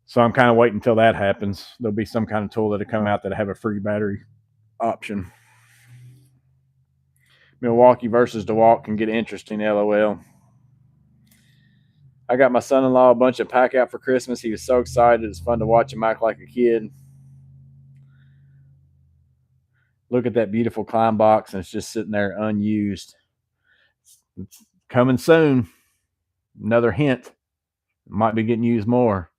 So I'm kind of waiting until that happens. There'll be some kind of tool that'll come out that'll have a free battery option. Milwaukee versus DeWalt can get interesting, LOL. I got my son-in-law a bunch of pack out for Christmas. He was so excited. It's fun to watch him act like a kid. Look at that beautiful climb box, and it's just sitting there unused. It's coming soon. Another hint. It might be getting used more.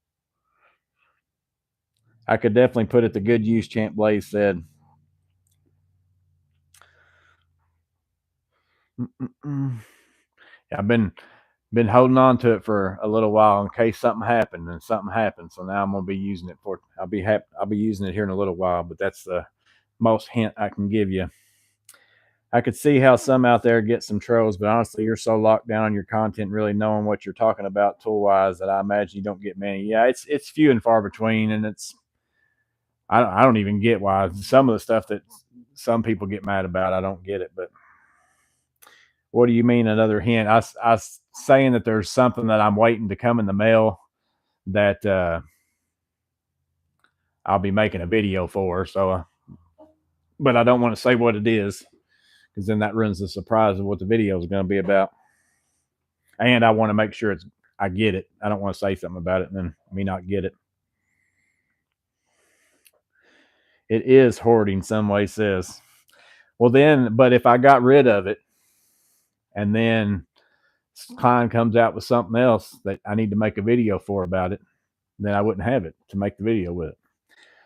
I could definitely put it to good use, Champ Blaze said. I've been holding on to it for a little while in case something happened, and something happened. So now I'm gonna be using it for. I'll be using it here in a little while, but that's the most hint I can give you. I could see how some out there get some trolls, but honestly, you're so locked down on your content, really knowing what you're talking about tool wise, that I imagine you don't get many. Yeah, it's few and far between, and I don't even get why some of the stuff that some people get mad about. I don't get it, but. What do you mean another hint? I was saying that there's something that I'm waiting to come in the mail that I'll be making a video for. So, but I don't want to say what it is, because then that ruins the surprise of what the video is going to be about. And I want to make sure I get it. I don't want to say something about it and then me not get it. It is hoarding, some way says. Well, then, but if I got rid of it and then client comes out with something else that I need to make a video for about it, then I wouldn't have it to make the video with it.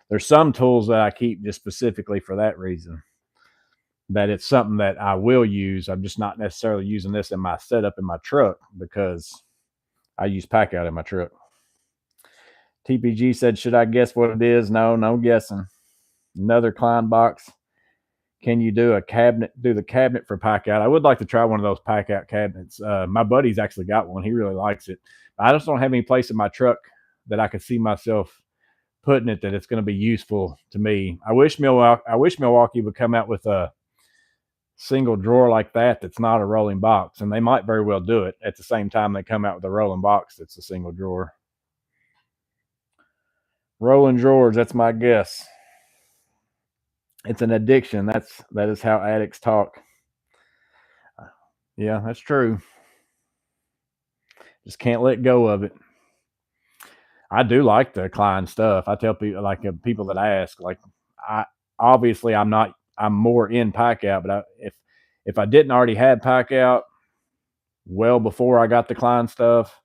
There's some tools that I keep just specifically for that reason, that it's something that I will use. I'm just not necessarily using this in my setup in my truck because I use pack out in my truck. TPG said, should I guess what it is? No guessing. Another Klein box. Can you do the cabinet for pack out? I would like to try one of those pack out cabinets. My buddy's actually got one. He really likes it. I just don't have any place in my truck that I could see myself putting it that it's going to be useful to me. I wish Milwaukee would come out with a single drawer like that that's not a rolling box, and they might very well do it at the same time they come out with a rolling box that's a single drawer. Rolling drawers, that's my guess. It's an addiction. That is how addicts talk. Yeah, that's true. Just can't let go of it. I do like the Klein stuff. I tell people, like people that ask, like I obviously I'm not. I'm more in pack out, but if I didn't already have pack out well before I got the Klein stuff,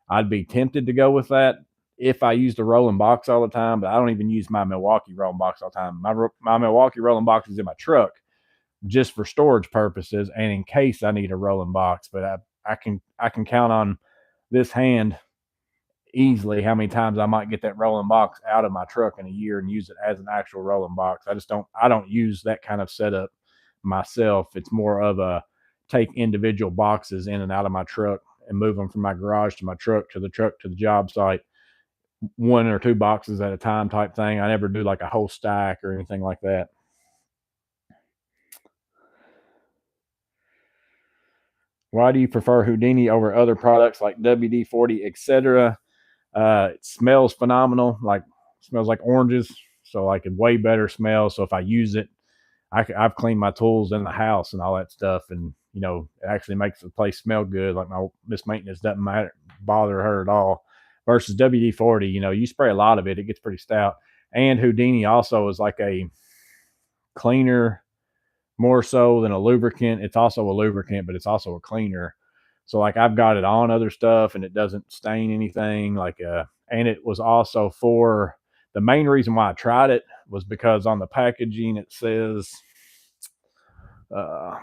I'd be tempted to go with that if I used a rolling box all the time. But I don't even use my Milwaukee rolling box all the time. My Milwaukee rolling box is in my truck just for storage purposes and in case I need a rolling box. But I can count on this hand easily how many times I might get that rolling box out of my truck in a year and use it as an actual rolling box. I don't use that kind of setup myself. It's more of a take individual boxes in and out of my truck and move them from my garage to my truck to the job site, one or two boxes at a time type thing. I never do like a whole stack or anything like that. Why do you prefer Houdini over other products like WD-40, etc.? It smells phenomenal. Like smells like oranges. So like a way better smell. So if I use it, I've cleaned my tools in the house and all that stuff, and it actually makes the place smell good. Like my Miss Maintenance doesn't bother her at all. Versus WD-40, you spray a lot of it, it gets pretty stout. And Houdini also is like a cleaner more so than a lubricant. It's also a lubricant, but it's also a cleaner. So like I've got it on other stuff and it doesn't stain anything. And it was also for the main reason why I tried it was because on the packaging it says uh,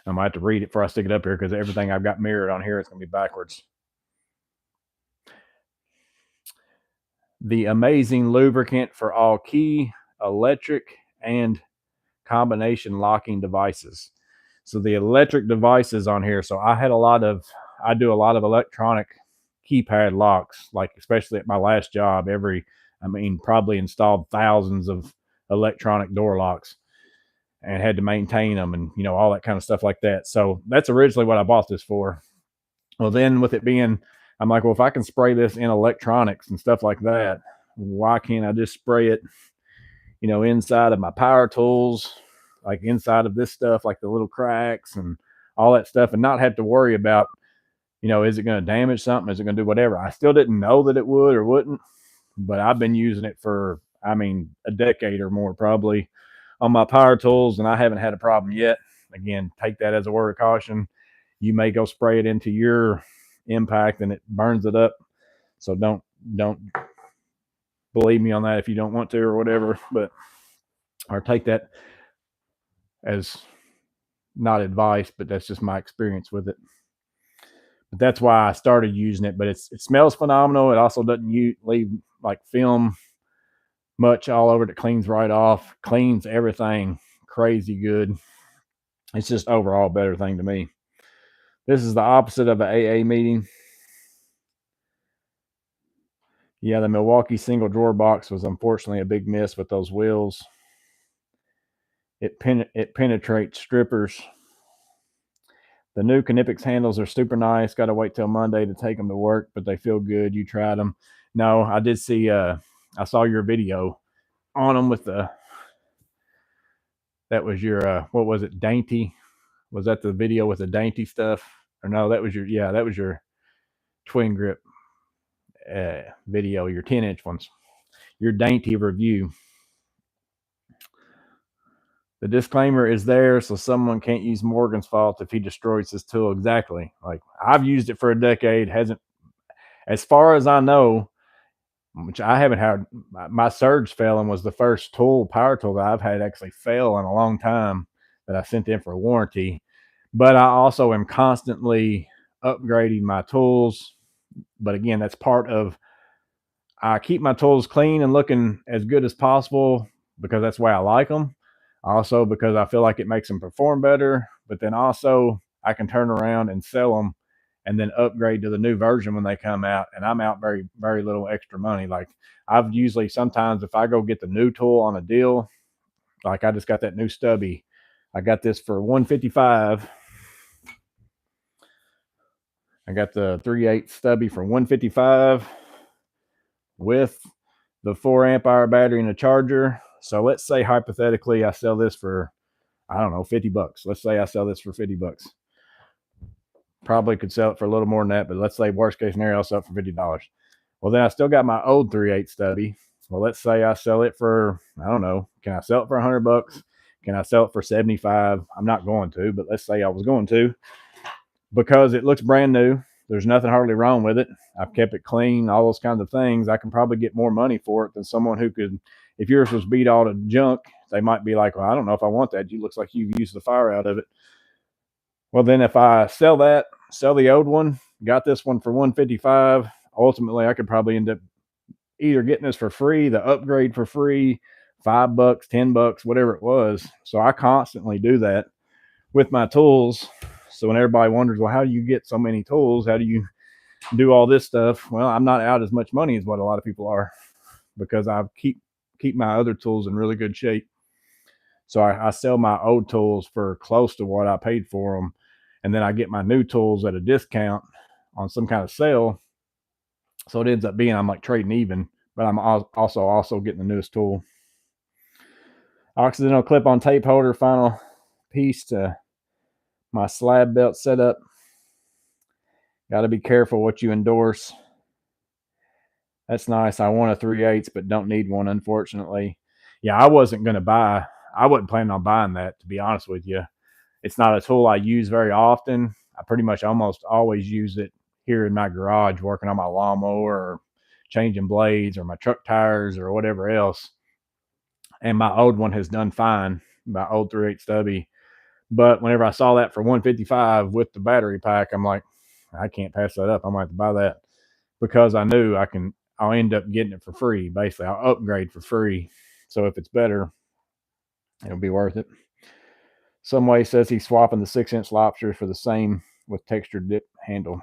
I might have to read it before I stick it up here because everything I've got mirrored on here is going to be backwards. The amazing lubricant for all key, electric, and combination locking devices. So the electric devices on here. So I do a lot of electronic keypad locks, like especially at my last job. Probably installed thousands of electronic door locks and had to maintain them and, all that kind of stuff like that. So that's originally what I bought this for. Well, then with it being, I'm like, well, if I can spray this in electronics and stuff like that, why can't I just spray it, inside of my power tools, like inside of this stuff, like the little cracks and all that stuff, and not have to worry about, is it going to damage something? Is it going to do whatever? I still didn't know that it would or wouldn't, but I've been using it for, a decade or more probably on my power tools, and I haven't had a problem yet. Again, take that as a word of caution. You may go spray it into your impact and it burns it up. So don't believe me on that if you don't want to or whatever, or take that as not advice, but that's just my experience with it. But that's why I started using it. But it smells phenomenal. It also doesn't leave like film much all over it. It cleans right off, cleans everything crazy good. It's just overall a better thing to me. This is the opposite of an AA meeting. Yeah, the Milwaukee single drawer box was unfortunately a big miss with those wheels. It penetrates strippers. The new Kinepix handles are super nice. Got to wait till Monday to take them to work, but they feel good. You tried them? No, I did see. I saw your video on them with the. That was your what was it? Dainty? Was that the video with the dainty stuff? Or no, that was your twin grip video. Your 10-inch ones. Your dainty review. The disclaimer is there so someone can't use Morgan's fault if he destroys his tool. Exactly. Like I've used it for a decade. Hasn't, as far as I know, which I haven't had. My surge failing was the first power tool that I've had actually fail in a long time that I sent in for a warranty. But I also am constantly upgrading my tools. But again, that's part of, I keep my tools clean and looking as good as possible because that's why I like them. Also because I feel like it makes them perform better. But then also I can turn around and sell them and then upgrade to the new version when they come out. And I'm out very, very little extra money. Like I've usually sometimes if I go get the new tool on a deal, like I just got that new stubby. I got this for $155. I got the 3/8 stubby for $155 with the 4 amp hour battery and a charger. So let's say hypothetically I sell this for, I don't know, $50. Let's say I sell this for $50. Probably could sell it for a little more than that, but let's say worst case scenario, I'll sell it for $50. Well, then I still got my old 3/8 stubby. Well, let's say I sell it for, I don't know, can I sell it for $100? Can I sell it for 75? I'm not going to, but let's say I was going to, because it looks brand new. There's nothing hardly wrong with it. I've kept it clean, all those kinds of things. I can probably get more money for it than someone who could, if yours was beat all to junk, they might be like, well, I don't know if I want that. You looks like you've used the fire out of it. Well, then if I sell that, sell the old one, got this one for $155, ultimately I could probably end up either getting this for free, the upgrade for free, $5, $10, whatever it was. So I constantly do that with my tools. So when everybody wonders, well, how do you get so many tools? How do you do all this stuff? Well, I'm not out as much money as what a lot of people are, because I keep my other tools in really good shape. So I sell my old tools for close to what I paid for them, and then I get my new tools at a discount on some kind of sale. So it ends up being I'm like trading even, but I'm also getting the newest tool. Occidental clip-on tape holder, final piece to my slab belt setup. Got to be careful what you endorse. That's nice. I want a 3/8, but don't need one, unfortunately. Yeah, I wasn't planning on buying that, to be honest with you. It's not a tool I use very often. I pretty much almost always use it here in my garage, working on my lawnmower or changing blades or my truck tires or whatever else. And my old one has done fine, my old 3/8 stubby. But whenever I saw that for $155 with the battery pack, I'm like, I can't pass that up. I might have to buy that, because I knew I'll end up getting it for free. Basically, I'll upgrade for free. So if it's better, it'll be worth it. Some way says he's swapping the 6-inch lobsters for the same with textured dip handle.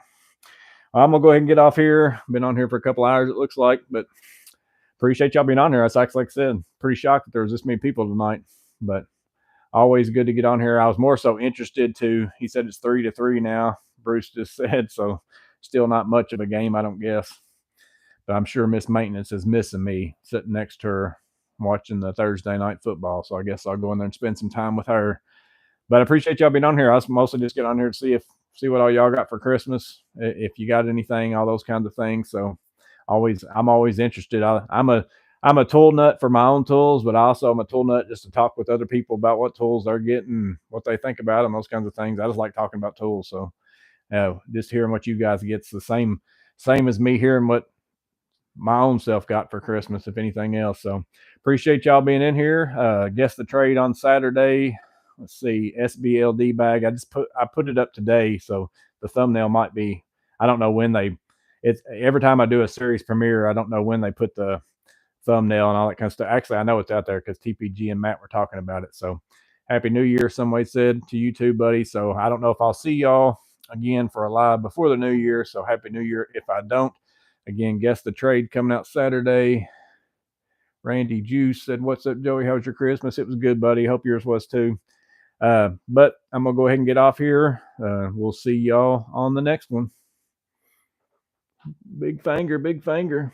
I'm gonna go ahead and get off here. Been on here for a couple hours, it looks like, but appreciate y'all being on here. That's actually, like I said, pretty shocked that there was this many people tonight, but always good to get on here. I was more so interested to, he said it's 3-3 now, Bruce just said, so still not much of a game, I don't guess. But I'm sure Miss Maintenance is missing me sitting next to her watching the Thursday night football. So I guess I'll go in there and spend some time with her. But I appreciate y'all being on here. I was mostly just get on here to see what all y'all got for Christmas, if you got anything, all those kinds of things. So I'm always interested. I'm a tool nut for my own tools, but also I'm a tool nut just to talk with other people about what tools they're getting, what they think about them, those kinds of things. I just like talking about tools. So just hearing what you guys get's the same as me hearing what my own self got for Christmas, if anything else. So appreciate y'all being in here. Guess the trade on Saturday. Let's see, SBLD bag. I put it up today, so the thumbnail might be, I don't know when it's every time I do a series premiere, I don't know when they put the thumbnail and all that kind of stuff. Actually, I know it's out there because TPG and Matt were talking about it. So happy New Year, somebody said to you too, buddy. So I don't know if I'll see y'all again for a live before the new year. So happy New Year if I don't. Again, guess the trade coming out Saturday. Randy Juice said, "What's up, Joey? How was your Christmas?" It was good, buddy. Hope yours was too. But I'm going to go ahead and get off here. We'll see y'all on the next one. Big finger, big finger.